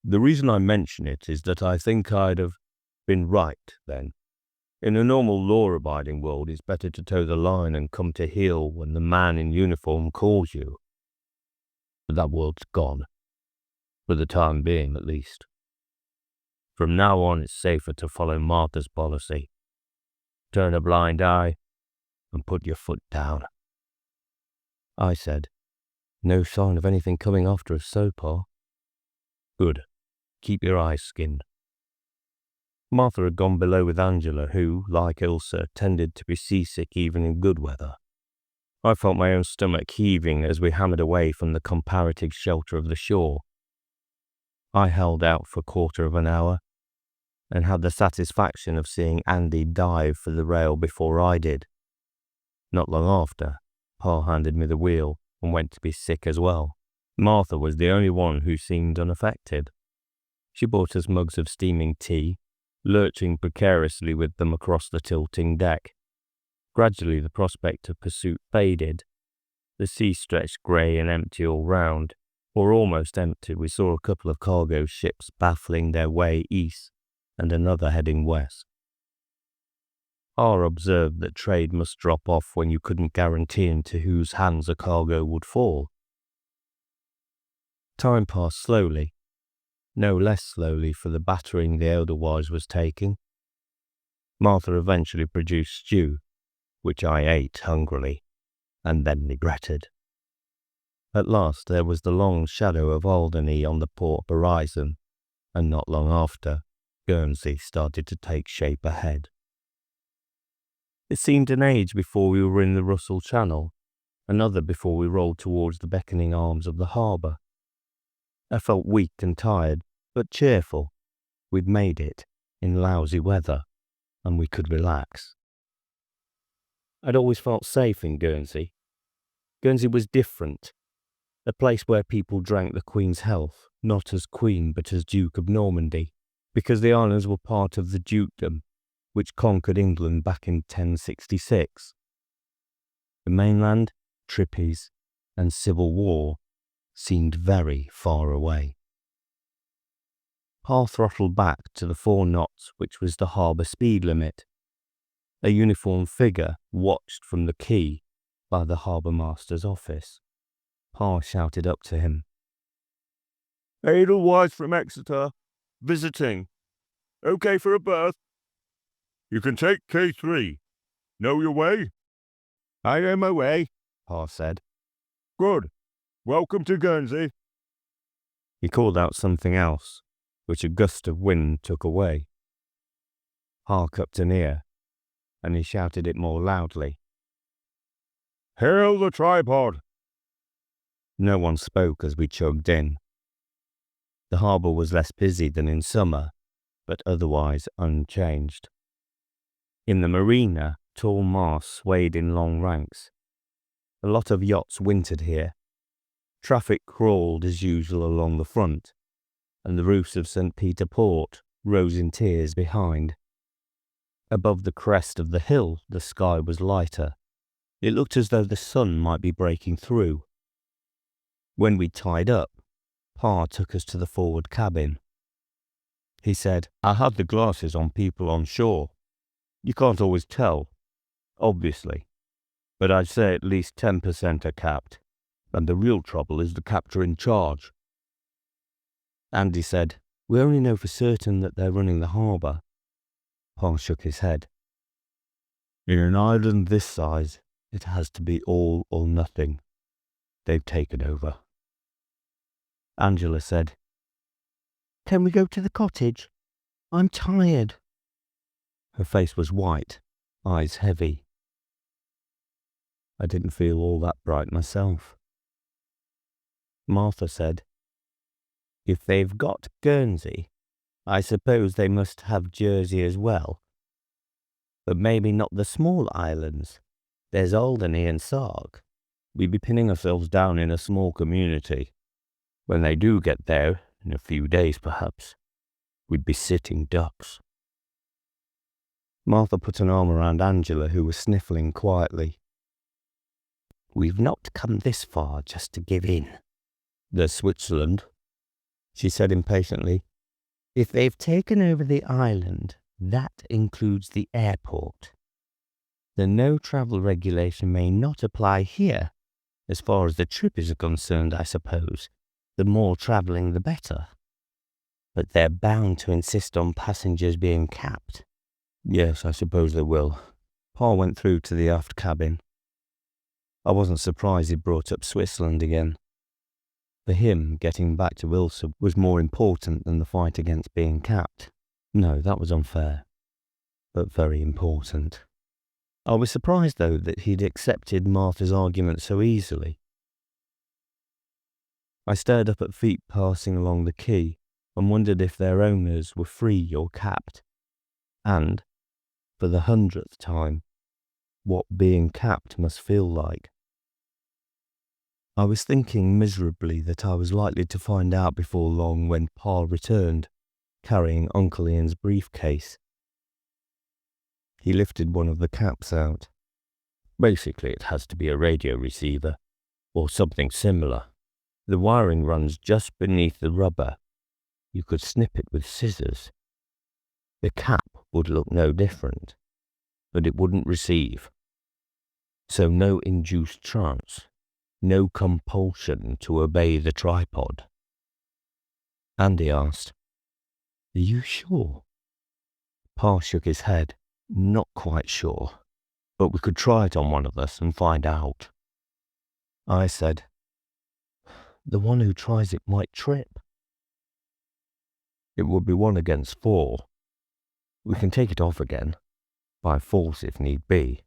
The reason I mention it is that I think I'd have been right then. In a normal law-abiding world, it's better to toe the line and come to heel when the man in uniform calls you. But that world's gone. For the time being, at least. From now on, it's safer to follow Martha's policy. Turn a blind eye and put your foot down. I said, No sign of anything coming after us so far. Good. Keep your eyes skinned. Martha had gone below with Angela, who, like Ilsa, tended to be seasick even in good weather. I felt my own stomach heaving as we hammered away from the comparative shelter of the shore. I held out for a quarter of an hour, and had the satisfaction of seeing Andy dive for the rail before I did. Not long after, Pa handed me the wheel and went to be sick as well. Martha was the only one who seemed unaffected. She bought us mugs of steaming tea, lurching precariously with them across the tilting deck. Gradually the prospect of pursuit faded. The sea stretched grey and empty all round, or almost empty. We saw a couple of cargo ships baffling their way east, and another heading west. R observed that trade must drop off when you couldn't guarantee into whose hands a cargo would fall. Time passed slowly, no less slowly for the battering the Edelweiss was taking. Martha eventually produced stew, which I ate hungrily, and then regretted. At last there was the long shadow of Alderney on the port horizon, and not long after, Guernsey started to take shape ahead. It seemed an age before we were in the Russell Channel, another before we rolled towards the beckoning arms of the harbour. I felt weak and tired, but cheerful. We'd made it, in lousy weather, and we could relax. I'd always felt safe in Guernsey. Guernsey was different, a place where people drank the Queen's health, not as Queen but as Duke of Normandy, because the islands were part of the dukedom, which conquered England back in 1066. The mainland, Trippies, and civil war seemed very far away. Pa throttled back to the 4 knots, which was the harbour speed limit. A uniformed figure watched from the quay by the harbour master's office. Pa shouted up to him. Edelweiss from Exeter, visiting. Okay for a berth? You can take K3. Know your way? I know my way, Pa said. Good. Welcome to Guernsey. He called out something else, which a gust of wind took away. Pa cupped an ear, and he shouted it more loudly. Hail the tripod! No one spoke as we chugged in. The harbour was less busy than in summer, but otherwise unchanged. In the marina, tall masts swayed in long ranks. A lot of yachts wintered here. Traffic crawled as usual along the front, and the roofs of St. Peter Port rose in tiers behind. Above the crest of the hill, the sky was lighter. It looked as though the sun might be breaking through. When we tied up, Pa took us to the forward cabin. He said, "I had the glasses on people on shore. You can't always tell, obviously, but I'd say at least 10% are capped, and the real trouble is the captor in charge." Andy said, "We only know for certain that they're running the harbour." Pa shook his head. "In an island this size, it has to be all or nothing. They've taken over." Angela said, "Can we go to the cottage? I'm tired." Her face was white, eyes heavy. I didn't feel all that bright myself. Martha said, "If they've got Guernsey, I suppose they must have Jersey as well. But maybe not the small islands. There's Alderney and Sark. We'd be pinning ourselves down in a small community. When they do get there, in a few days perhaps, we'd be sitting ducks." Martha put an arm around Angela, who was sniffling quietly. "We've not come this far just to give in." "There's Switzerland," she said impatiently. "If they've taken over the island, that includes the airport. The no travel regulation may not apply here, as far as the trippies are concerned, I suppose. The more travelling, the better. But they're bound to insist on passengers being capped." "Yes, I suppose they will." Pa went through to the aft cabin. I wasn't surprised he brought up Switzerland again. For him, getting back to Ilsa was more important than the fight against being capped. No, that was unfair, but very important. I was surprised, though, that he'd accepted Martha's argument so easily. I stared up at feet passing along the quay and wondered if their owners were free or capped, and, for the 100th time, what being capped must feel like. I was thinking miserably that I was likely to find out before long when Pa returned, carrying Uncle Ian's briefcase. He lifted one of the caps out. "Basically, it has to be a radio receiver, or something similar. The wiring runs just beneath the rubber. You could snip it with scissors. The cap would look no different, but it wouldn't receive. So no induced trance, no compulsion to obey the tripod." Andy asked, "Are you sure?" Pa shook his head. "Not quite sure, but we could try it on one of us and find out." I said, "The one who tries it might trip." "It would be 1 against 4. We can take it off again, by force if need be."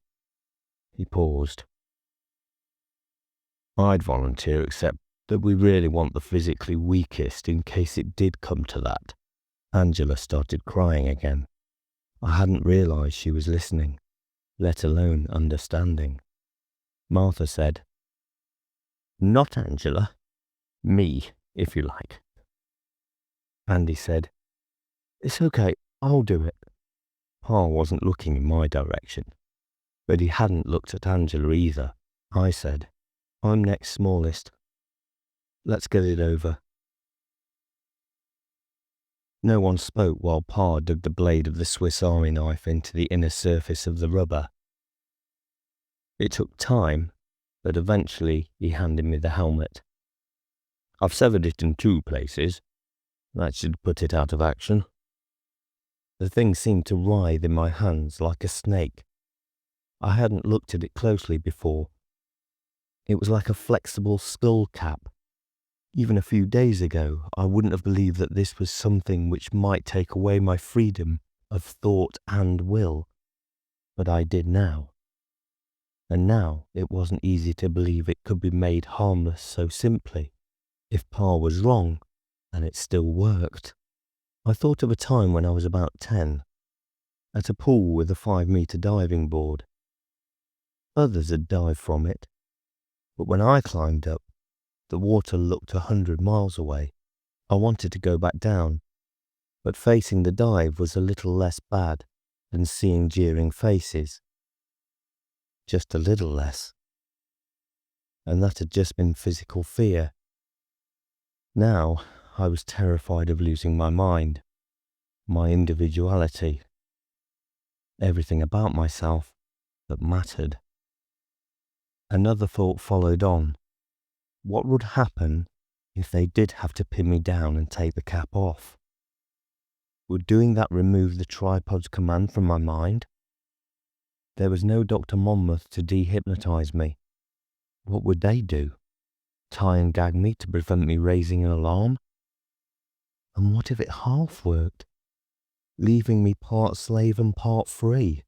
He paused. "I'd volunteer, except that we really want the physically weakest in case it did come to that." Angela started crying again. I hadn't realised she was listening, let alone understanding. Martha said, "Not Angela. Me, if you like." Andy said, "It's okay, I'll do it." Pa wasn't looking in my direction, but he hadn't looked at Angela either. I said, "I'm next smallest. Let's get it over." No one spoke while Pa dug the blade of the Swiss Army knife into the inner surface of the rubber. It took time, but eventually he handed me the helmet. "I've severed it in 2 places. That should put it out of action." The thing seemed to writhe in my hands like a snake. I hadn't looked at it closely before. It was like a flexible skull cap. Even a few days ago, I wouldn't have believed that this was something which might take away my freedom of thought and will. But I did now. And now it wasn't easy to believe it could be made harmless so simply. If Pa was wrong, and it still worked. I thought of a time when I was about 10, at a pool with a 5-meter diving board. Others had dived from it, but when I climbed up, the water looked 100 miles away. I wanted to go back down, but facing the dive was a little less bad than seeing jeering faces. Just a little less. And that had just been physical fear. Now I was terrified of losing my mind, my individuality, everything about myself that mattered. Another thought followed on. What would happen if they did have to pin me down and take the cap off? Would doing that remove the tripod's command from my mind? There was no Dr. Monmouth to dehypnotize me. What would they do? Tie and gag me to prevent me raising an alarm? And what if it half worked, leaving me part slave and part free?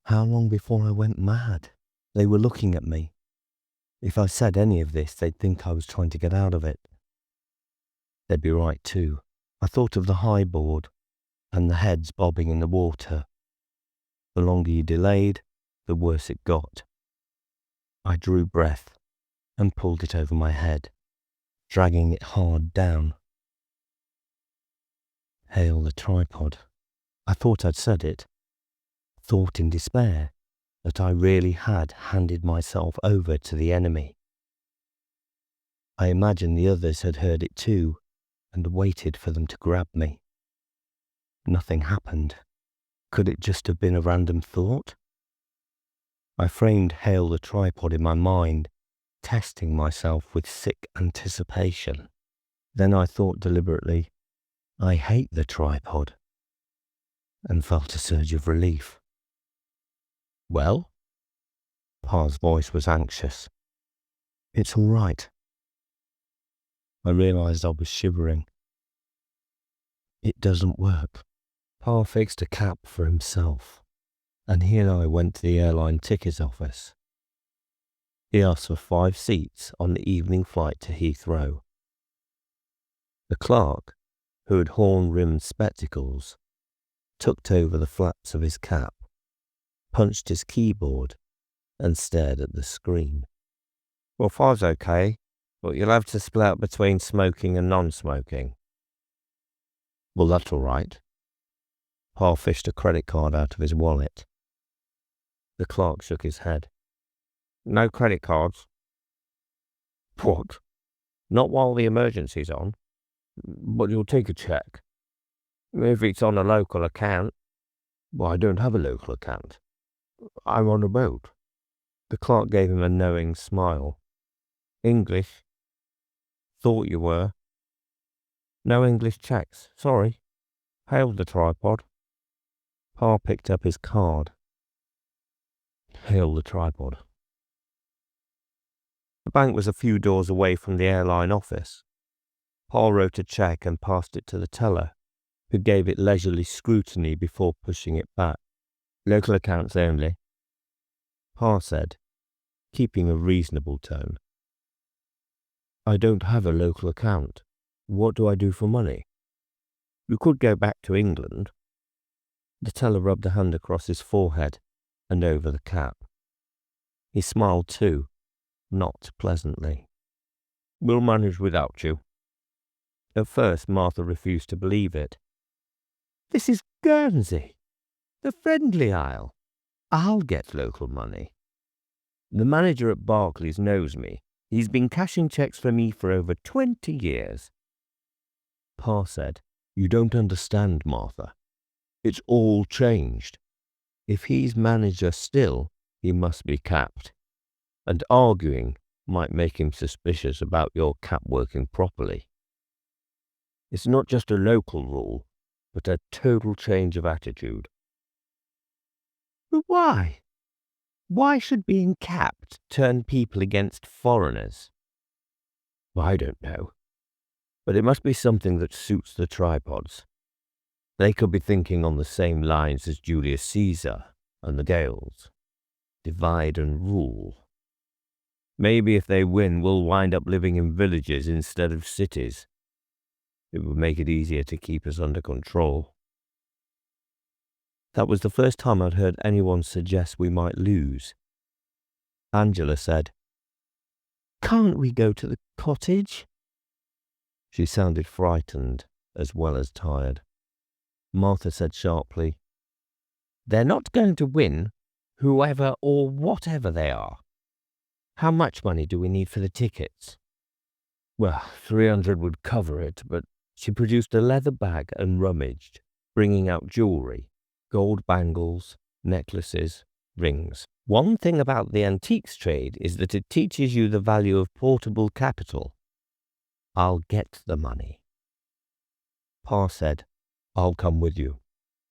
How long before I went mad? They were looking at me. If I said any of this, they'd think I was trying to get out of it. They'd be right too. I thought of the high board and the heads bobbing in the water. The longer you delayed, the worse it got. I drew breath and pulled it over my head, dragging it hard down. Hail the tripod. I thought I'd said it. Thought in despair that I really had handed myself over to the enemy. I imagined the others had heard it too and waited for them to grab me. Nothing happened. Could it just have been a random thought? I framed Hail the tripod in my mind, testing myself with sick anticipation. Then I thought deliberately, I hate the tripod, and felt a surge of relief. Well? Pa's voice was anxious. It's all right. I realized I was shivering. It doesn't work. Pa fixed a cap for himself, and he and I went to the airline ticket office. He asked for 5 seats on the evening flight to Heathrow. The clerk, who had horn-rimmed spectacles, tucked over the flaps of his cap, punched his keyboard, and stared at the screen. Well, 5's okay, but you'll have to split up between smoking and non-smoking. Well, that's all right. Pa fished a credit card out of his wallet. The clerk shook his head. No credit cards. What? Not while the emergency's on. But you'll take a check. If it's on a local account. Well, I don't have a local account. I'm on a boat. The clerk gave him a knowing smile. English? Thought you were. No English checks, sorry. Hail the tripod. Pa picked up his card. Hail the tripod. The bank was a few doors away from the airline office. Pa wrote a check and passed it to the teller, who gave it leisurely scrutiny before pushing it back. Local accounts only, Pa said, keeping a reasonable tone. I don't have a local account. What do I do for money? You could go back to England. The teller rubbed a hand across his forehead and over the cap. He smiled too, not pleasantly. We'll manage without you. At first, Martha refused to believe it. This is Guernsey, the Friendly Isle. I'll get local money. The manager at Barclays knows me. He's been cashing checks for me for over 20 years. Pa said, You don't understand, Martha. It's all changed. If he's manager still, he must be capped. And arguing might make him suspicious about your cap working properly. It's not just a local rule, but a total change of attitude. But why? Why should being capped turn people against foreigners? I don't know. But it must be something that suits the tripods. They could be thinking on the same lines as Julius Caesar and the Gaels. Divide and rule. Maybe if they win, we'll wind up living in villages instead of cities. It would make it easier to keep us under control. That was the first time I'd heard anyone suggest we might lose. Angela said, "Can't we go to the cottage?" She sounded frightened as well as tired. Martha said sharply, "They're not going to win, whoever or whatever they are. How much money do we need for the tickets?" Well, 300 would cover it, but she produced a leather bag and rummaged, bringing out jewellery, gold bangles, necklaces, rings. One thing about the antiques trade is that it teaches you the value of portable capital. I'll get the money. Pa said, "I'll come with you."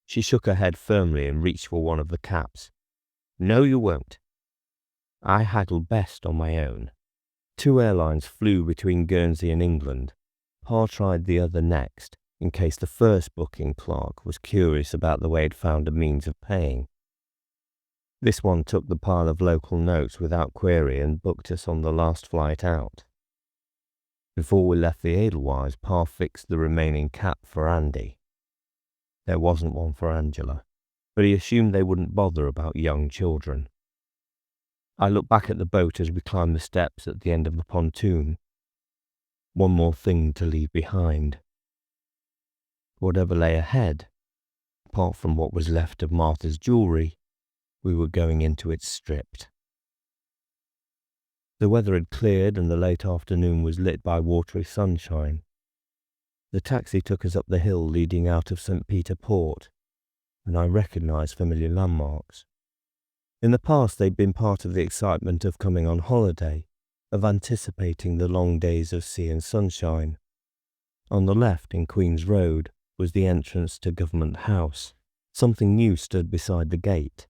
She shook her head firmly and reached for one of the caps. "No, you won't. I haggle best on my own." 2 airlines flew between Guernsey and England. Pa tried the other next, in case the first booking clerk was curious about the way he'd found a means of paying. This one took the pile of local notes without query and booked us on the last flight out. Before we left the Edelweiss, Pa fixed the remaining cap for Andy. There wasn't one for Angela, but he assumed they wouldn't bother about young children. I looked back at the boat as we climbed the steps at the end of the pontoon. One more thing to leave behind. Whatever lay ahead, apart from what was left of Martha's jewellery, we were going into it stripped. The weather had cleared and the late afternoon was lit by watery sunshine. The taxi took us up the hill leading out of St. Peter Port, and I recognised familiar landmarks. In the past they'd been part of the excitement of coming on holiday, of anticipating the long days of sea and sunshine. On the left, in Queen's Road, was the entrance to Government House. Something new stood beside the gate,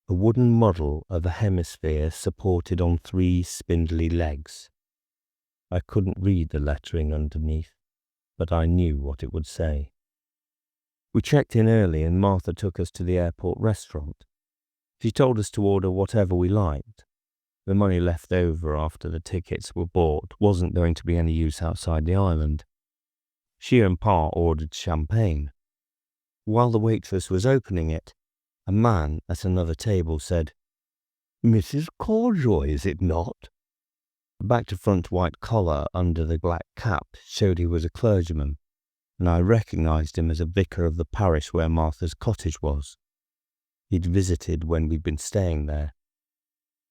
a wooden model of a hemisphere supported on 3 spindly legs. I couldn't read the lettering underneath, but I knew what it would say. We checked in early and Martha took us to the airport restaurant. She told us to order whatever we liked. The money left over after the tickets were bought wasn't going to be any use outside the island. She and Pa ordered champagne. While the waitress was opening it, a man at another table said, "Mrs. Corjoy, is it not?" The back-to-front white collar under the black cap showed he was a clergyman, and I recognised him as a vicar of the parish where Martha's cottage was. He'd visited when we'd been staying there.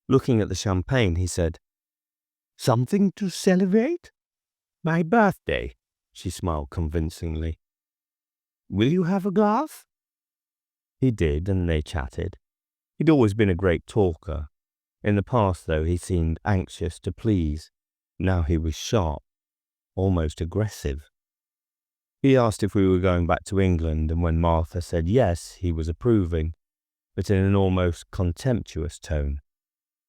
Looking at the champagne, he said, "Something to celebrate?" "My birthday," she smiled convincingly. "Will you have a glass?" He did, and they chatted. He'd always been a great talker. In the past, though, he seemed anxious to please. Now he was sharp, almost aggressive. He asked if we were going back to England, and when Martha said yes, he was approving, but in an almost contemptuous tone.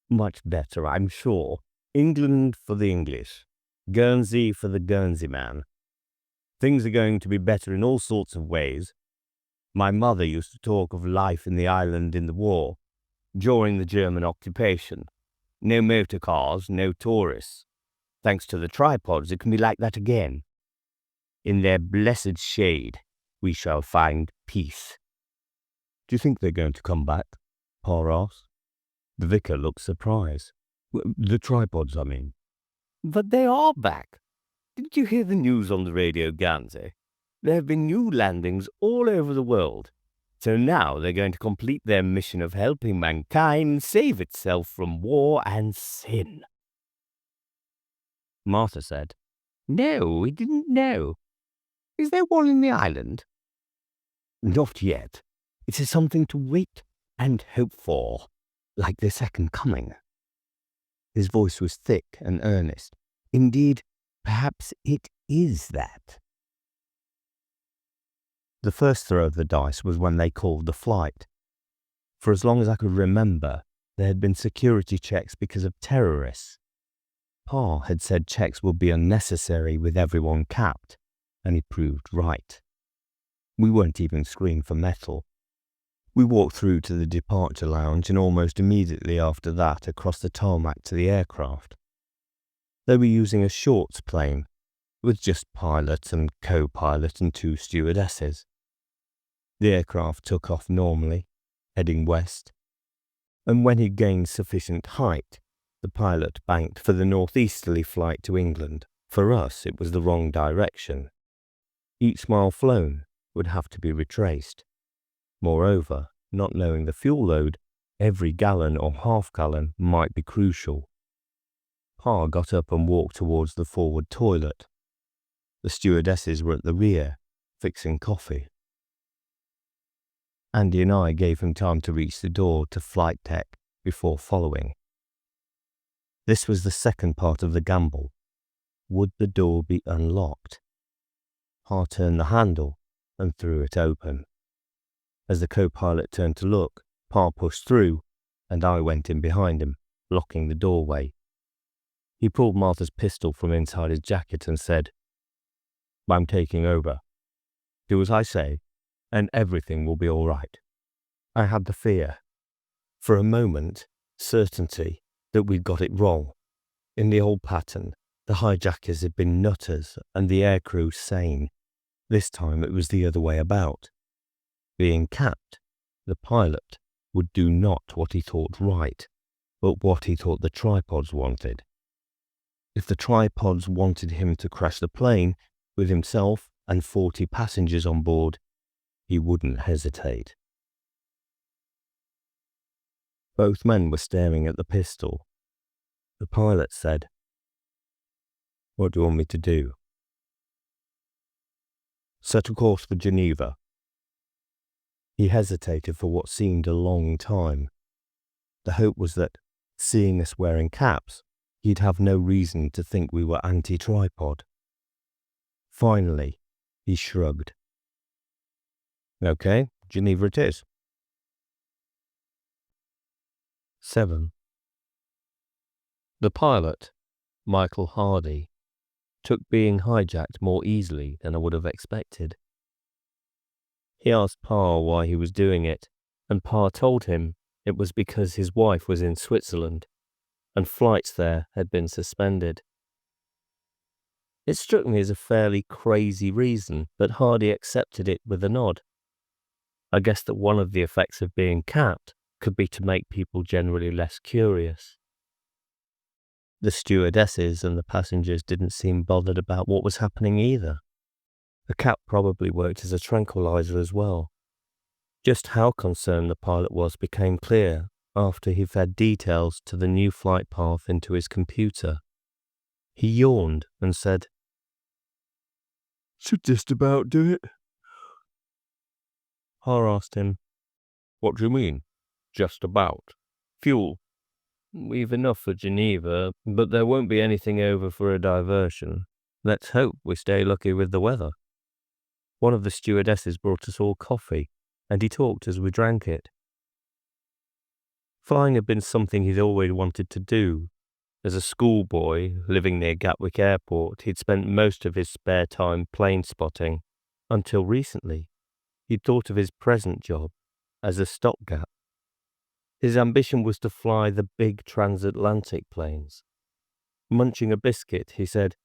"Much better, I'm sure. England for the English. Guernsey for the Guernsey man. Things are going to be better in all sorts of ways. My mother used to talk of life in the island in the war, during the German occupation. No motor cars, no tourists. Thanks to the tripods, it can be like that again. In their blessed shade, we shall find peace." "Do you think they're going to come back?" Pa asked. The vicar looked surprised. "The tripods, I mean." "But they are back. Didn't you hear the news on the radio, Guernsey? There have been new landings all over the world. So now they're going to complete their mission of helping mankind save itself from war and sin." Martha said, "No, we didn't know. Is there one in the island?" "Not yet. It is something to wait and hope for, like the second coming." His voice was thick and earnest. "Indeed, perhaps it is that." The first throw of the dice was when they called the flight. For as long as I could remember, there had been security checks because of terrorists. Pa had said checks would be unnecessary with everyone capped, and he proved right. We weren't even screened for metal. We walked through to the departure lounge and almost immediately after that across the tarmac to the aircraft. They were using a Shorts plane, with just pilot and co-pilot and 2 stewardesses. The aircraft took off normally, heading west, and when he gained sufficient height, the pilot banked for the northeasterly flight to England. For us, it was the wrong direction. Each mile flown would have to be retraced. Moreover, not knowing the fuel load, every gallon or half-gallon might be crucial. Pa got up and walked towards the forward toilet. The stewardesses were at the rear, fixing coffee. Andy and I gave him time to reach the door to flight deck before following. This was the second part of the gamble. Would the door be unlocked? Pa turned the handle and threw it open. As the co-pilot turned to look, Pa pushed through, and I went in behind him, blocking the doorway. He pulled Martha's pistol from inside his jacket and said, "I'm taking over. Do as I say, and everything will be all right." I had the fear. For a moment, certainty that we'd got it wrong. In the old pattern, the hijackers had been nutters and the aircrew sane. This time it was the other way about. Being capped, the pilot would do not what he thought right, but what he thought the tripods wanted. If the tripods wanted him to crash the plane with himself and 40 passengers on board, he wouldn't hesitate. Both men were staring at the pistol. The pilot said, "What do you want me to do?" "Set a course for Geneva." He hesitated for what seemed a long time. The hope was that, seeing us wearing caps, he'd have no reason to think we were anti-tripod. Finally, he shrugged. "Okay, Geneva it is." 7. The pilot, Michael Hardy, took being hijacked more easily than I would have expected. He asked Pa why he was doing it, and Pa told him it was because his wife was in Switzerland, and flights there had been suspended. It struck me as a fairly crazy reason, but Hardy accepted it with a nod. I guess that one of the effects of being capped could be to make people generally less curious. The stewardesses and the passengers didn't seem bothered about what was happening either. The cap probably worked as a tranquilizer as well. Just how concerned the pilot was became clear after he fed details to the new flight path into his computer. He yawned and said, "Should just about do it." Har asked him, "What do you mean, just about?" "Fuel. We've enough for Geneva, but there won't be anything over for a diversion. Let's hope we stay lucky with the weather." One of the stewardesses brought us all coffee, and he talked as we drank it. Flying had been something he'd always wanted to do. As a schoolboy, living near Gatwick Airport, he'd spent most of his spare time plane spotting. Until recently, he'd thought of his present job as a stopgap. His ambition was to fly the big transatlantic planes. Munching a biscuit, he said,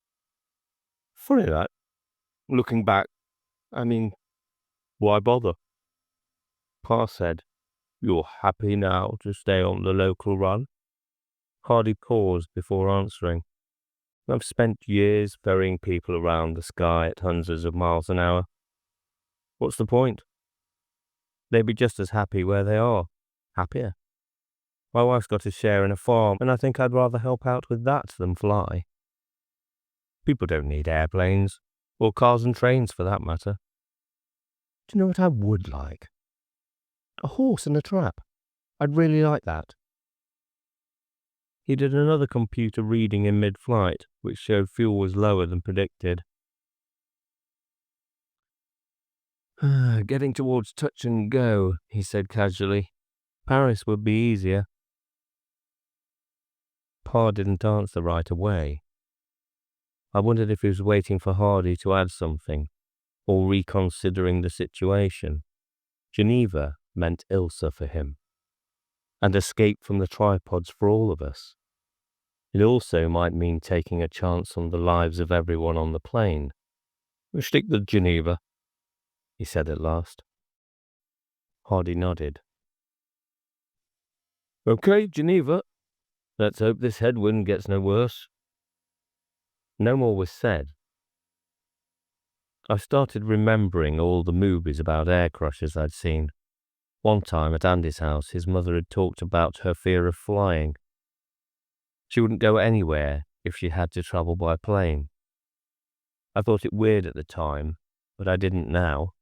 "Funny that. Looking back, I mean, why bother?" Pa said, "You're happy now to stay on the local run?" Hardy paused before answering. "I've spent years ferrying people around the sky at hundreds of miles an hour. What's the point? They'd be just as happy where they are. Happier. My wife's got a share in a farm, and I think I'd rather help out with that than fly. People don't need airplanes, or cars and trains for that matter. Do you know what I would like? A horse and a trap. I'd really like that." He did another computer reading in mid-flight, which showed fuel was lower than predicted. "Getting towards touch and go," he said casually. "Paris would be easier. Pa didn't answer right away. I wondered if he was waiting for Hardy to add something, or reconsidering the situation. Geneva meant Ilsa for him, and escape from the tripods for all of us. It also might mean taking a chance on the lives of everyone on the plane. "We'll stick with Geneva," he said at last. Hardy nodded. "Okay, Geneva. Let's hope this headwind gets no worse." No more was said. I started remembering all the movies about air crashes I'd seen. One time at Andy's house, his mother had talked about her fear of flying. She wouldn't go anywhere if she had to travel by plane. I thought it weird at the time, but I didn't now.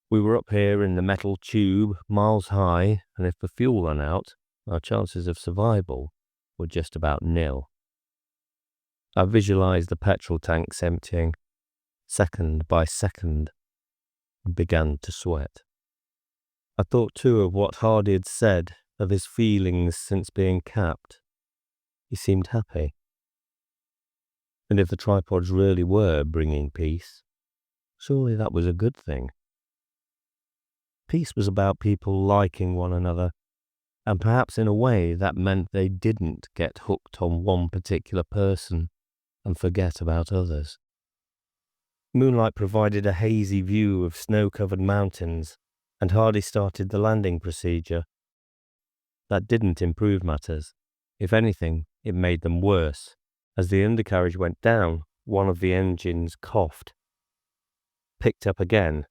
We were up here in the metal tube, miles high, and if the fuel ran out, our chances of survival were just about nil. I visualized the petrol tanks emptying, second by second, and began to sweat. I thought too of what Hardy had said, of his feelings since being capped. He seemed happy. And if the tripods really were bringing peace, surely that was a good thing. Peace was about people liking one another, and perhaps in a way that meant they didn't get hooked on one particular person and forget about others. Moonlight provided a hazy view of snow-covered mountains, and Hardy started the landing procedure. That didn't improve matters. If anything, it made them worse. As the undercarriage went down, one of the engines coughed, picked up again,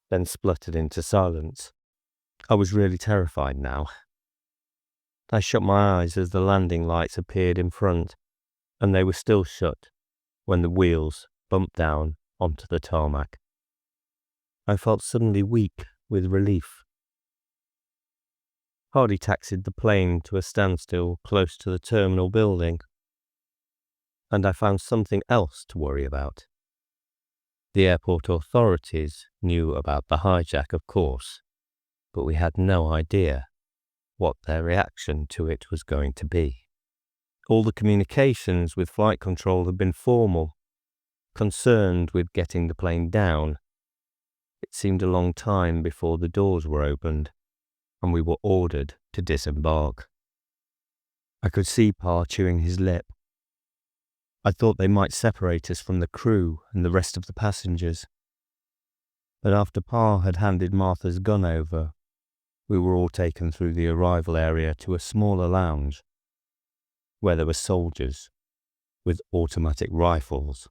then spluttered into silence. I was really terrified now. I shut my eyes as the landing lights appeared in front, and they were still shut when the wheels bumped down onto the tarmac. I felt suddenly weak with relief. Hardy taxied the plane to a standstill close to the terminal building, and I found something else to worry about. The airport authorities knew about the hijack, of course, but we had no idea what their reaction to it was going to be. All the communications with flight control had been formal, concerned with getting the plane down. It seemed a long time before the doors were opened, and we were ordered to disembark. I could see Pa chewing his lip. I thought they might separate us from the crew and the rest of the passengers. But after Pa had handed Martha's gun over, we were all taken through the arrival area to a smaller lounge, where there were soldiers with automatic rifles.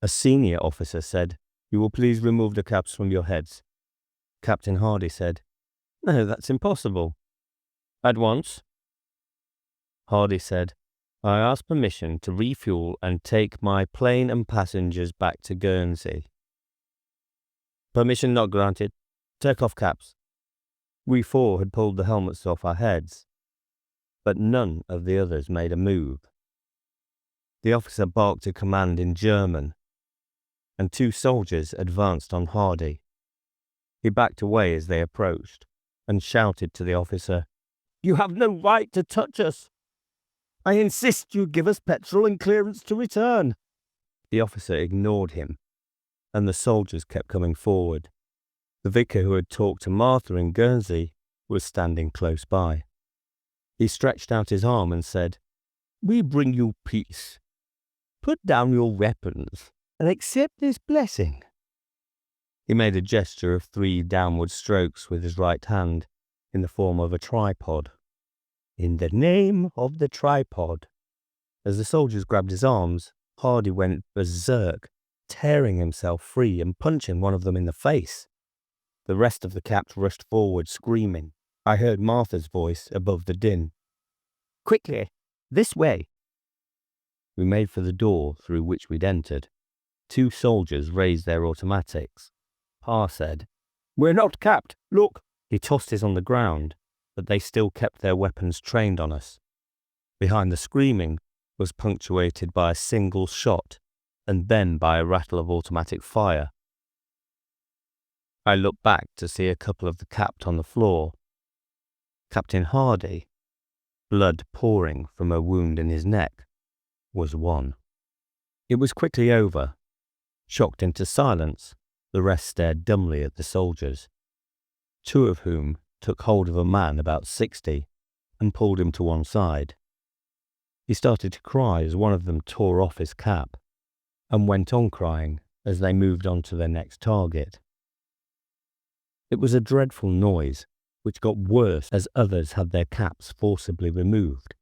A senior officer said, "You will please remove the caps from your heads." Captain Hardy said, "No, that's impossible." "At once." Hardy said, "I ask permission to refuel and take my plane and passengers back to Guernsey." "Permission not granted. Take off caps." We four had pulled the helmets off our heads, but none of the others made a move. The officer barked a command in German, and two soldiers advanced on Hardy. He backed away as they approached, and shouted to the officer, "You have no right to touch us. I insist you give us petrol and clearance to return." The officer ignored him, and the soldiers kept coming forward. The vicar who had talked to Martha in Guernsey was standing close by. He stretched out his arm and said, "We bring you peace. Put down your weapons and accept this blessing." He made a gesture of 3 downward strokes with his right hand in the form of a tripod. "In the name of the tripod." As the soldiers grabbed his arms, Hardy went berserk, tearing himself free and punching one of them in the face. The rest of the caps rushed forward, screaming. I heard Martha's voice above the din. "Quickly, this way." We made for the door through which we'd entered. 2 soldiers raised their automatics. Pa said, "We're not capped, look." He tossed his on the ground, but they still kept their weapons trained on us. Behind the screaming was punctuated by a single shot, and then by a rattle of automatic fire. I looked back to see a couple of the capped on the floor. Captain Hardy blood pouring from a wound in his neck, was one. It was quickly over. Shocked into silence, the rest stared dumbly at the soldiers, 2 of whom took hold of a man about 60 and pulled him to one side. He started to cry as one of them tore off his cap, and went on crying as they moved on to their next target. It was a dreadful noise, which got worse as others had their caps forcibly removed.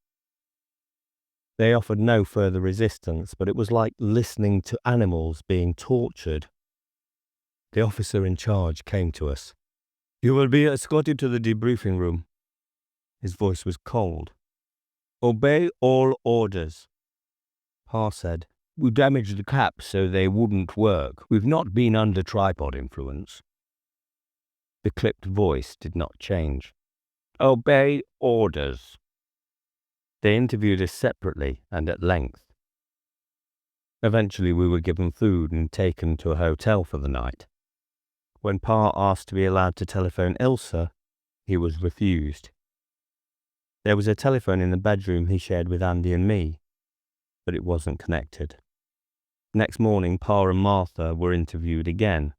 They offered no further resistance, but it was like listening to animals being tortured. The officer in charge came to us. "You will be escorted to the debriefing room." His voice was cold. "Obey all orders." Pa said, "We damaged the caps so they wouldn't work. We've not been under tripod influence." The clipped voice did not change. "Obey orders." They interviewed us separately and at length. Eventually we were given food and taken to a hotel for the night. When Pa asked to be allowed to telephone Ilsa, he was refused. There was a telephone in the bedroom he shared with Andy and me, but it wasn't connected. Next morning, Pa and Martha were interviewed again,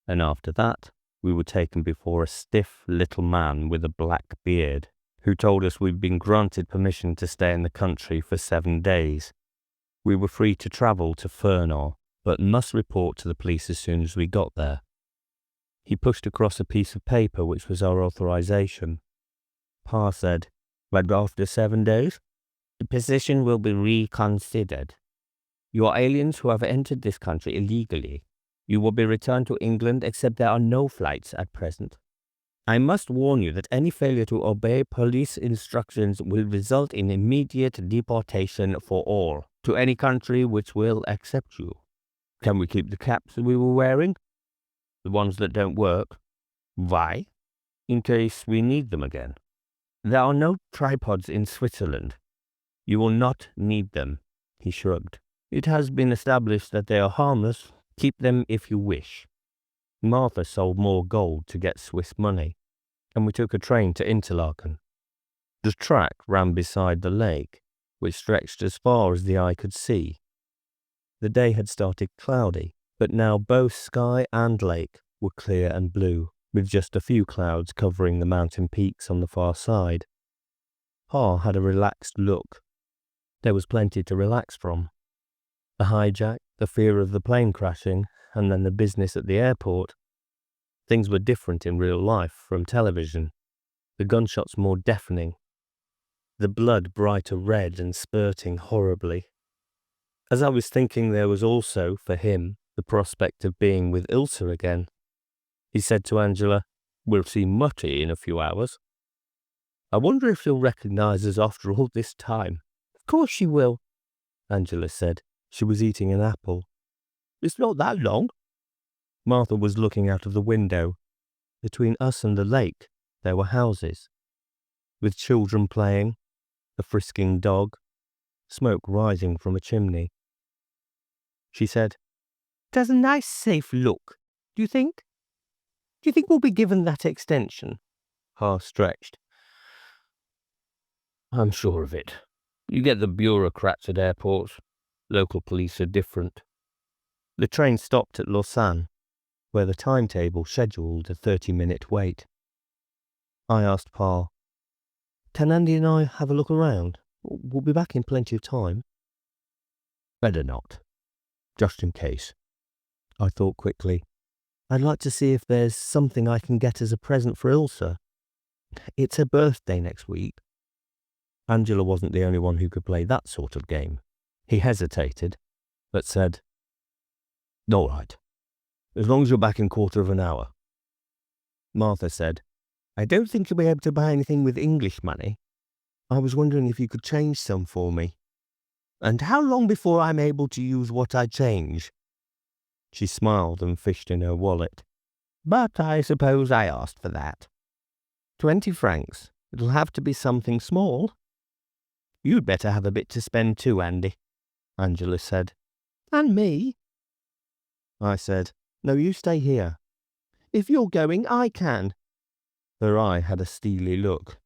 and after that, we were taken before a stiff little man with a black beard, who told us we'd been granted permission to stay in the country for 7 days. We were free to travel to Furnor, but must report to the police as soon as we got there. He pushed across a piece of paper which was our authorization. Pa said, "But after 7 days, the position will be reconsidered. You are aliens who have entered this country illegally. You will be returned to England except there are no flights at present. I must warn you that any failure to obey police instructions will result in immediate deportation for all, to any country which will accept you. Can we keep the caps we were wearing? The ones that don't work. Why? In case we need them again. There are no tripods in Switzerland. You will not need them." He shrugged. "It has been established that they are harmless. Keep them if you wish." Martha sold more gold to get Swiss money, and we took a train to Interlaken. The track ran beside the lake, which stretched as far as the eye could see. The day had started cloudy, but now both sky and lake were clear and blue, with just a few clouds covering the mountain peaks on the far side. Pa had a relaxed look. There was plenty to relax from. The hijack, the fear of the plane crashing, and then the business at the airport. Things were different in real life from television. The gunshots more deafening. The blood brighter red and spurting horribly. As I was thinking, there was also, for him, the prospect of being with Ilsa again. He said to Angela, "We'll see Mutty in a few hours. I wonder if she'll recognize us after all this time." "Of course she will," Angela said. She was eating an apple. "It's not that long." Martha was looking out of the window. Between us and the lake, there were houses, with children playing, a frisking dog, smoke rising from a chimney. She said, "It has a nice, safe look. Do you think? Do you think we'll be given that extension?" Pa stretched. "I'm sure of it. You get the bureaucrats at airports. Local police are different." The train stopped at Lausanne, where the timetable scheduled a 30-minute wait. I asked Pa, "Can Andy and I have a look around? We'll be back in plenty of time." "Better not. Just in case." I thought quickly. "I'd like to see if there's something I can get as a present for Ilsa. It's her birthday next week." Angela wasn't the only one who could play that sort of game. He hesitated, but said, "All right. As long as you're back in 1/4 hour. Martha said, "I don't think you'll be able to buy anything with English money. I was wondering if you could change some for me." "And how long before I'm able to use what I change?" She smiled and fished in her wallet. "But I suppose I asked for that. 20 francs. It'll have to be something small." "You'd better have a bit to spend too, Andy," Angela said. "And me?" I said, "No, you stay here." "If you're going, I can." Her eye had a steely look.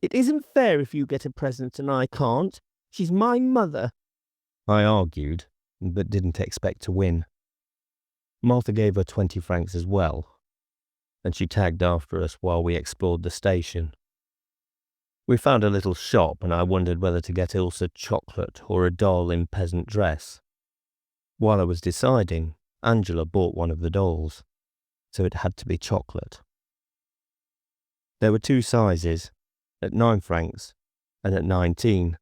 It isn't fair if you get a present and I can't. She's my mother. I argued, but didn't expect to win. Martha gave her 20 francs as well, and she tagged after us while we explored the station. We found a little shop, and I wondered whether to get Ilse chocolate or a doll in peasant dress. While I was deciding, Angela bought one of the dolls, so it had to be chocolate. There were 2 sizes, at 9 francs and at 19.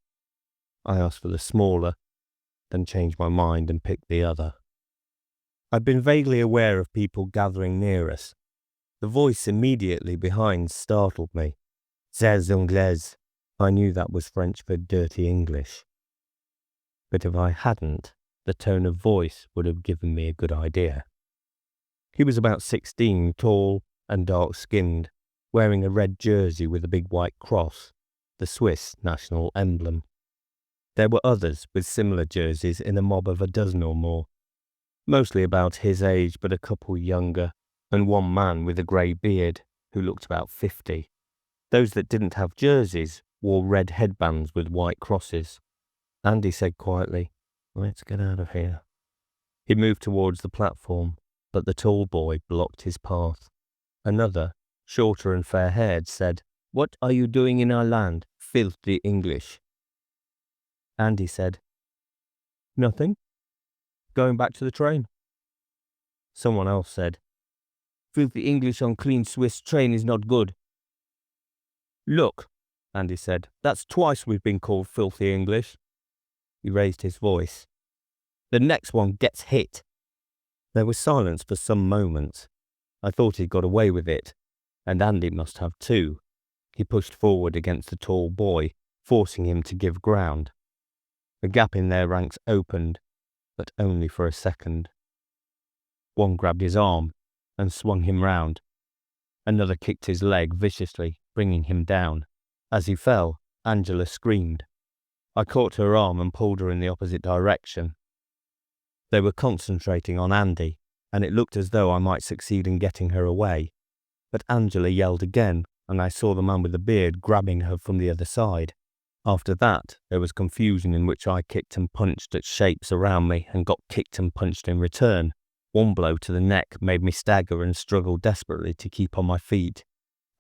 I asked for the smaller, then changed my mind and picked the other. I'd been vaguely aware of people gathering near us. The voice immediately behind startled me. C'est Anglais. I knew that was French for dirty English. But if I hadn't, the tone of voice would have given me a good idea. He was about 16, tall and dark-skinned, wearing a red jersey with a big white cross, the Swiss national emblem. There were others with similar jerseys in a mob of a dozen or more, mostly about his age but a couple younger, and one man with a grey beard who looked about 50. Those that didn't have jerseys wore red headbands with white crosses. Andy said quietly, "Let's get out of here." He moved towards the platform, but the tall boy blocked his path. Another, shorter and fair-haired, said, "What are you doing in our land, filthy English?" Andy said, "Nothing. Going back to the train." Someone else said, "Filthy English on clean Swiss train is not good." "Look," Andy said, "that's twice we've been called filthy English." He raised his voice. "The next one gets hit." There was silence for some moments. I thought he'd got away with it, and Andy must have too. He pushed forward against the tall boy, forcing him to give ground. A gap in their ranks opened, but only for a second. One grabbed his arm and swung him round. Another kicked his leg viciously, bringing him down. As he fell, Angela screamed. I caught her arm and pulled her in the opposite direction. They were concentrating on Andy, and it looked as though I might succeed in getting her away. But Angela yelled again, and I saw the man with the beard grabbing her from the other side. After that, there was confusion in which I kicked and punched at shapes around me and got kicked and punched in return. One blow to the neck made me stagger and struggle desperately to keep on my feet.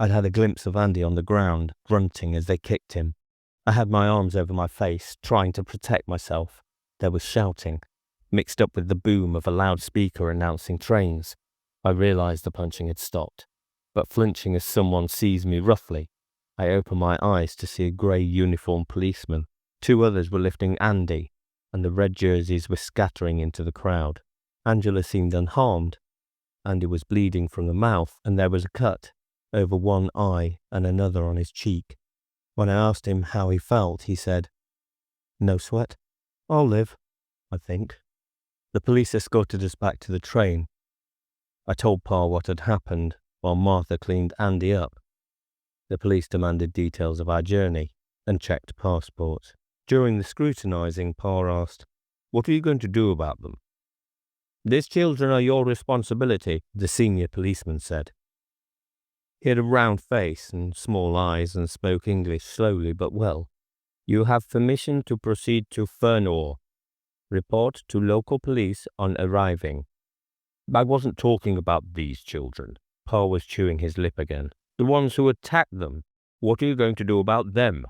I'd had a glimpse of Andy on the ground, grunting as they kicked him. I had my arms over my face, trying to protect myself. There was shouting, mixed up with the boom of a loudspeaker announcing trains. I realized the punching had stopped, but flinching as someone seized me roughly, I opened my eyes to see a grey uniformed policeman. 2 others were lifting Andy, and the red jerseys were scattering into the crowd. Angela seemed unharmed. Andy was bleeding from the mouth, and there was a cut over one eye and another on his cheek. When I asked him how he felt, he said, "No sweat. I'll live, I think." The police escorted us back to the train. I told Pa what had happened, while Martha cleaned Andy up. The police demanded details of our journey and checked passports. During the scrutinizing, Pa asked, "What are you going to do about them?" "These children are your responsibility," the senior policeman said. He had a round face and small eyes and spoke English slowly but well. "You have permission to proceed to Fernor. Report to local police on arriving." "I wasn't talking about these children." Pa was chewing his lip again. "The ones who attacked them. What are you going to do about them?"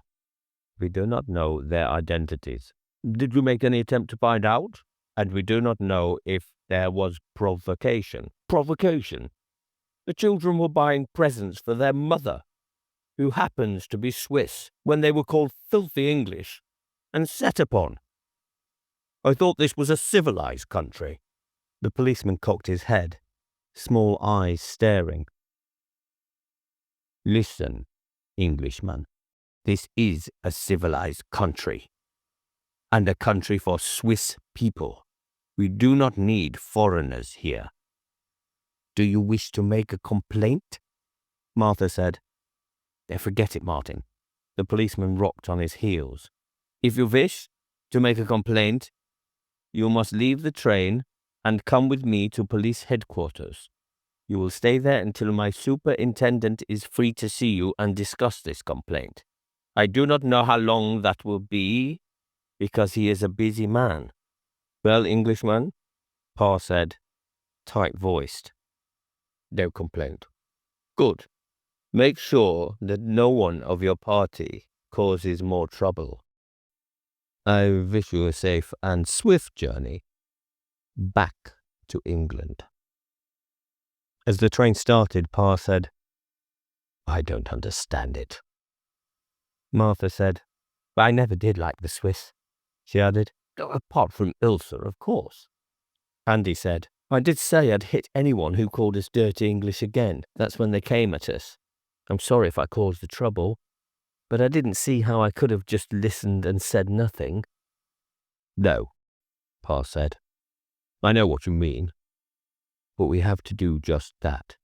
"We do not know their identities." "Did you make any attempt to find out?" "And we do not know if there was provocation." "Provocation? The children were buying presents for their mother, who happens to be Swiss, when they were called filthy English and set upon. I thought this was a civilized country." The policeman cocked his head, small eyes staring. "Listen, Englishman, this is a civilized country, and a country for Swiss people. We do not need foreigners here. Do you wish to make a complaint?" Martha said. "Forget it, Martin." The policeman rocked on his heels. "If you wish to make a complaint, you must leave the train and come with me to police headquarters. You will stay there until my superintendent is free to see you and discuss this complaint. I do not know how long that will be, because he is a busy man. Well, Englishman, Pa said, tight-voiced. No complaint. Good. Make sure that no one of your party causes more trouble. I wish you a safe and swift journey back to England. As the train started, Pa said, I don't understand it. Martha said, I never did like the Swiss, she added. Apart from Ilsa, of course. Andy said, I did say I'd hit anyone who called us dirty English again. That's when they came at us. I'm sorry if I caused the trouble, but I didn't see how I could have just listened and said nothing. No, Pa said. I know what you mean, but we have to do just that.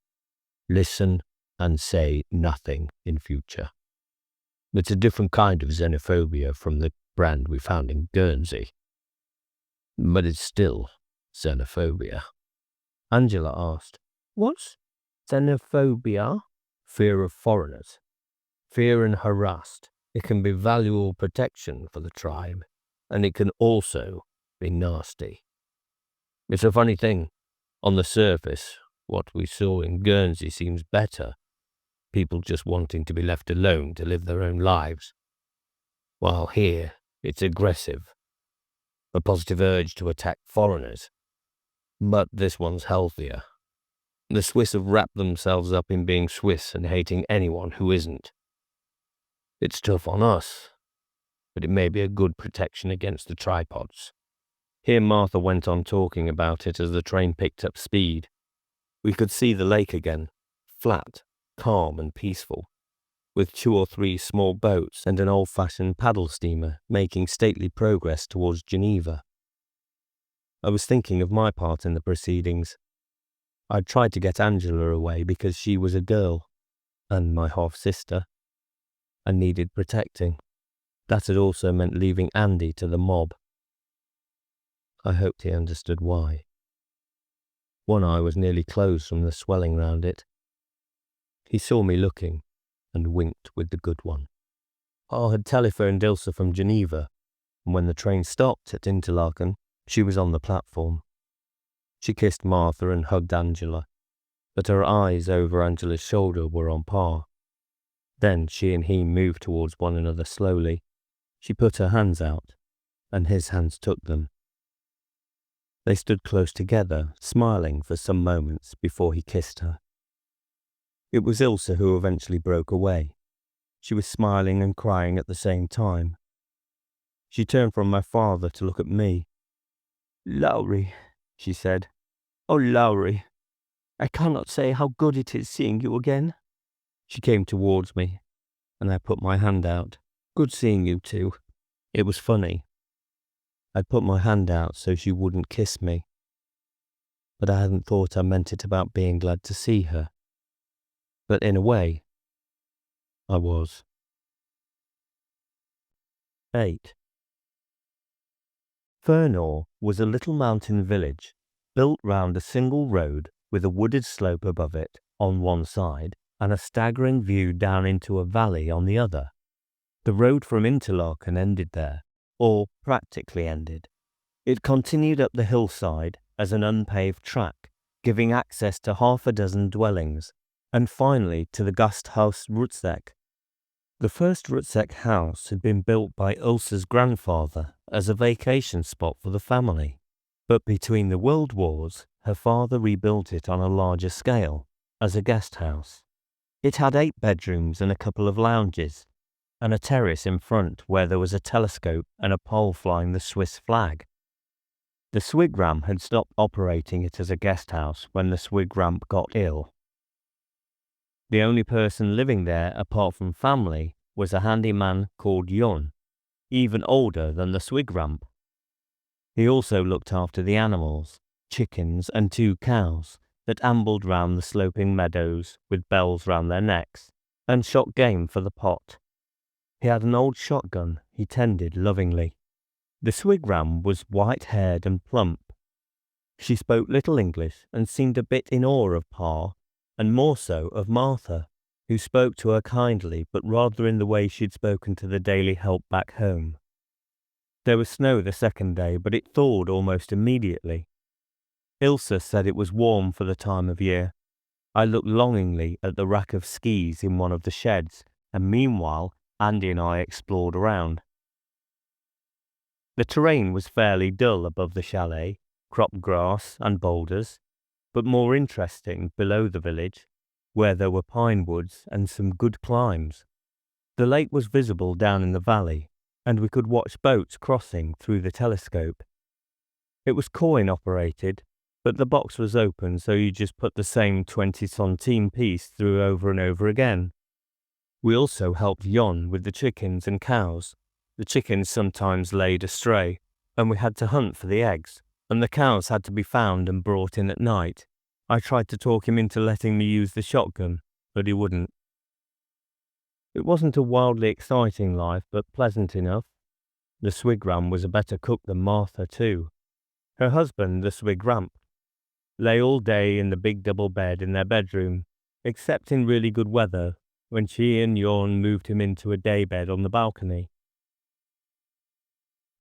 Listen and say nothing in future. It's a different kind of xenophobia from the brand we found in Guernsey. But it's still xenophobia. Angela asked, What's xenophobia? Fear of foreigners. Fear and harassed. It can be valuable protection for the tribe, and it can also be nasty. It's a funny thing. On the surface, what we saw in Guernsey seems better. People just wanting to be left alone to live their own lives. While here, it's aggressive. A positive urge to attack foreigners. But this one's healthier. The Swiss have wrapped themselves up in being Swiss and hating anyone who isn't. It's tough on us, but it may be a good protection against the tripods. Here Martha went on talking about it as the train picked up speed. We could see the lake again, flat, calm and peaceful, with 2 or 3 small boats and an old-fashioned paddle steamer making stately progress towards Geneva. I was thinking of my part in the proceedings. I'd tried to get Angela away because she was a girl, and my half-sister, and needed protecting. That had also meant leaving Andy to the mob. I hoped he understood why. One eye was nearly closed from the swelling round it. He saw me looking and winked with the good one. I had telephoned Ilsa from Geneva, and when the train stopped at Interlaken, she was on the platform. She kissed Martha and hugged Angela, but her eyes over Angela's shoulder were on Pa. Then she and he moved towards one another slowly. She put her hands out, and his hands took them. They stood close together, smiling for some moments before he kissed her. It was Ilsa who eventually broke away. She was smiling and crying at the same time. She turned from my father to look at me. Lowry, she said. Oh, Lowry, I cannot say how good it is seeing you again. She came towards me, and I put my hand out. Good seeing you too. It was funny. I put my hand out so she wouldn't kiss me. But I hadn't thought I meant it about being glad to see her. But in a way, I was. 8. Fernor was a little mountain village, built round a single road with a wooded slope above it on one side and a staggering view down into a valley on the other. The road from Interlaken ended there, or practically ended. It continued up the hillside as an unpaved track, giving access to 6 dwellings, and finally to the Gasthaus Rutzek. The first Rutzek house had been built by Ilsa's grandfather as a vacation spot for the family, but between the world wars, her father rebuilt it on a larger scale, as a guest house. It had 8 bedrooms and a couple of lounges, and a terrace in front where there was a telescope and a pole flying the Swiss flag. The Swigram had stopped operating it as a guest house when the Swigram got ill. The only person living there apart from family was a handyman called Jon, even older than the Swigram. He also looked after the animals, chickens and 2 cows that ambled round the sloping meadows with bells round their necks, and shot game for the pot. He had an old shotgun he tended lovingly. The Swigram was white-haired and plump. She spoke little English and seemed a bit in awe of Pa, and more so of Martha, who spoke to her kindly, but rather in the way she'd spoken to the daily help back home. There was snow the second day, but it thawed almost immediately. Ilse said it was warm for the time of year. I looked longingly at the rack of skis in one of the sheds, and meanwhile Andy and I explored around. The terrain was fairly dull above the chalet, cropped grass and boulders, but more interesting below the village, where there were pine woods and some good climbs. The lake was visible down in the valley, and we could watch boats crossing through the telescope. It was coin-operated, but the box was open, so you just put the same 20-centime piece through over and over again. We also helped Jon with the chickens and cows. The chickens sometimes laid astray, and we had to hunt for the eggs, and the cows had to be found and brought in at night. I tried to talk him into letting me use the shotgun, but he wouldn't. It wasn't a wildly exciting life, but pleasant enough. The Swigram was a better cook than Martha, too. Her husband, the Swigramp, lay all day in the big double bed in their bedroom, except in really good weather, when she and Jon moved him into a daybed on the balcony.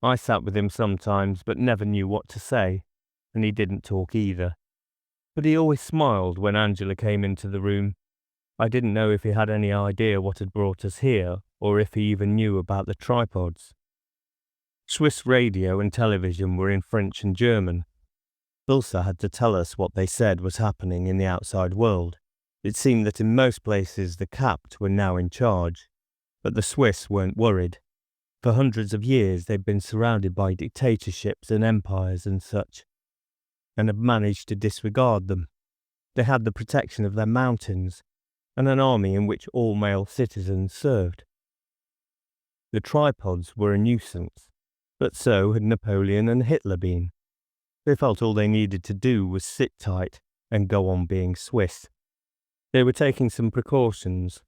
I sat with him sometimes, but never knew what to say, and he didn't talk either. But he always smiled when Angela came into the room. I didn't know if he had any idea what had brought us here, or if he even knew about the tripods. Swiss radio and television were in French and German. Ilse had to tell us what they said was happening in the outside world. It seemed that in most places the Capt were now in charge, but the Swiss weren't worried. For hundreds of years they'd been surrounded by dictatorships and empires and such, and had managed to disregard them. They had the protection of their mountains, and an army in which all male citizens served. The tripods were a nuisance, but so had Napoleon and Hitler been. They felt all they needed to do was sit tight and go on being Swiss. They were taking some precautions.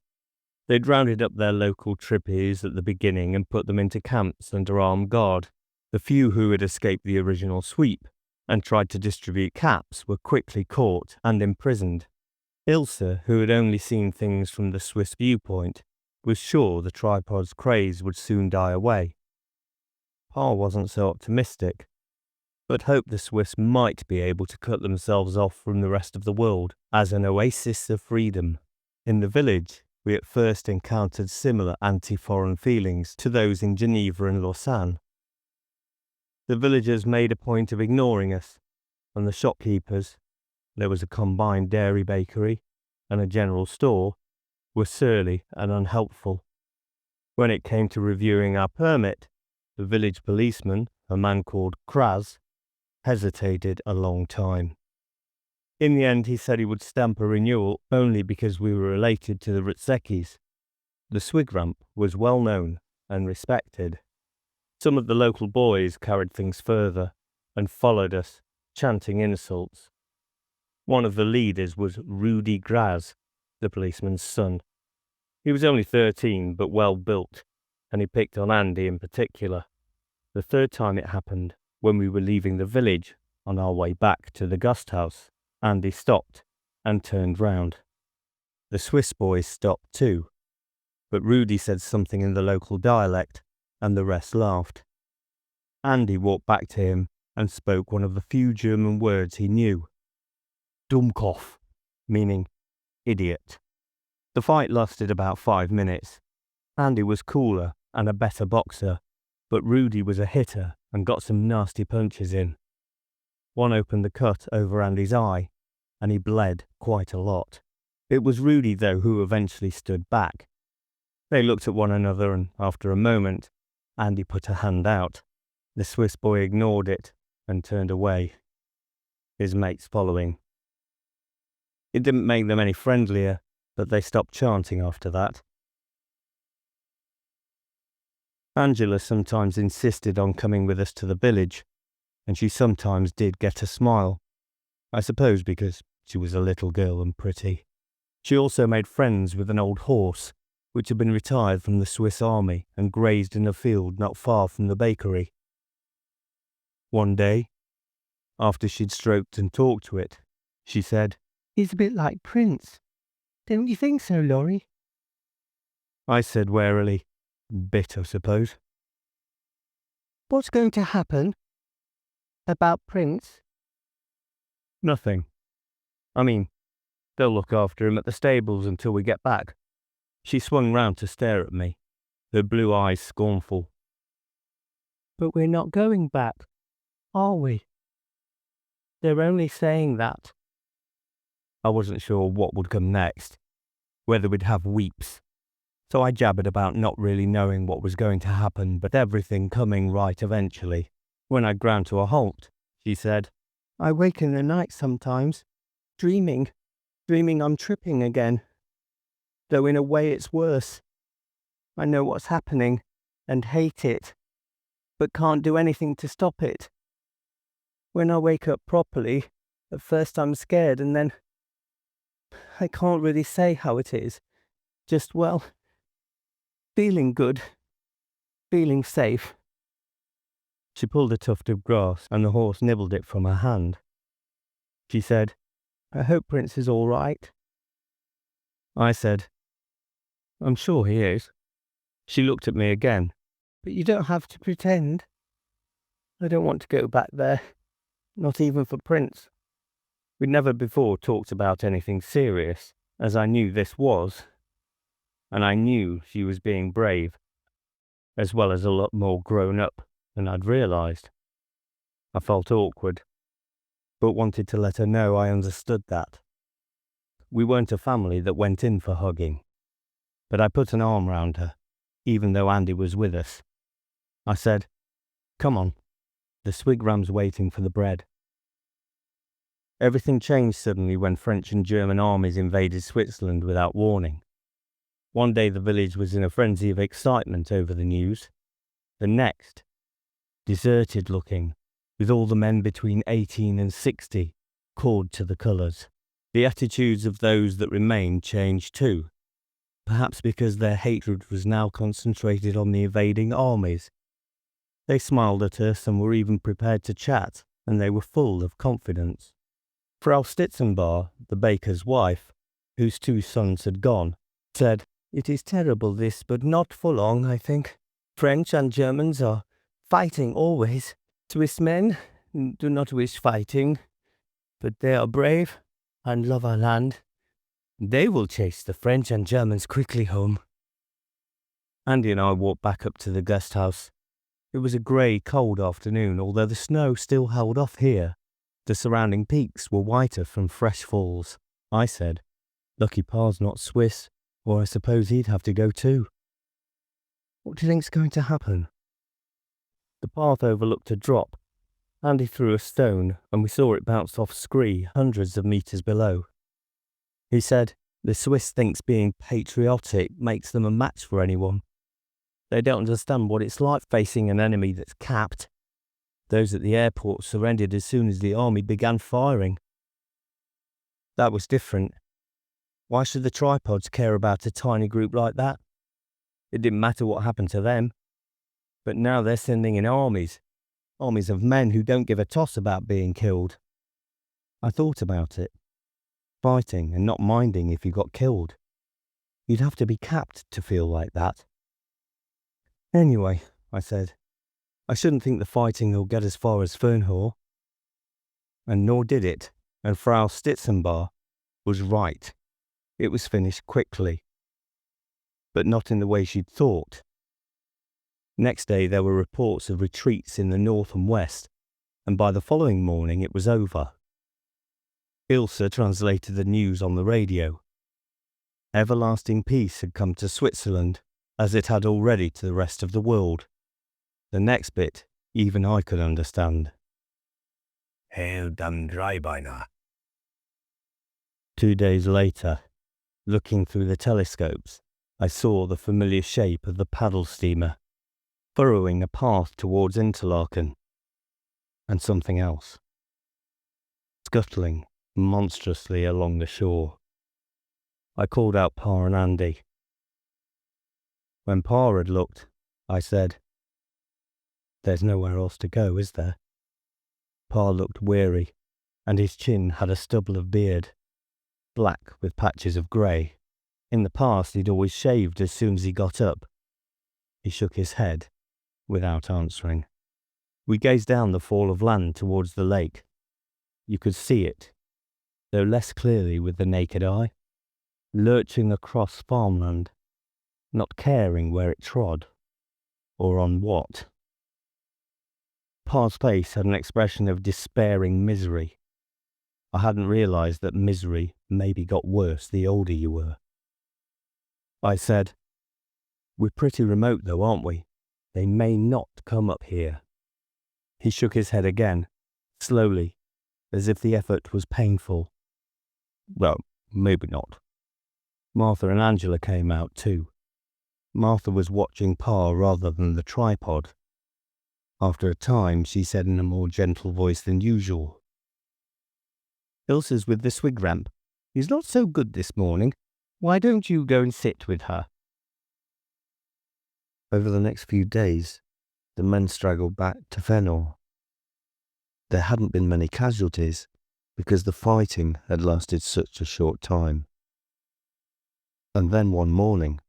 They'd rounded up their local trippies at the beginning and put them into camps under armed guard. The few who had escaped the original sweep and tried to distribute caps were quickly caught and imprisoned. Ilse, who had only seen things from the Swiss viewpoint, was sure the tripod's craze would soon die away. Pa wasn't so optimistic, but hoped the Swiss might be able to cut themselves off from the rest of the world as an oasis of freedom. In the village, we at first encountered similar anti-foreign feelings to those in Geneva and Lausanne. The villagers made a point of ignoring us, and the shopkeepers, there was a combined dairy bakery and a general store, were surly and unhelpful. When it came to reviewing our permit, the village policeman, a man called Kraz, hesitated a long time. In the end, he said he would stamp a renewal only because we were related to the Rutsekis. The Swigramp was well known and respected. Some of the local boys carried things further and followed us, chanting insults. One of the leaders was Rudy Graz, the policeman's son. He was only 13, but well built, and he picked on Andy in particular. The third time it happened, when we were leaving the village on our way back to the Gasthaus, Andy stopped and turned round. The Swiss boys stopped too, but Rudy said something in the local dialect, and the rest laughed. Andy walked back to him and spoke one of the few German words he knew. Dummkopf, meaning idiot. The fight lasted about 5 minutes. Andy was cooler and a better boxer, but Rudy was a hitter and got some nasty punches in. One opened the cut over Andy's eye, and he bled quite a lot. It was Rudy, though, who eventually stood back. They looked at one another, and after a moment, Andy put a hand out. The Swiss boy ignored it and turned away, his mates following. It didn't make them any friendlier, but they stopped chanting after that. Angela sometimes insisted on coming with us to the village, and she sometimes did get a smile. I suppose because she was a little girl and pretty. She also made friends with an old horse, which had been retired from the Swiss army and grazed in a field not far from the bakery. One day, after she'd stroked and talked to it, she said, "He's a bit like Prince. Don't you think so, Laurie?" I said warily. Bit, I suppose. What's going to happen? About Prince? Nothing. I mean, they'll look after him at the stables until we get back. She swung round to stare at me, her blue eyes scornful. But we're not going back, are we? They're only saying that. I wasn't sure what would come next, whether we'd have weeps. So I jabbered about not really knowing what was going to happen, but everything coming right eventually. When I ground to a halt, she said, I wake in the night sometimes, dreaming I'm tripping again. Though in a way it's worse. I know what's happening and hate it, but can't do anything to stop it. When I wake up properly, at first I'm scared and then I can't really say how it is. Just, well, feeling good, feeling safe. She pulled a tuft of grass and the horse nibbled it from her hand. She said, I hope Prince is all right. I said, I'm sure he is. She looked at me again. But you don't have to pretend. I don't want to go back there, not even for Prince. We'd never before talked about anything serious, as I knew this was, and I knew she was being brave, as well as a lot more grown up than I'd realised. I felt awkward, but wanted to let her know I understood that. We weren't a family that went in for hugging, but I put an arm round her, even though Andy was with us. I said, come on, the swigram's waiting for the bread. Everything changed suddenly when French and German armies invaded Switzerland without warning. One day the village was in a frenzy of excitement over the news. The next, deserted looking, with all the men between 18 and 60, cawed to the colours. The attitudes of those that remained changed too, perhaps because their hatred was now concentrated on the invading armies. They smiled at us and were even prepared to chat, and they were full of confidence. Frau Stitzenbar, the baker's wife, whose 2 sons had gone, said, It is terrible this, but not for long, I think. French and Germans are fighting always. Swiss men do not wish fighting, but they are brave and love our land. They will chase the French and Germans quickly home. Andy and I walked back up to the guest house. It was a grey, cold afternoon, although the snow still held off here. The surrounding peaks were whiter from fresh falls. I said, lucky Pa's not Swiss, or I suppose he'd have to go too. What do you think's going to happen? The path overlooked a drop. Andy threw a stone, and we saw it bounce off scree hundreds of metres below. He said, the Swiss thinks being patriotic makes them a match for anyone. They don't understand what it's like facing an enemy that's capped. Those at the airport surrendered as soon as the army began firing. That was different. Why should the tripods care about a tiny group like that? It didn't matter what happened to them. But now they're sending in armies of men who don't give a toss about being killed. I thought about it. Fighting and not minding if you got killed. You'd have to be capped to feel like that. Anyway, I said, I shouldn't think the fighting will get as far as Fernhor. And nor did it, and Frau Stitzenbar was right. It was finished quickly. But not in the way she'd thought. Next day there were reports of retreats in the north and west, and by the following morning it was over. Ilse translated the news on the radio. Everlasting peace had come to Switzerland, as it had already to the rest of the world. The next bit, even I could understand. Hail dam Dreibeiner. 2 days later, looking through the telescopes, I saw the familiar shape of the paddle steamer, furrowing a path towards Interlaken, and something else, scuttling monstrously along the shore. I called out Pa and Andy. When Pa had looked, I said, There's nowhere else to go, is there? Pa looked weary, and his chin had a stubble of beard, black with patches of grey. In the past, he'd always shaved as soon as he got up. He shook his head, without answering. We gazed down the fall of land towards the lake. You could see it, though less clearly with the naked eye, lurching across farmland, not caring where it trod, or on what. Pa's face had an expression of despairing misery. I hadn't realized that misery maybe got worse the older you were. I said, "We're pretty remote though, aren't we? They may not come up here." He shook his head again, slowly, as if the effort was painful. "Well, maybe not." Martha and Angela came out too. Martha was watching Pa rather than the tripod. After a time, she said in a more gentle voice than usual, "Ilsa's with the swig ramp. He's not so good this morning. Why don't you go and sit with her?" Over the next few days, the men straggled back to Fenor. There hadn't been many casualties because the fighting had lasted such a short time. And then one morning,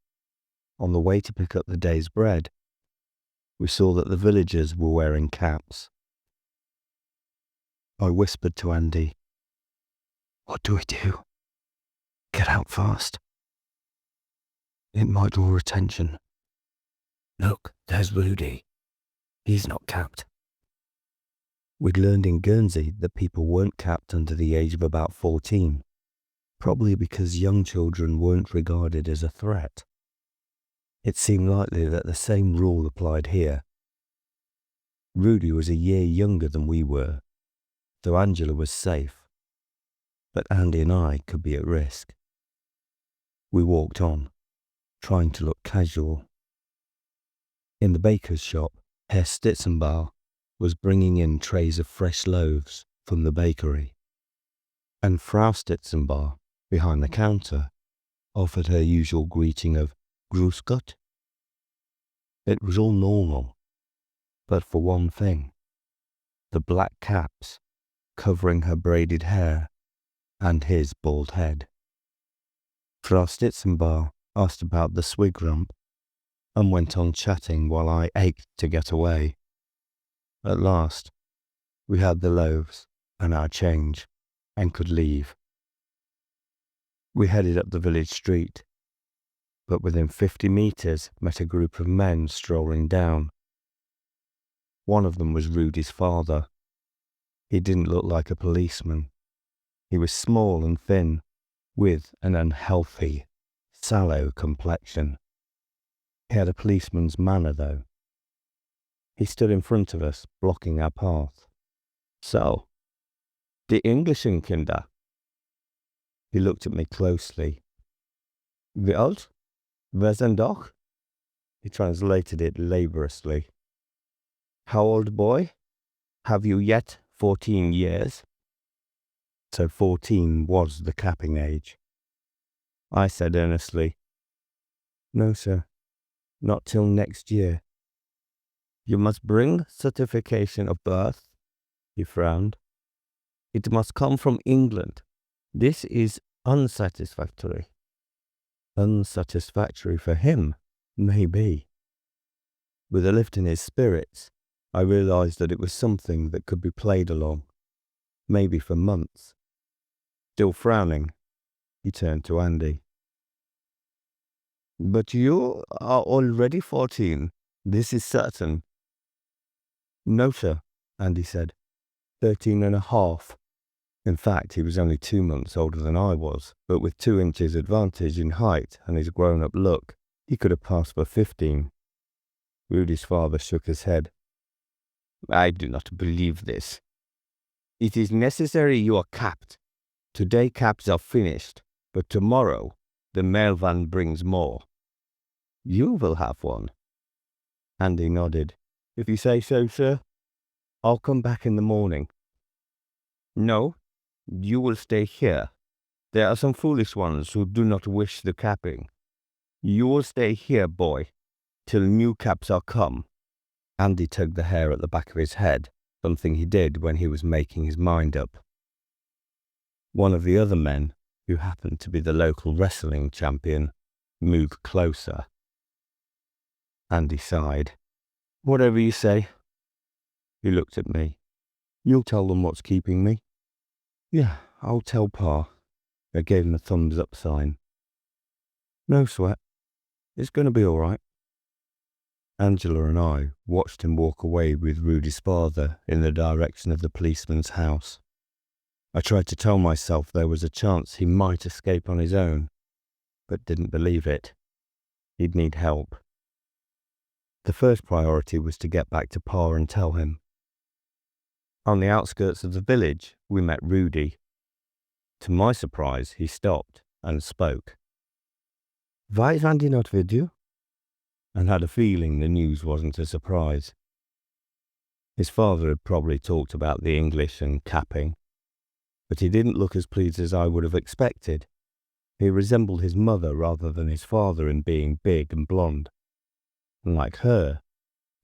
on the way to pick up the day's bread, we saw that the villagers were wearing caps. I whispered to Andy, "What do we do? Get out fast. It might draw attention." "Look, there's Rudy. He's not capped." We'd learned in Guernsey that people weren't capped under the age of about 14, probably because young children weren't regarded as a threat. It seemed likely that the same rule applied here. Rudy was a year younger than we were, though Angela was safe, but Andy and I could be at risk. We walked on, trying to look casual. In the baker's shop, Herr Stitzenbach was bringing in trays of fresh loaves from the bakery, and Frau Stitzenbach, behind the counter, offered her usual greeting of "Grüß Gott." It was all normal, but for one thing, the black caps covering her braided hair and his bald head. Frau Stitzenbach asked about the swig rump and went on chatting while I ached to get away. At last, we had the loaves and our change and could leave. We headed up the village street, but within 50 meters met a group of men strolling down. One of them was Rudy's father. He didn't look like a policeman. He was small and thin, with an unhealthy, sallow complexion. He had a policeman's manner, though. He stood in front of us, blocking our path. "So, die englischen Kinder." He looked at me closely. "Wie alt? Wer sind doch?" He translated it laboriously. "How old, boy? Have you yet 14 years?" So 14 was the capping age. I said earnestly, "No, sir, not till next year." "You must bring certification of birth," he frowned. "It must come from England. This is unsatisfactory." Unsatisfactory for him, maybe. With a lift in his spirits, I realized that it was something that could be played along, maybe for months. Still frowning, he turned to Andy. "But you are already 14. This is certain." "No, sir," Andy said. 13 and a half. In fact, he was only 2 months older than I was, but with 2 inches advantage in height and his grown-up look, he could have passed for 15. Rudy's father shook his head. "I do not believe this. It is necessary you are capped. Today caps are finished, but tomorrow the mail van brings more. You will have one." Andy nodded. "If you say so, sir. I'll come back in the morning." "No, you will stay here. There are some foolish ones who do not wish the capping. You will stay here, boy, till new caps are come." Andy tugged the hair at the back of his head, something he did when he was making his mind up. One of the other men, who happened to be the local wrestling champion, moved closer. Andy sighed. "Whatever you say." He looked at me. "You'll tell them what's keeping me?" "Yeah, I'll tell Pa." I gave him a thumbs up sign. "No sweat. It's going to be all right." Angela and I watched him walk away with Rudy's father in the direction of the policeman's house. I tried to tell myself there was a chance he might escape on his own, but didn't believe it. He'd need help. The first priority was to get back to Pa and tell him. On the outskirts of the village, we met Rudy. To my surprise, he stopped and spoke. "Why is Andy not with you?" And had a feeling the news wasn't a surprise. His father had probably talked about the English and capping, but he didn't look as pleased as I would have expected. He resembled his mother rather than his father in being big and blonde. And like her,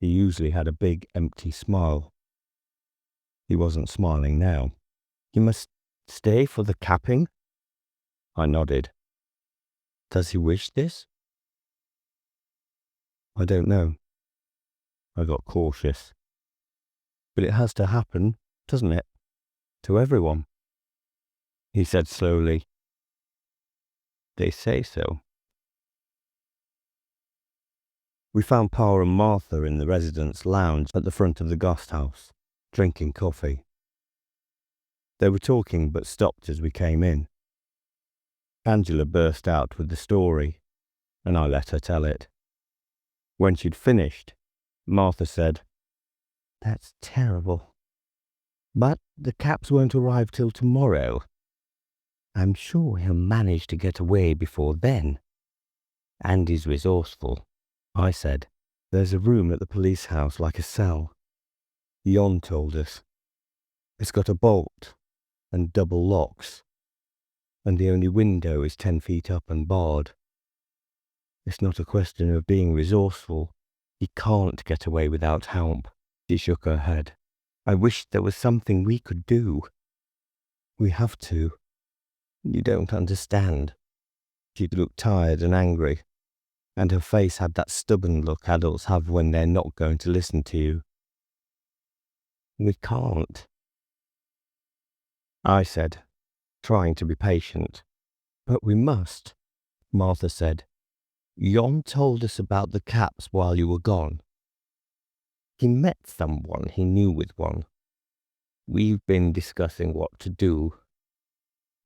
he usually had a big, empty smile. He wasn't smiling now. "You must stay for the capping?" I nodded. "Does he wish this?" "I don't know." I got cautious. "But it has to happen, doesn't it? To everyone." He said slowly, "They say so." We found Pa and Martha in the residence lounge at the front of the guest house, drinking coffee. They were talking but stopped as we came in. Angela burst out with the story, and I let her tell it. When she'd finished, Martha said, "That's terrible. But the Caps won't arrive till tomorrow. I'm sure he'll manage to get away before then. Andy's resourceful." I said, "There's a room at the police house like a cell. Jon told us. It's got a bolt and double locks, and the only window is 10 feet up and barred. It's not a question of being resourceful. He can't get away without help." She shook her head. "I wish there was something we could do." "We have to. You don't understand." She looked tired and angry, and her face had that stubborn look adults have when they're not going to listen to you. "We can't," I said, trying to be patient. "But we must," Martha said. "Jon told us about the Caps while you were gone. He met someone he knew with one. We've been discussing what to do.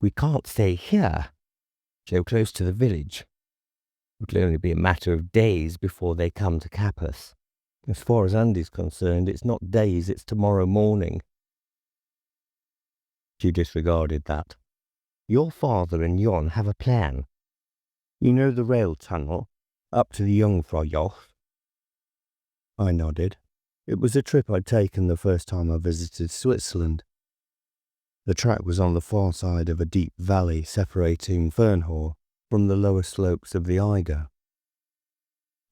We can't stay here, so close to the village. It'll only be a matter of days before they come to cap us. As far as Andy's concerned, it's not days, it's tomorrow morning." She disregarded that. "Your father and Jon have a plan. You know the rail tunnel up to the Jungfraujoch?" I nodded. It was a trip I'd taken the first time I visited Switzerland. The track was on the far side of a deep valley separating Fernhor from the lower slopes of the Eiger.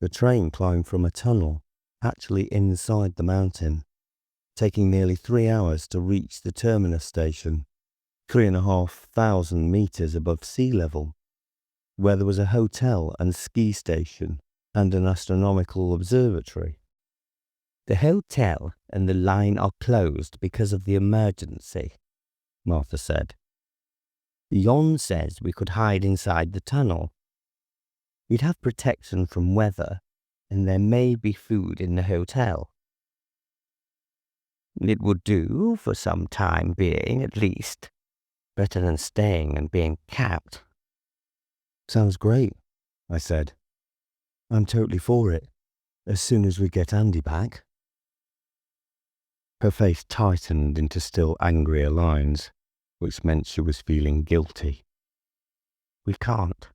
The train climbed from a tunnel, actually inside the mountain, taking nearly 3 hours to reach the terminus station, 3,500 meters above sea level, where there was a hotel and ski station and an astronomical observatory. "The hotel and the line are closed because of the emergency," Martha said. "Jon says we could hide inside the tunnel. We'd have protection from weather, and there may be food in the hotel. It would do for some time being, at least. Better than staying and being capped." "Sounds great," I said. "I'm totally for it, as soon as we get Andy back." Her face tightened into still angrier lines, which meant she was feeling guilty. "We can't.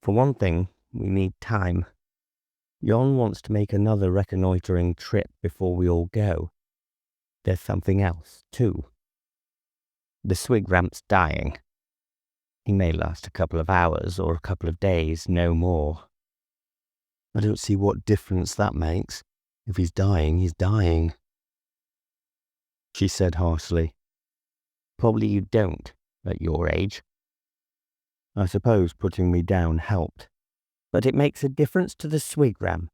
For one thing, we need time. Jon wants to make another reconnoitering trip before we all go. There's something else, too. The swig ramp's dying. He may last a couple of hours or a couple of days, no more." "I don't see what difference that makes. If he's dying, he's dying," she said harshly. "Probably you don't, at your age. I suppose putting me down helped. But it makes a difference to the Swigram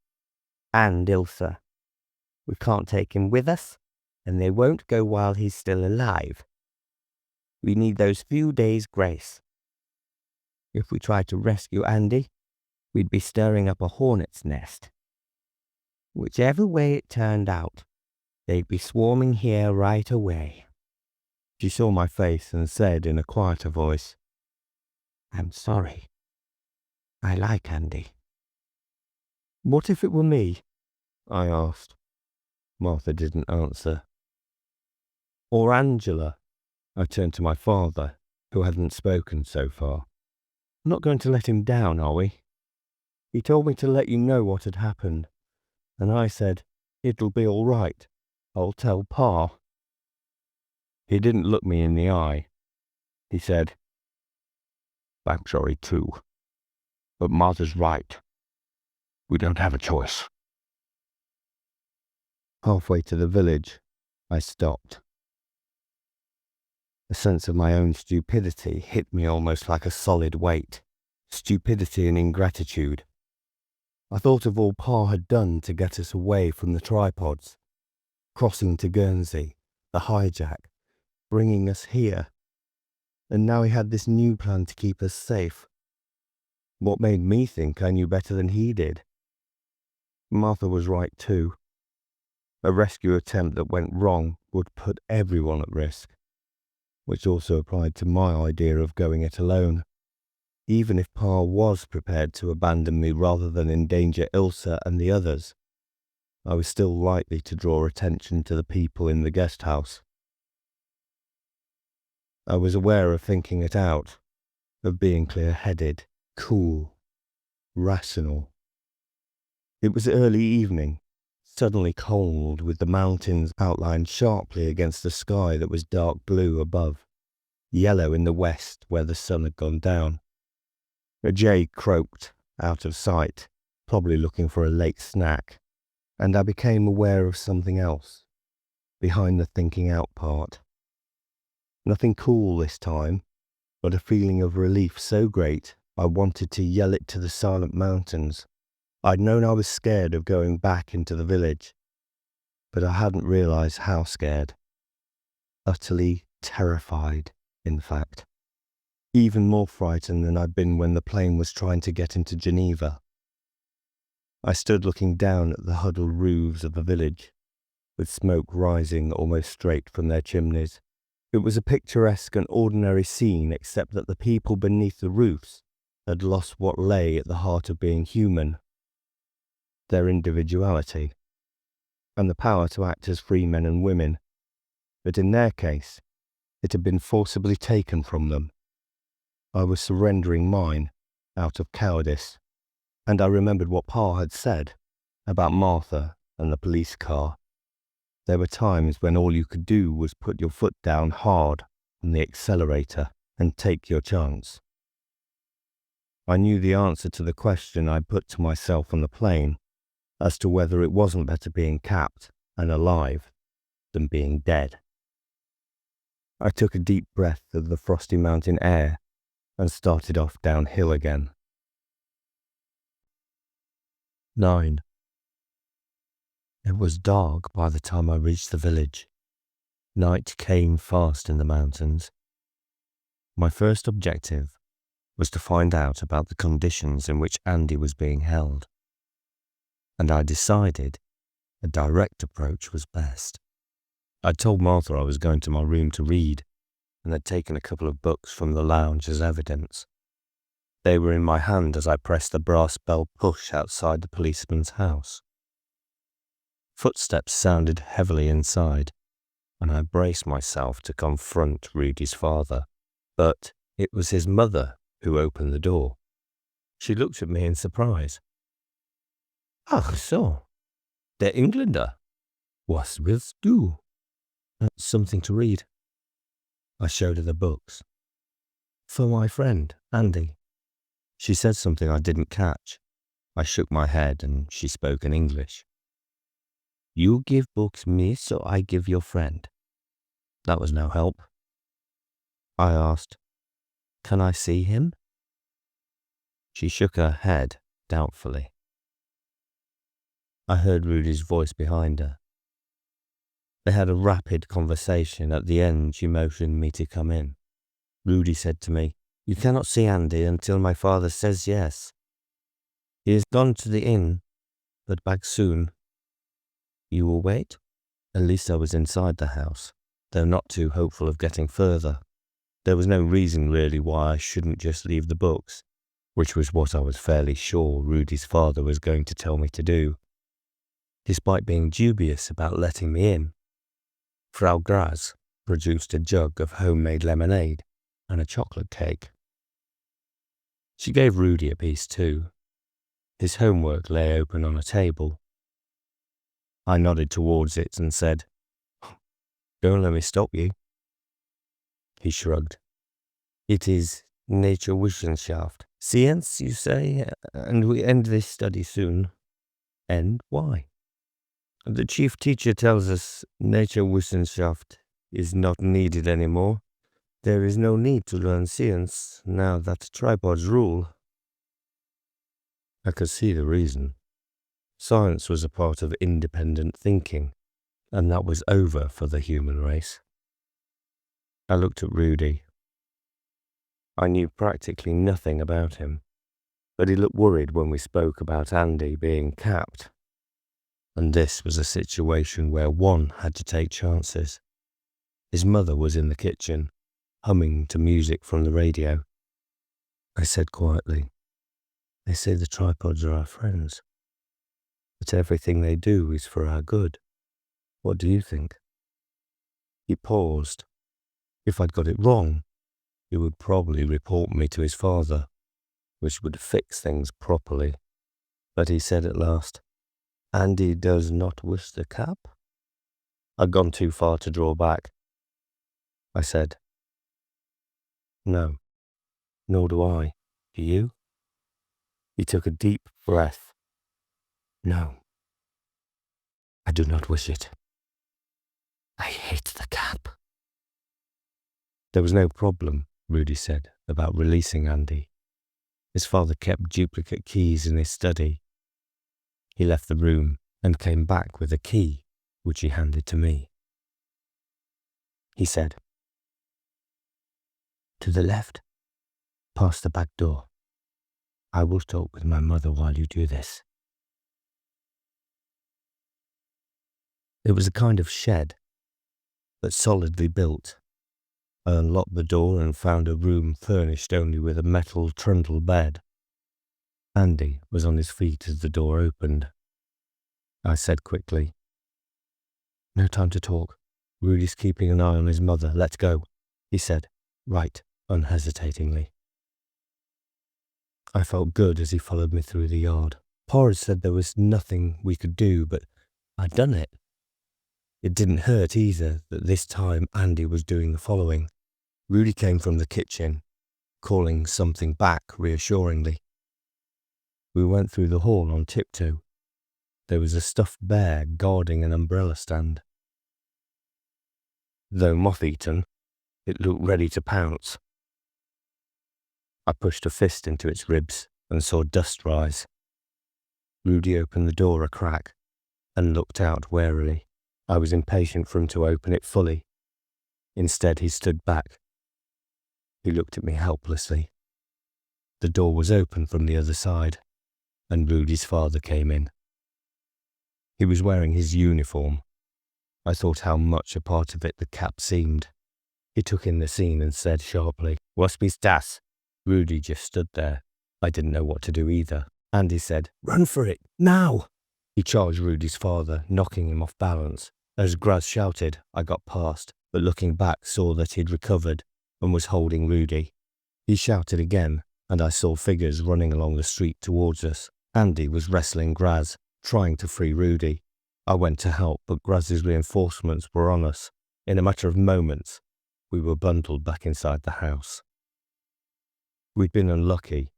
and Ilsa. We can't take him with us, and they won't go while he's still alive. We need those few days' grace. If we tried to rescue Andy, we'd be stirring up a hornet's nest. Whichever way it turned out, they'd be swarming here right away. She saw my face and said in a quieter voice, I'm sorry. I like Andy. What if it were me? I asked. Martha didn't answer. Or Angela? I turned to my father, who hadn't spoken so far. Not going to let him down, are we? He told me to let you know what had happened, and I said, it'll be all right. I'll tell Pa. He didn't look me in the eye. He said, I'm sorry too, but Mother's right. We don't have a choice. Halfway to the village, I stopped. A sense of my own stupidity hit me almost like a solid weight. Stupidity and ingratitude. I thought of all Pa had done to get us away from the tripods. Crossing to Guernsey, the hijack, bringing us here. And now he had this new plan to keep us safe. What made me think I knew better than he did? Martha was right too. A rescue attempt that went wrong would put everyone at risk, which also applied to my idea of going it alone. Even if Pa was prepared to abandon me rather than endanger Ilsa and the others, I was still likely to draw attention to the people in the guest house. I was aware of thinking it out, of being clear-headed, cool, rational. It was early evening, suddenly cold, with the mountains outlined sharply against a sky that was dark blue above, yellow in the west where the sun had gone down. A jay croaked, out of sight, probably looking for a late snack, and I became aware of something else, behind the thinking out part. Nothing cool this time, but a feeling of relief so great I wanted to yell it to the silent mountains. I'd known I was scared of going back into the village, but I hadn't realized how scared. Utterly terrified, in fact. Even more frightened than I'd been when the plane was trying to get into Geneva. I stood looking down at the huddled roofs of the village, with smoke rising almost straight from their chimneys. It was a picturesque and ordinary scene, except that the people beneath the roofs had lost what lay at the heart of being human, their individuality, and the power to act as free men and women. But in their case, it had been forcibly taken from them. I was surrendering mine out of cowardice, and I remembered what Pa had said about Martha and the police car. There were times when all you could do was put your foot down hard on the accelerator and take your chance. I knew the answer to the question I put to myself on the plane, as to whether it wasn't better being capped and alive than being dead. I took a deep breath of the frosty mountain air and started off downhill again. 9. It was dark by the time I reached the village. Night came fast in the mountains. My first objective was to find out about the conditions in which Andy was being held, and I decided a direct approach was best. I'd told Martha I was going to my room to read, and had taken a couple of books from the lounge as evidence. They were in my hand as I pressed the brass bell push outside the policeman's house. Footsteps sounded heavily inside, and I braced myself to confront Rudy's father. But it was his mother who opened the door. She looked at me in surprise. Ach so, der Engländer. Was willst du? Something to read. I showed her the books. For my friend, Andy. She said something I didn't catch. I shook my head and she spoke in English. You give books me, so I give your friend. That was no help. I asked, can I see him? She shook her head doubtfully. I heard Rudy's voice behind her. They had a rapid conversation. At the end, she motioned me to come in. Rudy said to me, "You cannot see Andy until my father says yes. He has gone to the inn, but back soon. You will wait?" At least I was inside the house, though not too hopeful of getting further. There was no reason really why I shouldn't just leave the books, which was what I was fairly sure Rudy's father was going to tell me to do. Despite being dubious about letting me in, Frau Graz produced a jug of homemade lemonade and a chocolate cake. She gave Rudy a piece too. His homework lay open on a table. I nodded towards it and said, "Don't let me stop you." He shrugged. "It is Naturwissenschaft. Science, you say, and we end this study soon." "End? Why?" "The chief teacher tells us Naturwissenschaft is not needed anymore. There is no need to learn science now that tripods rule." I could see the reason. Science was a part of independent thinking, and that was over for the human race. I looked at Rudy. I knew practically nothing about him, but he looked worried when we spoke about Andy being capped. And this was a situation where one had to take chances. His mother was in the kitchen, humming to music from the radio. I said quietly, "They say the tripods are our friends, but everything they do is for our good. What do you think?" He paused. If I'd got it wrong, he would probably report me to his father, which would fix things properly. But he said at last, "Andy does not wish the cap?" I'd gone too far to draw back. I said, "No, nor do I. Do you?" He took a deep breath. "No, I do not wish it. I hate the cap." There was no problem, Rudy said, about releasing Andy. His father kept duplicate keys in his study. He left the room and came back with a key, which he handed to me. He said, "To the left, past the back door. I will talk with my mother while you do this." It was a kind of shed, but solidly built. I unlocked the door and found a room furnished only with a metal trundle bed. Andy was on his feet as the door opened. I said quickly, "No time to talk. Rudy's keeping an eye on his mother. Let's go," he said, right unhesitatingly. I felt good as he followed me through the yard. Pa had said there was nothing we could do, but I'd done it. It didn't hurt either that this time Andy was doing the following. Rudy came from the kitchen, calling something back reassuringly. We went through the hall on tiptoe. There was a stuffed bear guarding an umbrella stand. Though moth-eaten, it looked ready to pounce. I pushed a fist into its ribs and saw dust rise. Rudy opened the door a crack and looked out warily. I was impatient for him to open it fully. Instead, he stood back. He looked at me helplessly. The door was open from the other side, and Rudy's father came in. He was wearing his uniform. I thought how much a part of it the cap seemed. He took in the scene and said sharply, "Was bist das?" Rudy just stood there. I didn't know what to do either. Andy said, "Run for it, now!" He charged Rudy's father, knocking him off balance. As Graz shouted, I got past, but looking back saw that he'd recovered and was holding Rudy. He shouted again, and I saw figures running along the street towards us. Andy was wrestling Graz, trying to free Rudy. I went to help, but Graz's reinforcements were on us. In a matter of moments, we were bundled back inside the house. We'd been unlucky.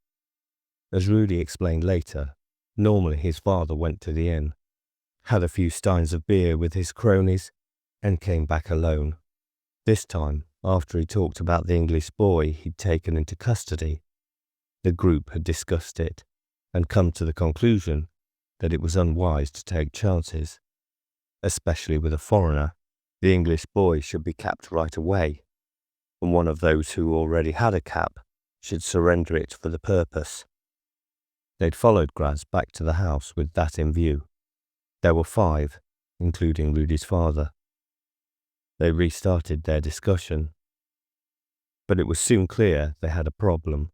As Rudy explained later, normally his father went to the inn, had a few steins of beer with his cronies, and came back alone. This time, after he talked about the English boy he'd taken into custody, The group had discussed it and come to the conclusion that it was unwise to take chances, especially with a foreigner. The English boy should be capped right away, and one of those who already had a cap should surrender it for the purpose. They'd followed Graz back to the house with that in view. There were 5, including Rudy's father. They restarted their discussion, but it was soon clear they had a problem.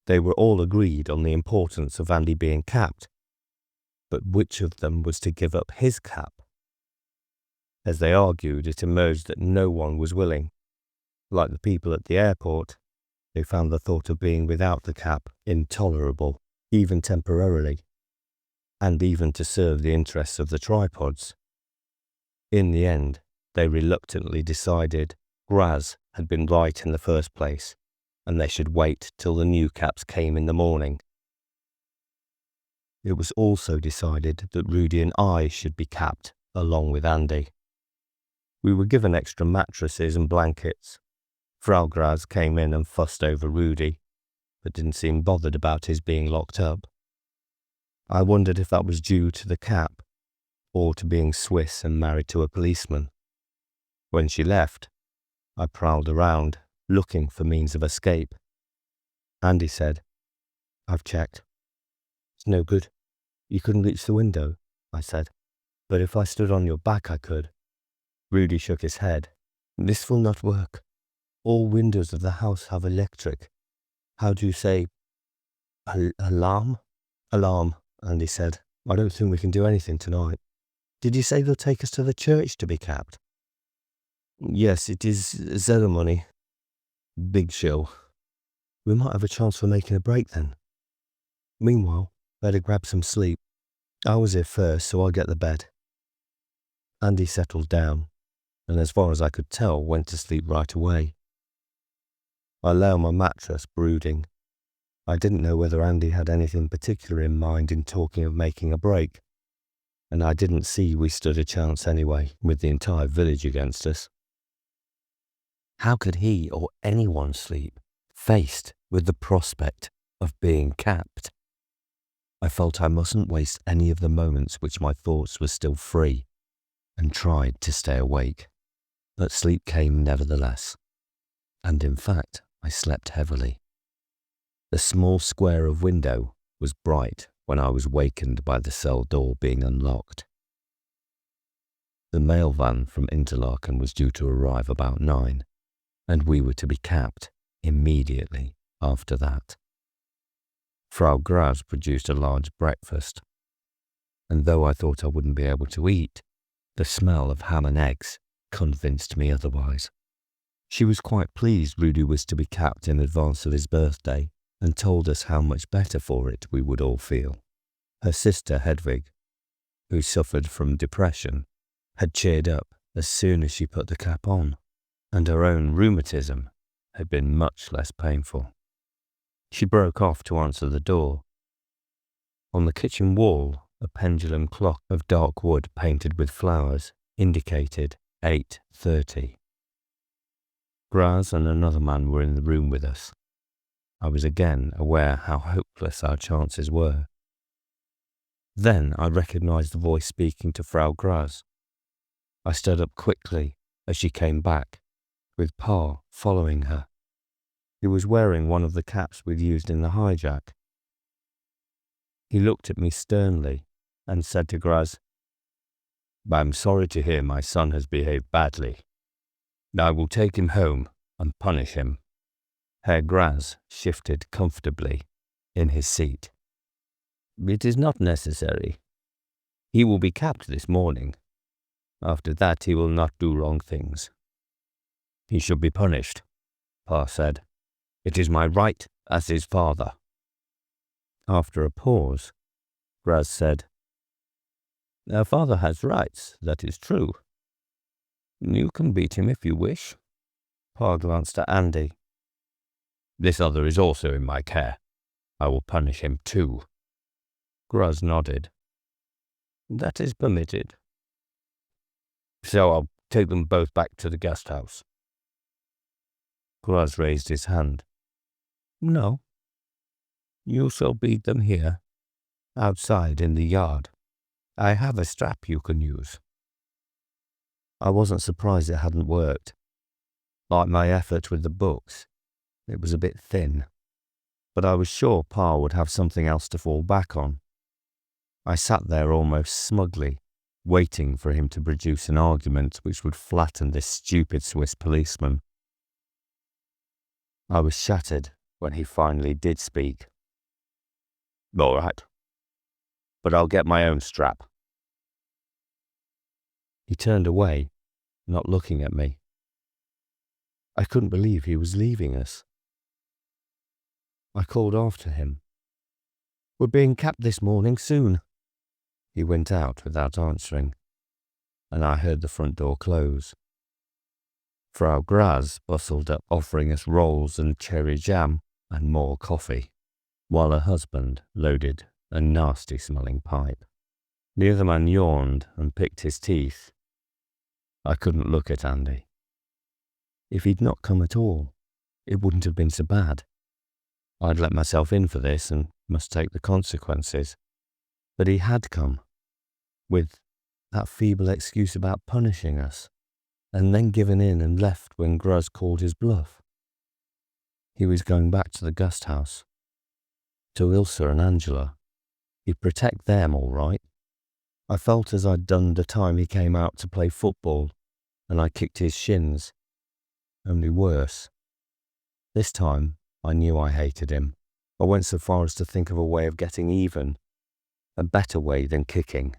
They were all agreed on the importance of Andy being capped, but which of them was to give up his cap? As they argued, it emerged that no one was willing. Like the people at the airport, they found the thought of being without the cap intolerable, even temporarily, and even to serve the interests of the tripods. In the end, they reluctantly decided Graz had been right in the first place, and they should wait till the new caps came in the morning. It was also decided that Rudy and I should be capped along with Andy. We were given extra mattresses and blankets. Frau Graz came in and fussed over Rudy, but didn't seem bothered about his being locked up. I wondered if that was due to the cap, or to being Swiss and married to a policeman. When she left, I prowled around, looking for means of escape. Andy said, "I've checked. It's no good. You couldn't reach the window," I said. "But if I stood on your back, I could." Rudy shook his head. "This will not work. All windows of the house have electric. How do you say? Alarm?" "Alarm," Andy said. "I don't think we can do anything tonight." "Did you say they'll take us to the church to be capped?" "Yes, it is a ceremony. Big show. We might have a chance for making a break then. Meanwhile, better grab some sleep. I was here first, so I'll get the bed." Andy settled down, and as far as I could tell, went to sleep right away. I lay on my mattress, brooding. I didn't know whether Andy had anything particular in mind in talking of making a break, and I didn't see we stood a chance anyway, with the entire village against us. How could he or anyone sleep, faced with the prospect of being capped? I felt I mustn't waste any of the moments which my thoughts were still free, and tried to stay awake. But sleep came nevertheless, and in fact I slept heavily. The small square of window was bright when I was wakened by the cell door being unlocked. The mail van from Interlaken was due to arrive about 9, and we were to be capped immediately after that. Frau Graz produced a large breakfast, and though I thought I wouldn't be able to eat, the smell of ham and eggs convinced me otherwise. She was quite pleased Rudy was to be capped in advance of his birthday, and told us how much better for it we would all feel. Her sister Hedwig, who suffered from depression, had cheered up as soon as she put the cap on, and her own rheumatism had been much less painful. She broke off to answer the door. On the kitchen wall, a pendulum clock of dark wood painted with flowers indicated 8:30. Graz and another man were in the room with us. I was again aware how hopeless our chances were. Then I recognized the voice speaking to Frau Graz. I stood up quickly as she came back, with Pa following her. He was wearing one of the caps we'd used in the hijack. He looked at me sternly and said to Graz, "I'm sorry to hear my son has behaved badly. I will take him home and punish him." Herr Graz shifted comfortably in his seat. "It is not necessary. He will be capped this morning. After that he will not do wrong things." "He should be punished," Pa said. "It is my right as his father." After a pause, Graz said, "Our father has rights, that is true. You can beat him if you wish." Pa glanced at Andy. "This other is also in my care. I will punish him too." Graz nodded. "That is permitted." "So I'll take them both back to the guest house." Graz raised his hand. "No." You shall beat them here, outside in the yard. I have a strap you can use. I wasn't surprised it hadn't worked. Like my effort with the books, it was a bit thin. But I was sure Pa would have something else to fall back on. I sat there almost smugly, waiting for him to produce an argument which would flatten this stupid Swiss policeman. I was shattered when he finally did speak. All right, but I'll get my own strap. He turned away, not looking at me. I couldn't believe he was leaving us. I called after him. We're being capped this morning soon. He went out without answering, and I heard the front door close. Frau Graz bustled up offering us rolls and cherry jam and more coffee, while her husband loaded a nasty-smelling pipe. The other man yawned and picked his teeth. I couldn't look at Andy. If he'd not come at all, it wouldn't have been so bad. I'd let myself in for this and must take the consequences. But he had come, with that feeble excuse about punishing us, and then given in and left when Gruz called his bluff. He was going back to the Gust house, to Ilsa and Angela. He'd protect them all right. I felt as I'd done the time he came out to play football, and I kicked his shins, only worse. This time, I knew I hated him. I went so far as to think of a way of getting even, a better way than kicking.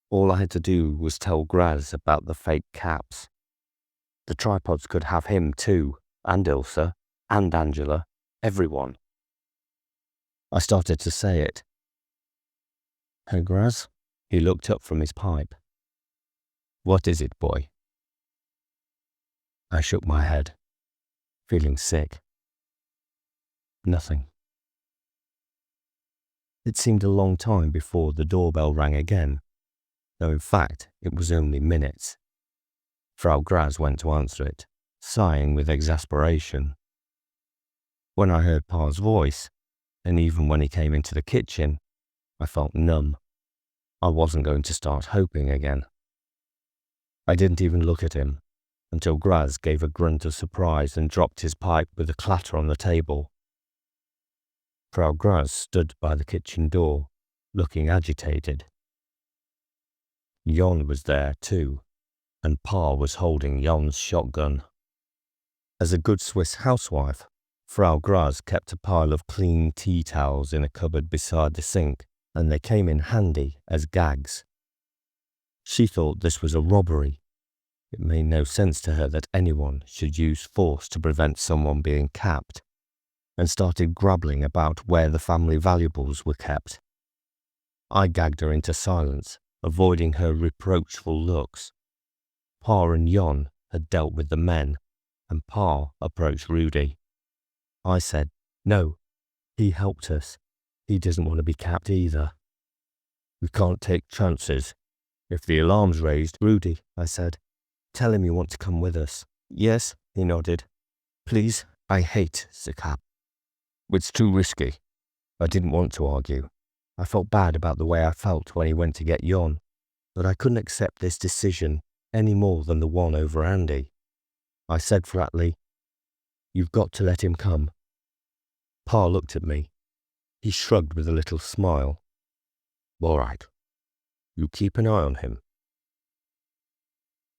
All I had to do was tell Graz about the fake caps. The tripods could have him too, and Ilsa, and Angela, everyone. I started to say it. Hey, Graz? He looked up from his pipe. What is it, boy? I shook my head, feeling sick. Nothing. It seemed a long time before the doorbell rang again, though in fact it was only minutes. Frau Graz went to answer it, sighing with exasperation. When I heard Pa's voice, and even when he came into the kitchen, I felt numb. I wasn't going to start hoping again. I didn't even look at him, until Graz gave a grunt of surprise and dropped his pipe with a clatter on the table. Frau Graz stood by the kitchen door, looking agitated. Jon was there too, and Pa was holding Jon's shotgun. As a good Swiss housewife, Frau Graz kept a pile of clean tea towels in a cupboard beside the sink, and they came in handy as gags. She thought this was a robbery. It made no sense to her that anyone should use force to prevent someone being capped, and started grumbling about where the family valuables were kept. I gagged her into silence, avoiding her reproachful looks. Pa and Jon had dealt with the men, and Pa approached Rudy. I said, no, he helped us. He doesn't want to be capped either. We can't take chances. If the alarm's raised, Rudy, I said, tell him you want to come with us. Yes, he nodded. Please, I hate the cap. It's too risky. I didn't want to argue. I felt bad about the way I felt when he went to get Jon, but I couldn't accept this decision any more than the one over Andy. I said flatly, you've got to let him come. Pa looked at me. He shrugged with a little smile. All right. You keep an eye on him.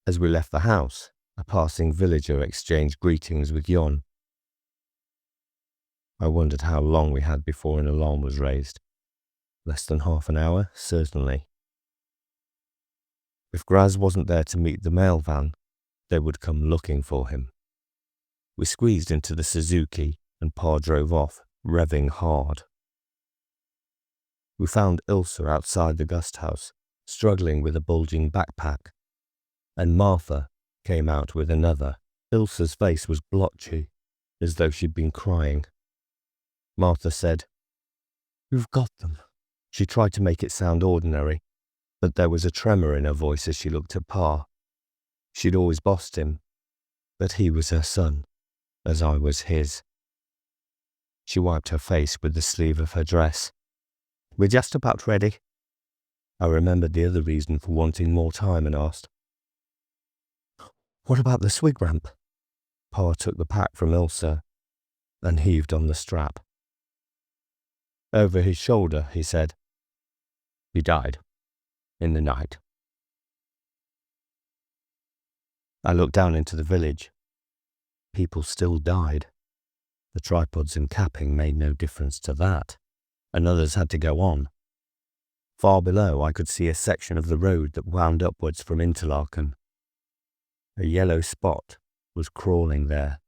As we left the house, a passing villager exchanged greetings with Jon. I wondered how long we had before an alarm was raised. Less than half an hour, certainly. If Graz wasn't there to meet the mail van, they would come looking for him. We squeezed into the Suzuki and Pa drove off, revving hard. We found Ilsa outside the Gust house, struggling with a bulging backpack, and Martha came out with another. Ilsa's face was blotchy, as though she'd been crying. Martha said, You've got them. She tried to make it sound ordinary, but there was a tremor in her voice as she looked at Pa. She'd always bossed him, but he was her son, as I was his. She wiped her face with the sleeve of her dress. "We're just about ready." I remembered the other reason for wanting more time and asked, "What about the swig ramp?" Pa took the pack from Ilsa and heaved on the strap. Over his shoulder, he said, "He died in the night." I looked down into the village. People still died. The tripods and capping made no difference to that, and others had to go on. Far below, I could see a section of the road that wound upwards from Interlaken. A yellow spot was crawling there.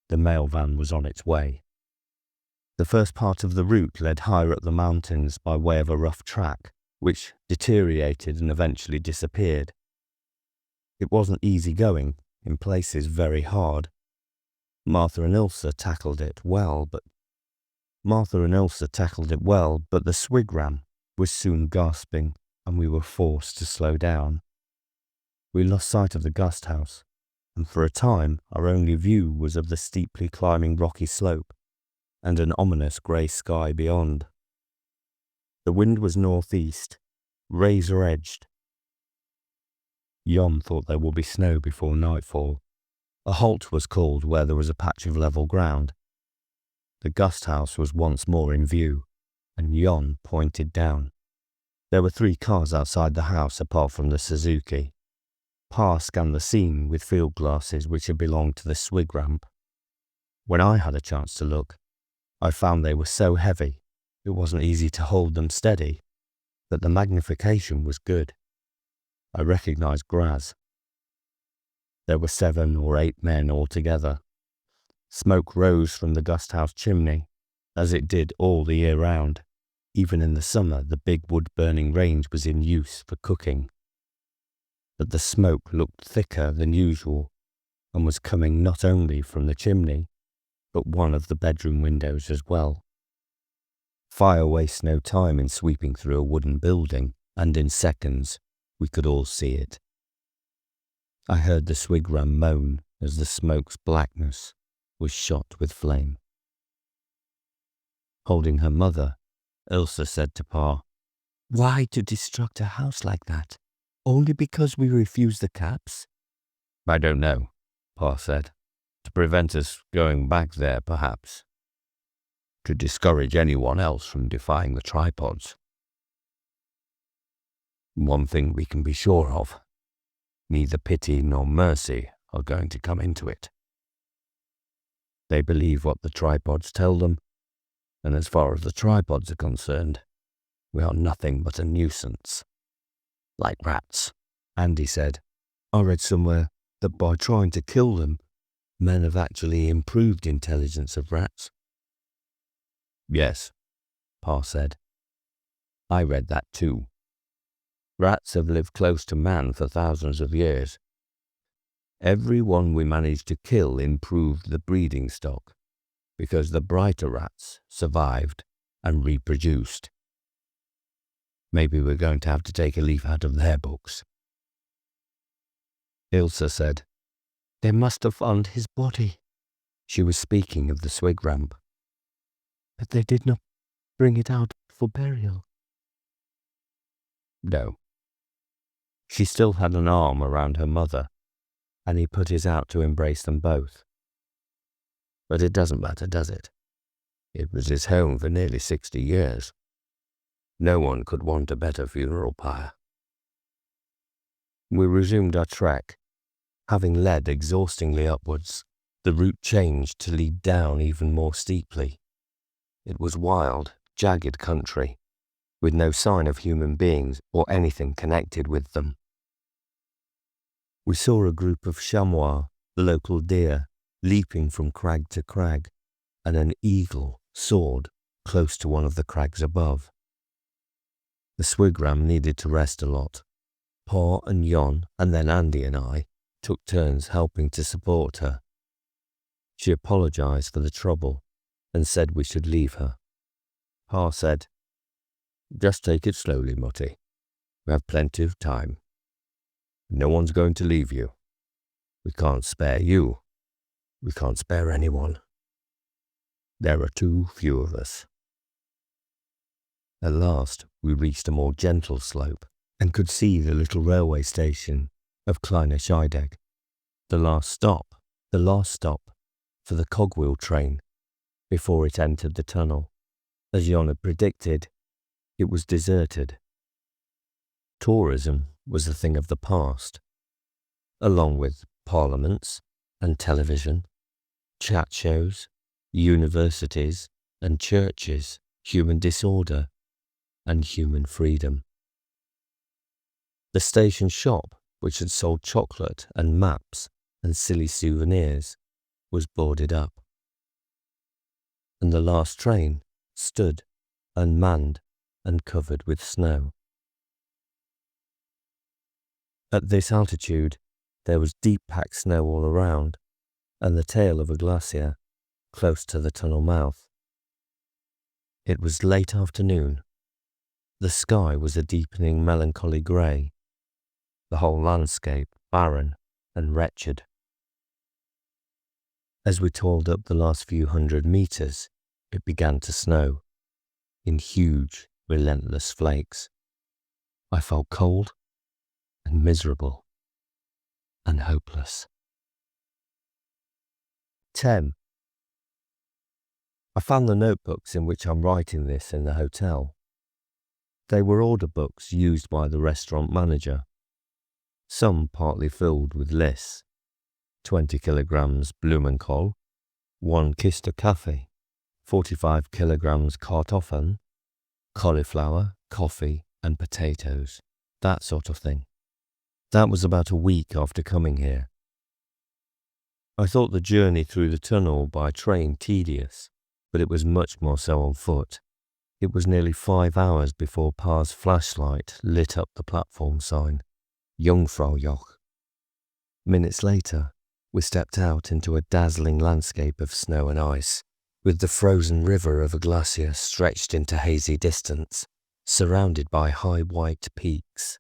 The mail van was on its way. The first part of the route led higher up the mountains by way of a rough track, which deteriorated and eventually disappeared. It wasn't easy going, in places very hard. Martha and Ilsa tackled it well, but the swig ram was soon gasping, and we were forced to slow down. We lost sight of the gust house, and for a time our only view was of the steeply climbing rocky slope and an ominous grey sky beyond. The wind was northeast, razor-edged. Jon thought there would be snow before nightfall. A halt was called where there was a patch of level ground. The gust house was once more in view, and Jon pointed down. There were 3 cars outside the house apart from the Suzuki. Pa scanned the scene with field glasses which had belonged to the swig ramp. When I had a chance to look, I found they were so heavy it wasn't easy to hold them steady, but the magnification was good. I recognized Graz. There were 7 or 8 men altogether. Smoke rose from the gust house chimney, as it did all the year round. Even in the summer, the big wood-burning range was in use for cooking. But the smoke looked thicker than usual, and was coming not only from the chimney, but one of the bedroom windows as well. Fire wastes no time in sweeping through a wooden building, and in seconds we could all see it. I heard the swig ram moan as the smoke's blackness was shot with flame. Holding her mother, Ilsa said to Pa, "Why to destruct a house like that? Only because we refused the caps?" "I don't know," Pa said. "To prevent us going back there, perhaps. To discourage anyone else from defying the tripods. One thing we can be sure of, neither pity nor mercy are going to come into it. They believe what the tripods tell them, and as far as the tripods are concerned, we are nothing but a nuisance. Like rats," Andy said. "I read somewhere that by trying to kill them, men have actually improved intelligence of rats." "Yes," Pa said. "I read that too. Rats have lived close to man for thousands of years. Every one we managed to kill improved the breeding stock, because the brighter rats survived and reproduced. Maybe we're going to have to take a leaf out of their books." Ilsa said, "They must have found his body." She was speaking of the swig ramp. "But they did not bring it out for burial." No. She still had an arm around her mother, and he put his out to embrace them both. But it doesn't matter, does it? It was his home for nearly 60 years. No one could want a better funeral pyre. We resumed our trek. Having led exhaustingly upwards, the route changed to lead down even more steeply. It was wild, jagged country, with no sign of human beings or anything connected with them. We saw a group of chamois, the local deer, leaping from crag to crag, and an eagle soared close to one of the crags above. The swig ram needed to rest a lot. Pa and Jon, and then Andy and I, took turns helping to support her. She apologized for the trouble and said we should leave her. Pa said, "Just take it slowly, Mutty. We have plenty of time. No one's going to leave you. We can't spare you. We can't spare anyone." There are too few of us. At last, we reached a more gentle slope and could see the little railway station of Kleine Scheidegg. The last stop for the cogwheel train before it entered the tunnel. As Jon had predicted, it was deserted. Tourism was a thing of the past, along with parliaments and television, chat shows, universities and churches, human disorder and human freedom. The station shop, which had sold chocolate and maps and silly souvenirs, was boarded up. And the last train stood unmanned and covered with snow. At this altitude, there was deep packed snow all around, and the tail of a glacier close to the tunnel mouth. It was late afternoon. The sky was a deepening melancholy grey, the whole landscape barren and wretched. As we toiled up the last few 100 meters, it began to snow, in huge, relentless flakes. I felt cold and miserable and hopeless. 10. I found the notebooks in which I'm writing this in the hotel. They were order books used by the restaurant manager, some partly filled with lists: 20 kilograms Blumenkohl, 1 Kiste Kaffee, 45 kilograms Kartoffeln, cauliflower, coffee and potatoes, that sort of thing. That was about a week after coming here. I thought the journey through the tunnel by train tedious, but it was much more so on foot. It was nearly 5 hours before Pa's flashlight lit up the platform sign, Jungfraujoch. Minutes later, we stepped out into a dazzling landscape of snow and ice, with the frozen river of a glacier stretched into hazy distance, surrounded by high white peaks.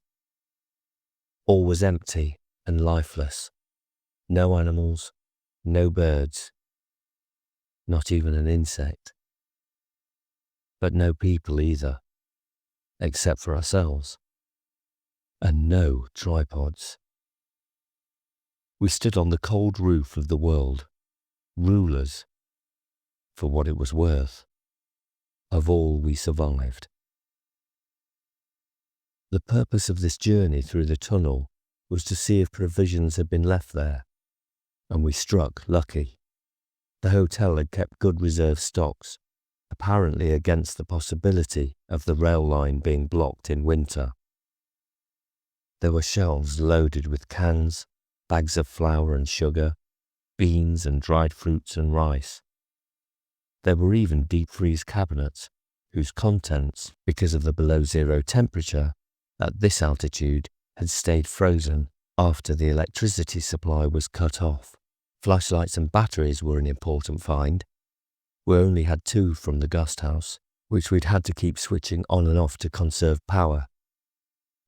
All was empty and lifeless. No animals, no birds, not even an insect. But no people either, except for ourselves. And no tripods. We stood on the cold roof of the world, rulers, for what it was worth, of all we survived. The purpose of this journey through the tunnel was to see if provisions had been left there, and we struck lucky. The hotel had kept good reserve stocks, apparently against the possibility of the rail line being blocked in winter. There were shelves loaded with cans, bags of flour and sugar, beans and dried fruits and rice. There were even deep-freeze cabinets, whose contents, because of the below-zero temperature, at this altitude had stayed frozen after the electricity supply was cut off. Flashlights and batteries were an important find. We only had 2 from the guest house, which we'd had to keep switching on and off to conserve power.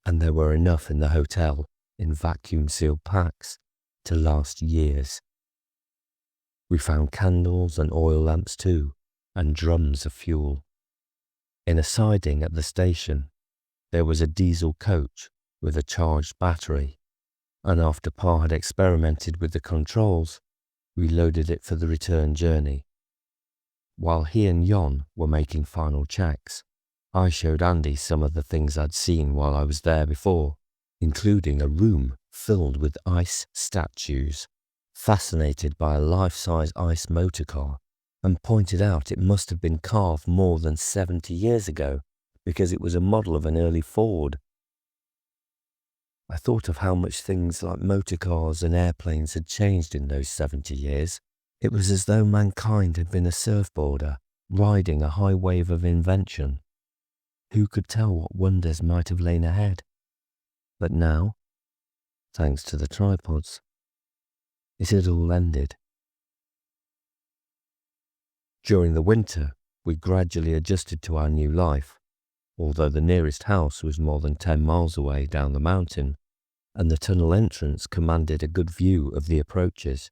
And there were enough in the hotel, in vacuum-sealed packs, to last years. We found candles and oil lamps too, and drums of fuel. In a siding at the station, there was a diesel coach with a charged battery, and after Pa had experimented with the controls, we loaded it for the return journey. While he and Jon were making final checks, I showed Andy some of the things I'd seen while I was there before, including a room filled with ice statues, fascinated by a life-size ice motorcar, and pointed out it must have been carved more than 70 years ago, because it was a model of an early Ford. I thought of how much things like motorcars and airplanes had changed in those 70 years. It was as though mankind had been a surfboarder, riding a high wave of invention. Who could tell what wonders might have lain ahead? But now, thanks to the tripods, it had all ended. During the winter, we gradually adjusted to our new life, although the nearest house was more than 10 miles away down the mountain, and the tunnel entrance commanded a good view of the approaches.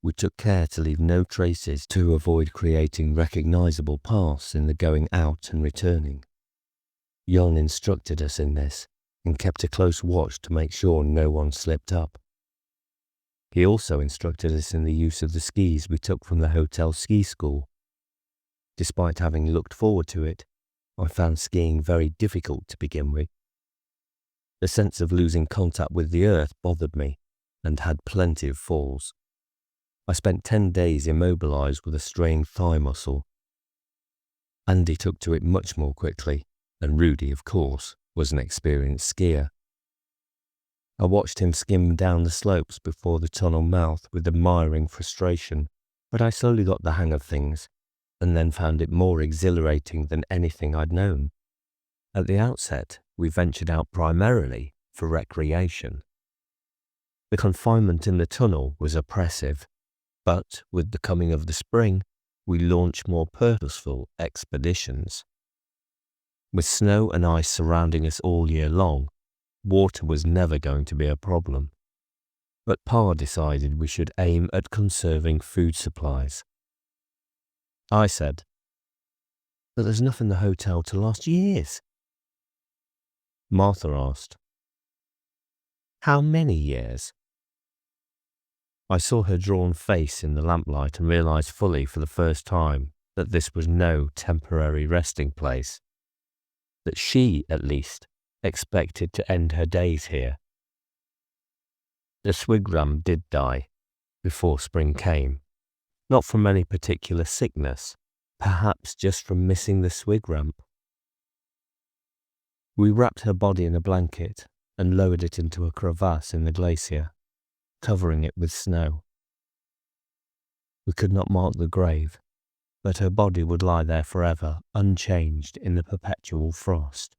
we took care to leave no traces to avoid creating recognizable paths in the going out and returning. Jon instructed us in this and kept a close watch to make sure no one slipped up. He also instructed us in the use of the skis we took from the hotel ski school. Despite having looked forward to it, I found skiing very difficult to begin with. The sense of losing contact with the earth bothered me and had plenty of falls. I spent 10 days immobilized with a strained thigh muscle. Andy took to it much more quickly, and Rudy, of course, was an experienced skier. I watched him skim down the slopes before the tunnel mouth with admiring frustration, but I slowly got the hang of things, and then found it more exhilarating than anything I'd known. At the outset, we ventured out primarily for recreation. The confinement in the tunnel was oppressive, but with the coming of the spring, we launched more purposeful expeditions. With snow and ice surrounding us all year long, water was never going to be a problem. But Pa decided we should aim at conserving food supplies. I said, "But there's enough in the hotel to last years." Martha asked, "How many years?" I saw her drawn face in the lamplight and realized fully for the first time that this was no temporary resting place, that she, at least, expected to end her days here. The Swigram did die before spring came, not from any particular sickness, perhaps just from missing the Swigramp. We wrapped her body in a blanket and lowered it into a crevasse in the glacier, covering it with snow. We could not mark the grave, but her body would lie there forever, unchanged in the perpetual frost.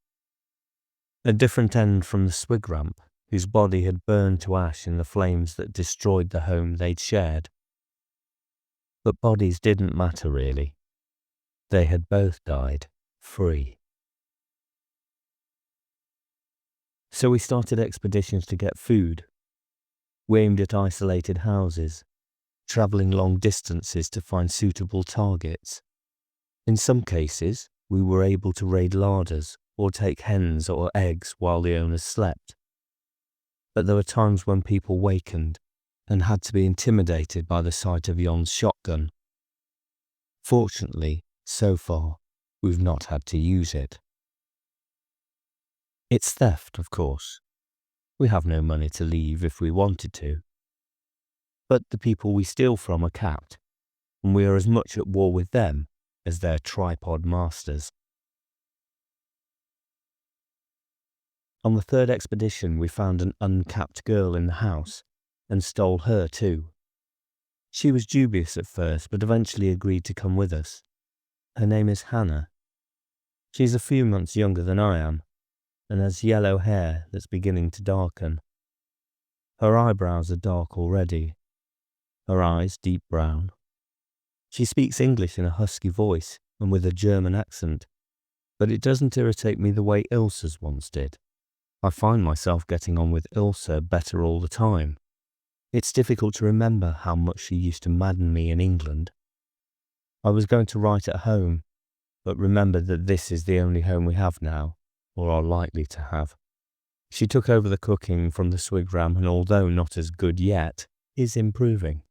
A different end from the Swigramp, whose body had burned to ash in the flames that destroyed the home they'd shared. But bodies didn't matter really. They had both died free. So we started expeditions to get food. We aimed at isolated houses, travelling long distances to find suitable targets. In some cases, we were able to raid larders or take hens or eggs while the owners slept. But there were times when people wakened and had to be intimidated by the sight of Jon's shotgun. Fortunately, so far, we've not had to use it. It's theft, of course. We have no money to leave if we wanted to. But the people we steal from are capped, and we are as much at war with them as their tripod masters. On the third expedition, we found an uncapped girl in the house and stole her too. She was dubious at first, but eventually agreed to come with us. Her name is Hannah. She's a few months younger than I am, and has yellow hair that's beginning to darken. Her eyebrows are dark already, her eyes deep brown. She speaks English in a husky voice and with a German accent, but it doesn't irritate me the way Ilsa's once did. I find myself getting on with Ilsa better all the time. It's difficult to remember how much she used to madden me in England. I was going to write at home, but remembered that this is the only home we have now, or are likely to have. She took over the cooking from the Swigram, and although not as good yet, is improving.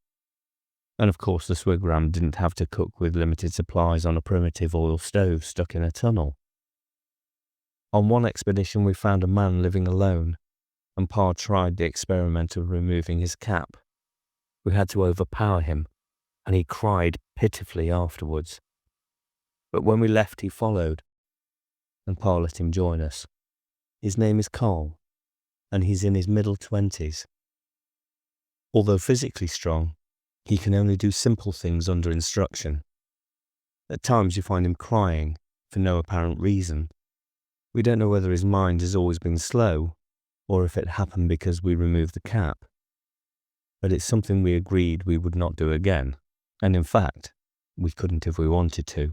And of course the Swigram didn't have to cook with limited supplies on a primitive oil stove stuck in a tunnel. On one expedition we found a man living alone, and Pa tried the experiment of removing his cap. We had to overpower him, and he cried pitifully afterwards. But when we left he followed, and Pa let him join us. His name is Carl, and he's in his middle 20s. Although physically strong, he can only do simple things under instruction. At times you find him crying, for no apparent reason. We don't know whether his mind has always been slow, or if it happened because we removed the cap. But it's something we agreed we would not do again, and in fact, we couldn't if we wanted to.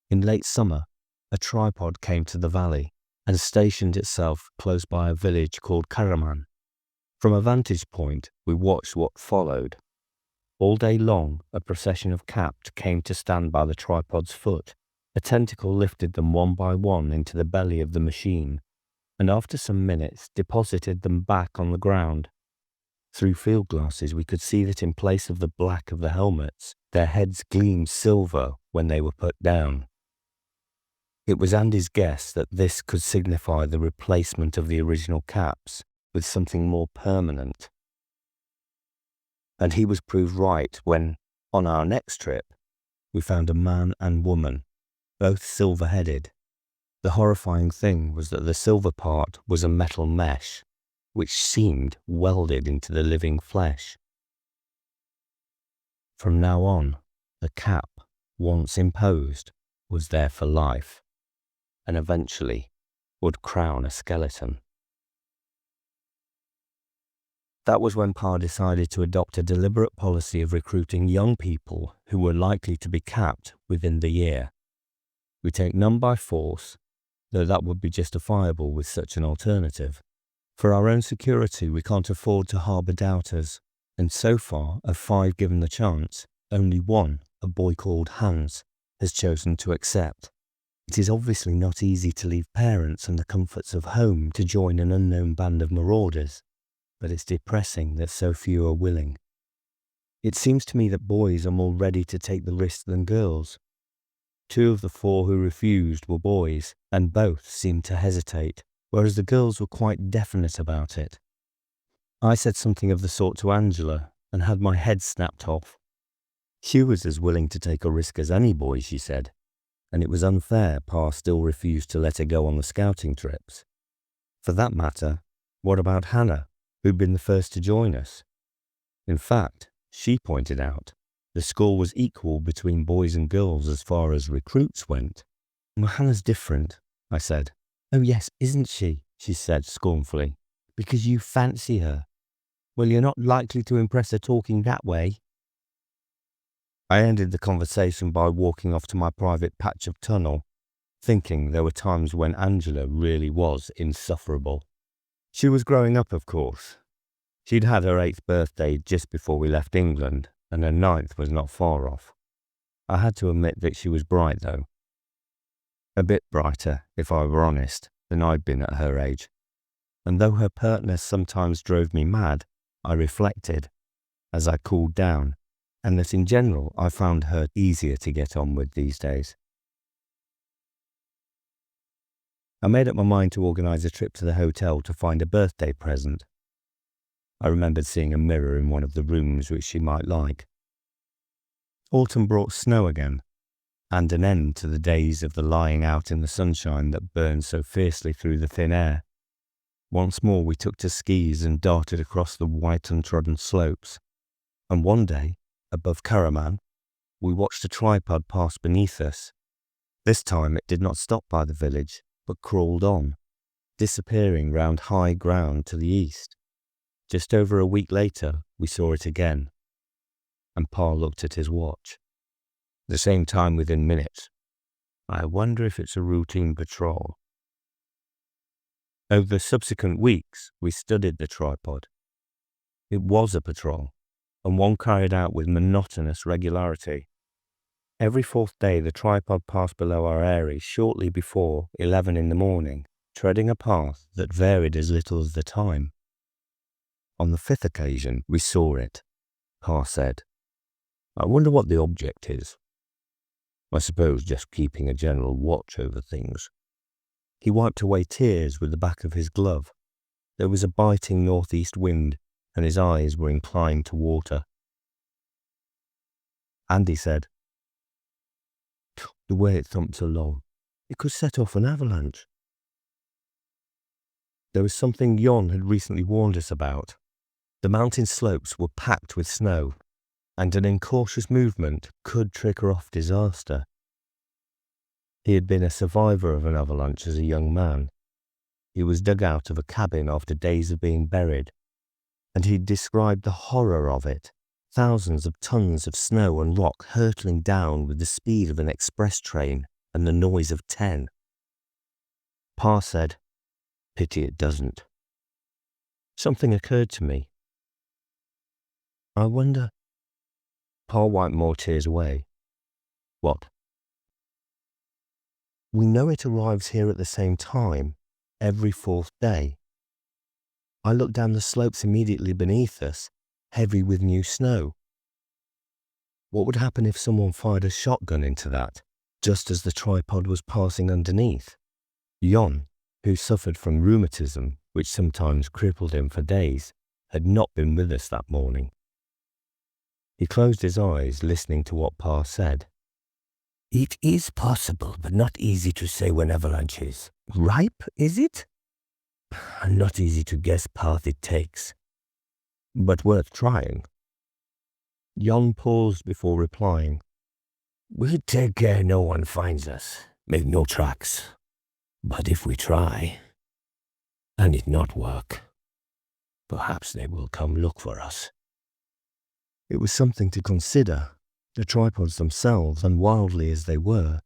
In late summer, a tripod came to the valley and stationed itself close by a village called Karaman. From a vantage point, we watched what followed. All day long, a procession of capped came to stand by the tripod's foot. A tentacle lifted them one by one into the belly of the machine, and after some minutes deposited them back on the ground. Through field glasses we could see that in place of the black of the helmets, their heads gleamed silver when they were put down. It was Andy's guess that this could signify the replacement of the original caps with something more permanent. And he was proved right when, on our next trip, we found a man and woman, both silver-headed. The horrifying thing was that the silver part was a metal mesh, which seemed welded into the living flesh. From now on, the cap, once imposed, was there for life, and eventually would crown a skeleton. That was when Pa decided to adopt a deliberate policy of recruiting young people who were likely to be capped within the year. We take none by force, though that would be justifiable with such an alternative. For our own security, we can't afford to harbour doubters, and so far, of 5 given the chance, only one, a boy called Hans, has chosen to accept. It is obviously not easy to leave parents and the comforts of home to join an unknown band of marauders, but it's depressing that so few are willing. It seems to me that boys are more ready to take the risk than girls. 2 of the 4 who refused were boys, and both seemed to hesitate, whereas the girls were quite definite about it. I said something of the sort to Angela, and had my head snapped off. She was as willing to take a risk as any boy, she said, and it was unfair Pa still refused to let her go on the scouting trips. For that matter, what about Hannah, who'd been the first to join us? In fact, she pointed out, the score was equal between boys and girls as far as recruits went. Well, Hannah's different, I said. Oh yes, isn't she? She said scornfully. Because you fancy her. Well, you're not likely to impress her talking that way. I ended the conversation by walking off to my private patch of tunnel, thinking there were times when Angela really was insufferable. She was growing up, of course. She'd had her 8th birthday just before we left England, and her 9th was not far off. I had to admit that she was bright, though. A bit brighter, if I were honest, than I'd been at her age. And though her pertness sometimes drove me mad, I reflected, as I cooled down, and that in general I found her easier to get on with these days. I made up my mind to organise a trip to the hotel to find a birthday present. I remembered seeing a mirror in one of the rooms which she might like. Autumn brought snow again, and an end to the days of the lying out in the sunshine that burned so fiercely through the thin air. Once more we took to skis and darted across the white untrodden slopes, and one day, above Karaman, we watched a tripod pass beneath us. This time it did not stop by the village, but crawled on, disappearing round high ground to the east. Just over a week later, we saw it again, and Pa looked at his watch. The same time within minutes. I wonder if it's a routine patrol. Over the subsequent weeks, we studied the tripod. It was a patrol, and one carried out with monotonous regularity. Every 4th day, the tripod passed below our eyrie shortly before 11 in the morning, treading a path that varied as little as the time. On the 5th occasion, we saw it. Pa said, I wonder what the object is. I suppose just keeping a general watch over things. He wiped away tears with the back of his glove. There was a biting northeast wind, and his eyes were inclined to water. Andy said, the way it thumps along, it could set off an avalanche. There was something Jon had recently warned us about. The mountain slopes were packed with snow, and an incautious movement could trigger off disaster. He had been a survivor of an avalanche as a young man. He was dug out of a cabin after days of being buried, and he described the horror of it. Thousands of tons of snow and rock hurtling down with the speed of an express train and the noise of 10. Pa said, pity it doesn't. Something occurred to me. I wonder Pa wiped more tears away. What? We know it arrives here at the same time, every 4th day. I looked down the slopes immediately beneath us, heavy with new snow. What would happen if someone fired a shotgun into that, just as the tripod was passing underneath? Jon, who suffered from rheumatism, which sometimes crippled him for days, had not been with us that morning. He closed his eyes, listening to what Pa said. It is possible, but not easy to say when avalanche is. Ripe, is it? Not easy to guess path it takes. But worth trying. Jon paused before replying. We'll take care no one finds us, make no tracks. But if we try, and it not work, perhaps they will come look for us. It was something to consider. The tripods themselves, unwildly as they were,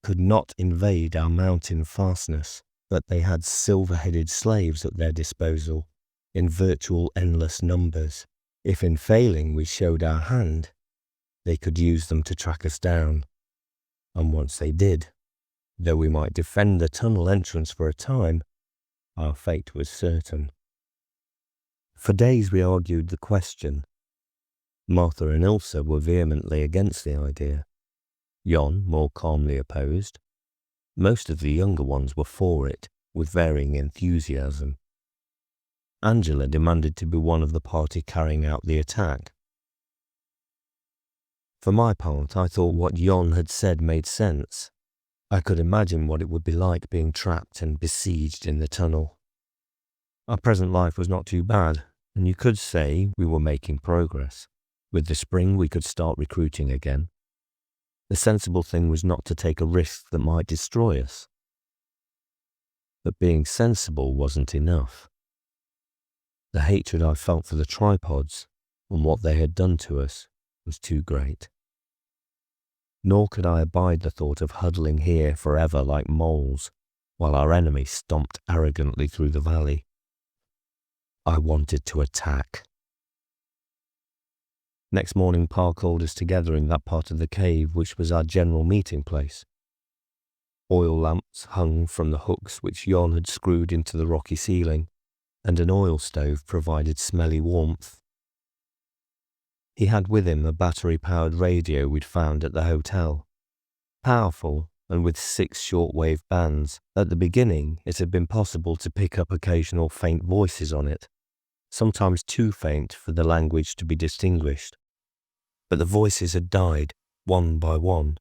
could not invade our mountain fastness, but they had silver-headed slaves at their disposal, in virtual endless numbers. If in failing we showed our hand, they could use them to track us down. And once they did, though we might defend the tunnel entrance for a time, our fate was certain. For days we argued the question. Martha and Ilsa were vehemently against the idea. Jon more calmly opposed. Most of the younger ones were for it, with varying enthusiasm. Angela demanded to be one of the party carrying out the attack. For my part, I thought what Jon had said made sense. I could imagine what it would be like being trapped and besieged in the tunnel. Our present life was not too bad, and you could say we were making progress. With the spring, we could start recruiting again. The sensible thing was not to take a risk that might destroy us. But being sensible wasn't enough. The hatred I felt for the tripods and what they had done to us was too great. Nor could I abide the thought of huddling here forever like moles, while our enemy stomped arrogantly through the valley. I wanted to attack. Next morning, Pa called us together in that part of the cave which was our general meeting place. Oil lamps hung from the hooks which Jon had screwed into the rocky ceiling, and an oil stove provided smelly warmth. He had with him a battery-powered radio we'd found at the hotel. Powerful, and with 6 shortwave bands. At the beginning, it had been possible to pick up occasional faint voices on it, sometimes too faint for the language to be distinguished. But the voices had died, one by one.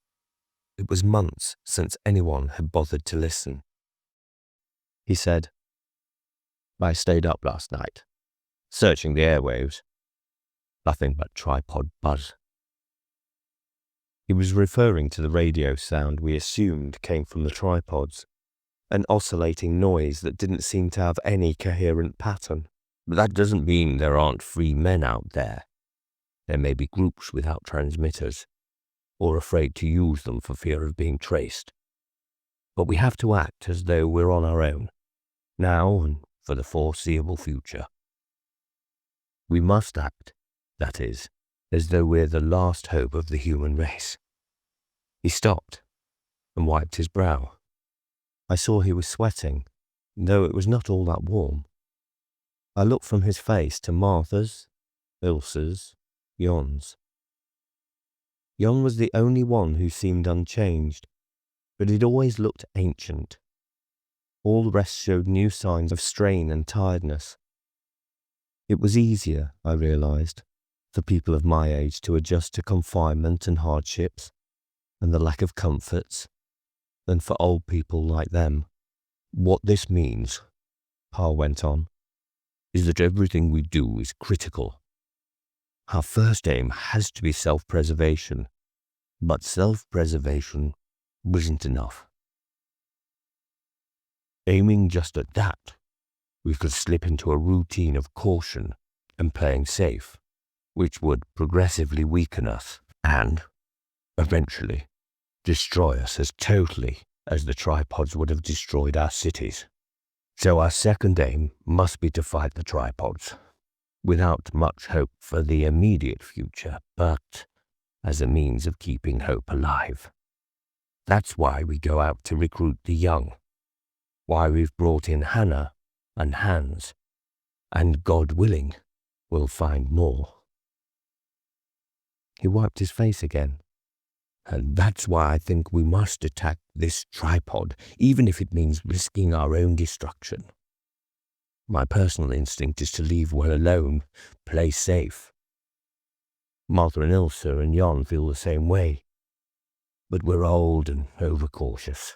It was months since anyone had bothered to listen. He said, "I stayed up last night, searching the airwaves. Nothing but tripod buzz." He was referring to the radio sound we assumed came from the tripods, an oscillating noise that didn't seem to have any coherent pattern. But that doesn't mean there aren't free men out there. There may be groups without transmitters, or afraid to use them for fear of being traced. But we have to act as though we're on our own, now and for the foreseeable future. We must act, that is, as though we're the last hope of the human race. He stopped and wiped his brow. I saw he was sweating, though it was not all that warm. I looked from his face to Martha's, Ilsa's, Jon's. Jon was the only one who seemed unchanged, but he'd always looked ancient. All the rest showed new signs of strain and tiredness. It was easier, I realized, for people of my age to adjust to confinement and hardships, and the lack of comforts, than for old people like them. What this means, Pa went on, is that everything we do is critical. Our first aim has to be self-preservation, but self-preservation wasn't enough. Aiming just at that, we could slip into a routine of caution and playing safe, which would progressively weaken us and, eventually, destroy us as totally as the tripods would have destroyed our cities. So our second aim must be to fight the tripods, without much hope for the immediate future, but as a means of keeping hope alive. That's why we go out to recruit the young, why we've brought in Hannah and Hans, and God willing, we'll find more." He wiped his face again. "And that's why I think we must attack this tripod, even if it means risking our own destruction. My personal instinct is to leave well alone, play safe. Martha and Ilsa and Jon feel the same way. But we're old and overcautious.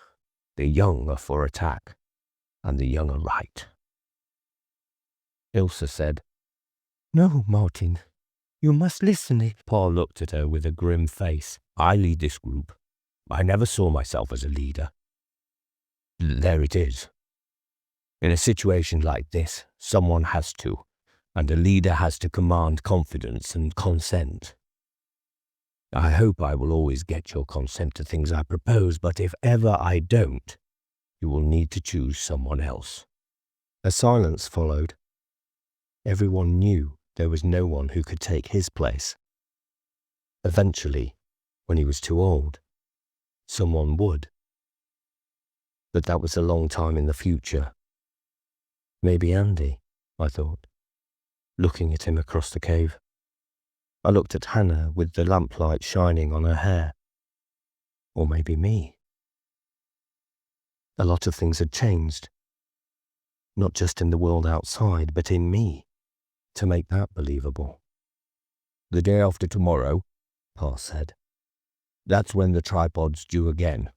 The young are for attack, and the young are right." Ilsa said, "No, Martin, you must listen." Paul looked at her with a grim face. "I lead this group. I never saw myself as a leader. There it is. In a situation like this, someone has to, and a leader has to command confidence and consent. I hope I will always get your consent to things I propose, but if ever I don't, you will need to choose someone else." A silence followed. Everyone knew there was no one who could take his place. Eventually, when he was too old, someone would. But that was a long time in the future. Maybe Andy, I thought, looking at him across the cave. I looked at Hannah with the lamplight shining on her hair. Or maybe me. A lot of things had changed. Not just in the world outside, but in me, to make that believable. "The day after tomorrow," Pa said. "That's when the tripod's due again."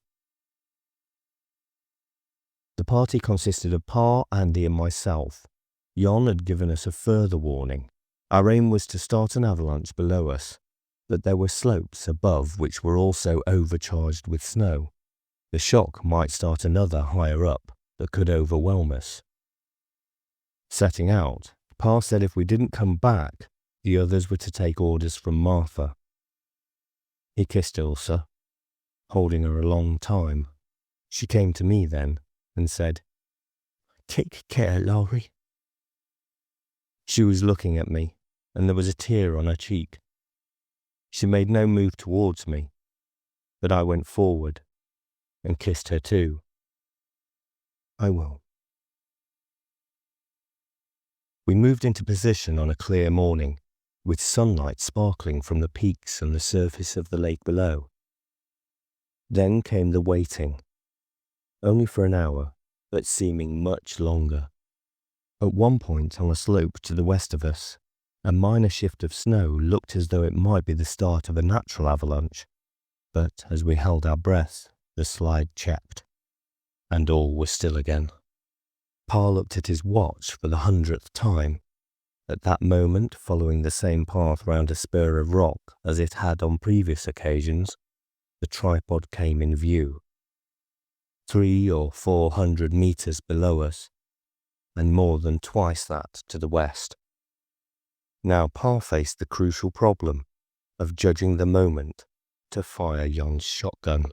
The party consisted of Pa, Andy and myself. Jon had given us a further warning. Our aim was to start an avalanche below us, but there were slopes above which were also overcharged with snow. The shock might start another higher up that could overwhelm us. Setting out, Pa said if we didn't come back, the others were to take orders from Martha. He kissed Ilsa, holding her a long time. She came to me then and said, "Take care, Laurie." She was looking at me, and there was a tear on her cheek. She made no move towards me, but I went forward and kissed her too. "I will." We moved into position on a clear morning, with sunlight sparkling from the peaks and the surface of the lake below. Then came the waiting, only for an hour, but seeming much longer. At one point on a slope to the west of us, a minor shift of snow looked as though it might be the start of a natural avalanche, but as we held our breath, the slide checked, and all was still again. Pa looked at his watch for the 100th time. At that moment, following the same path round a spur of rock as it had on previous occasions, the tripod came in view. 300 or 400 meters below us, and more than twice that to the west. Now Pa faced the crucial problem of judging the moment to fire Jon's shotgun.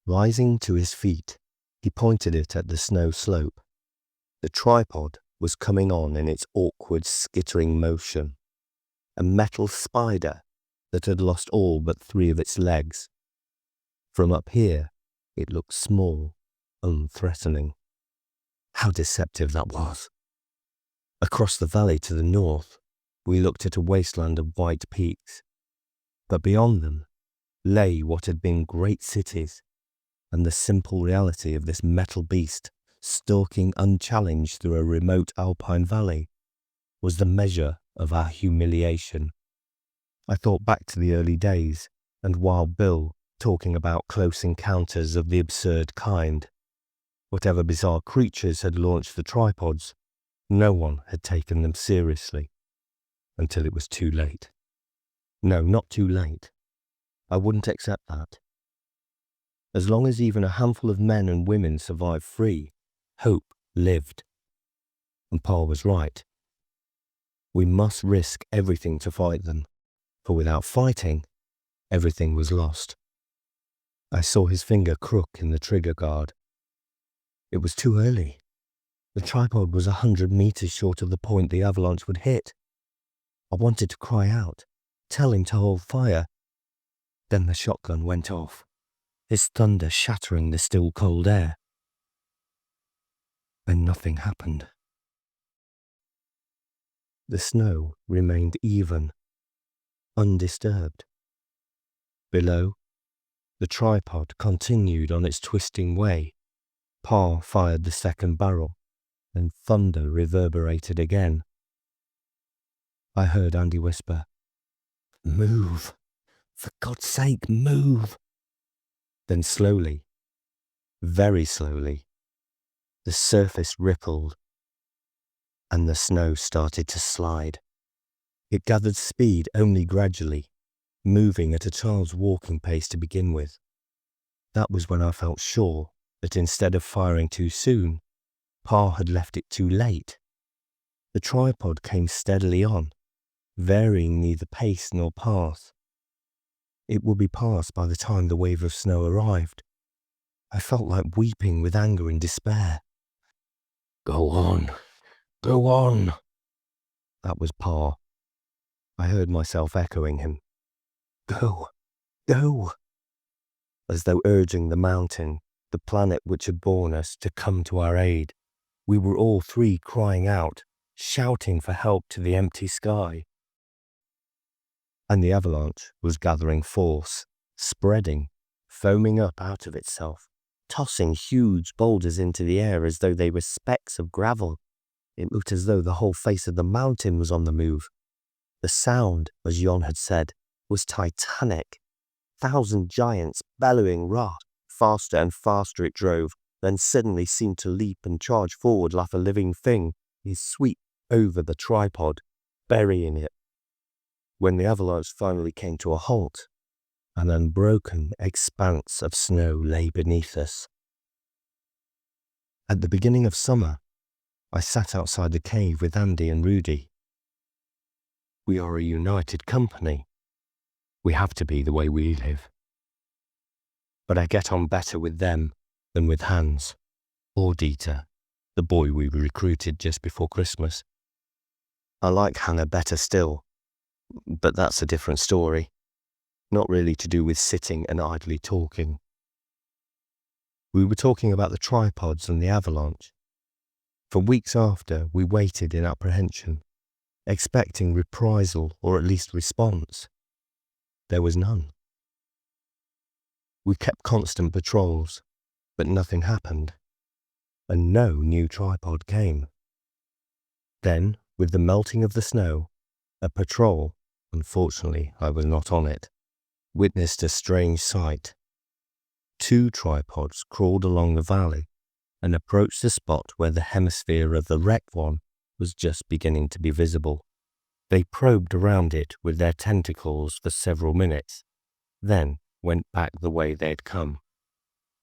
Rising to his feet, he pointed it at the snow slope. The tripod was coming on in its awkward, skittering motion, a metal spider that had lost all but 3 of its legs. From up here, it looked small, unthreatening. How deceptive that was. Across the valley to the north, we looked at a wasteland of white peaks, but beyond them lay what had been great cities, and the simple reality of this metal beast stalking unchallenged through a remote alpine valley was the measure of our humiliation. I thought back to the early days, and Wild Bill talking about close encounters of the absurd kind. Whatever bizarre creatures had launched the tripods, no one had taken them seriously, until it was too late. No, not too late. I wouldn't accept that. As long as even a handful of men and women survived free, hope lived. And Paul was right. We must risk everything to fight them, for without fighting, everything was lost. I saw his finger crook in the trigger guard. It was too early. The tripod was 100 meters short of the point the avalanche would hit. I wanted to cry out, tell him to hold fire, Then the shotgun went off, its thunder shattering the still cold air. And nothing happened. The snow remained even, undisturbed. Below, the tripod continued on its twisting way. Pa fired the second barrel, and thunder reverberated again. I heard Andy whisper, "Move! For God's sake, move!" Then slowly, very slowly, the surface rippled, and the snow started to slide. It gathered speed only gradually, moving at a child's walking pace to begin with. That was when I felt sure that instead of firing too soon, Pa had left it too late. The tripod came steadily on, varying neither pace nor path. It would be past by the time the wave of snow arrived. I felt like weeping with anger and despair. Go on. Go on. That was Pa. I heard myself echoing him. Go. Go. As though urging the mountain, the planet which had borne us, to come to our aid. We were all three crying out, shouting for help to the empty sky. And the avalanche was gathering force, spreading, foaming up out of itself, tossing huge boulders into the air as though they were specks of gravel. It looked as though the whole face of the mountain was on the move. The sound, as Jon had said, was titanic. 1,000 giants bellowing wrath. Faster and faster it drove, then suddenly seemed to leap and charge forward like a living thing, and sweep over the tripod, burying it. When the avalanche finally came to a halt, an unbroken expanse of snow lay beneath us. At the beginning of summer, I sat outside the cave with Andy and Rudy. We are a united company. We have to be the way we live. But I get on better with them than with Hans, or Dieter, the boy we recruited just before Christmas. I like Hannah better still, but that's a different story. Not really to do with sitting and idly talking. We were talking about the tripods and the avalanche. For weeks after, we waited in apprehension, expecting reprisal or at least response. There was none. We kept constant patrols, but nothing happened, and no new tripod came. Then, with the melting of the snow, a patrol, unfortunately I was not on it, witnessed a strange sight. 2 tripods crawled along the valley and approached the spot where the hemisphere of the wrecked one was just beginning to be visible. They probed around it with their tentacles for several minutes, then went back the way they had come.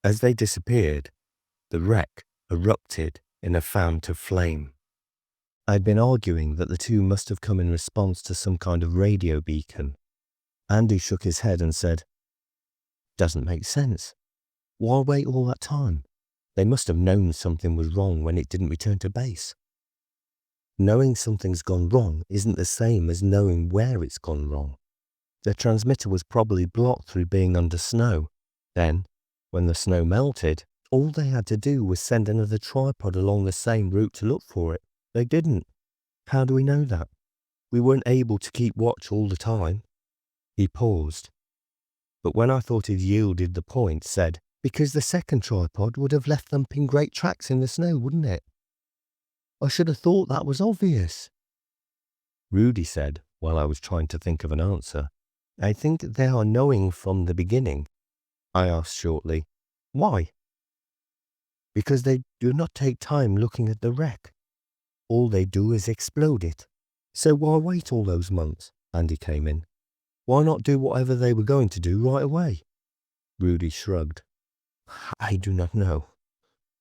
As they disappeared, the wreck erupted in a fount of flame. I'd been arguing that the 2 must have come in response to some kind of radio beacon. Andy shook his head and said, "Doesn't make sense. Why wait all that time? They must have known something was wrong when it didn't return to base." Knowing something's gone wrong isn't the same as knowing where it's gone wrong. The transmitter was probably blocked through being under snow. Then, when the snow melted, all they had to do was send another tripod along the same route to look for it. They didn't. How do we know that? We weren't able to keep watch all the time. He paused, but when I thought he'd yielded the point, said, "Because the second tripod would have left thumping great tracks in the snow, wouldn't it? I should have thought that was obvious." Rudy said, while I was trying to think of an answer, "I think they are knowing from the beginning." I asked shortly, "Why?" "Because they do not take time looking at the wreck. All they do is explode it. So why wait all those months?" Andy came in. "Why not do whatever they were going to do right away?" Rudy shrugged. "I do not know.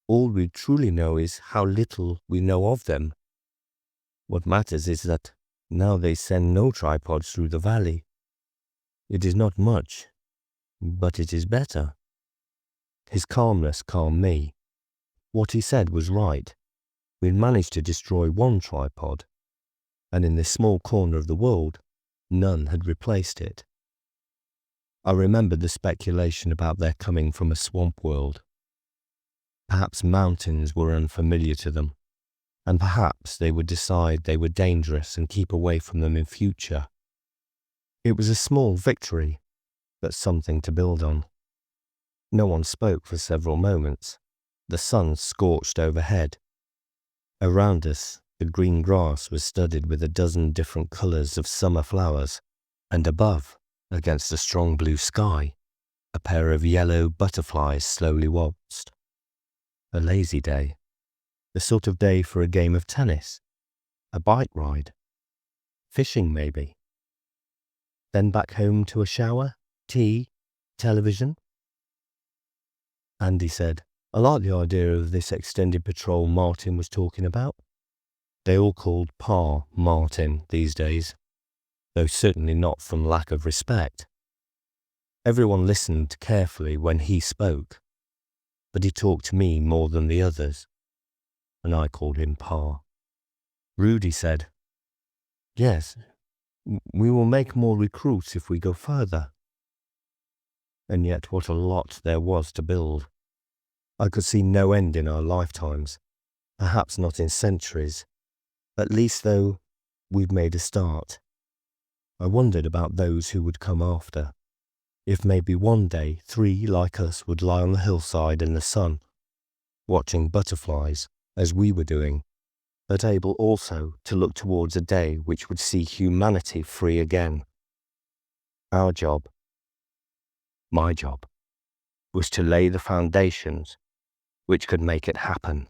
All we truly know is how little we know of them. What matters is that now they send no tripods through the valley. It is not much, but it is better." His calmness calmed me. What he said was right. We'd managed to destroy 1 tripod, and in this small corner of the world, none had replaced it. I remembered the speculation about their coming from a swamp world. Perhaps mountains were unfamiliar to them, and perhaps they would decide they were dangerous and keep away from them in future. It was a small victory, but something to build on. No one spoke for several moments. The sun scorched overhead. Around us, the green grass was studded with a dozen different colours of summer flowers, and above, against a strong blue sky, a pair of yellow butterflies slowly waltzed. A lazy day. The sort of day for a game of tennis, a bike ride, fishing maybe. Then back home to a shower, tea, television. Andy said, I like the idea of this extended patrol Martin was talking about. They all called Pa Martin these days, though certainly not from lack of respect. Everyone listened carefully when he spoke, but he talked to me more than the others, and I called him Pa. Rudy said, Yes, we will make more recruits if we go further. And yet what a lot there was to build. I could see no end in our lifetimes, perhaps not in centuries. At least, though, we've made a start. I wondered about those who would come after. If maybe one day 3 like us would lie on the hillside in the sun, watching butterflies, as we were doing, but able also to look towards a day which would see humanity free again. Our job, my job, was to lay the foundations which could make it happen.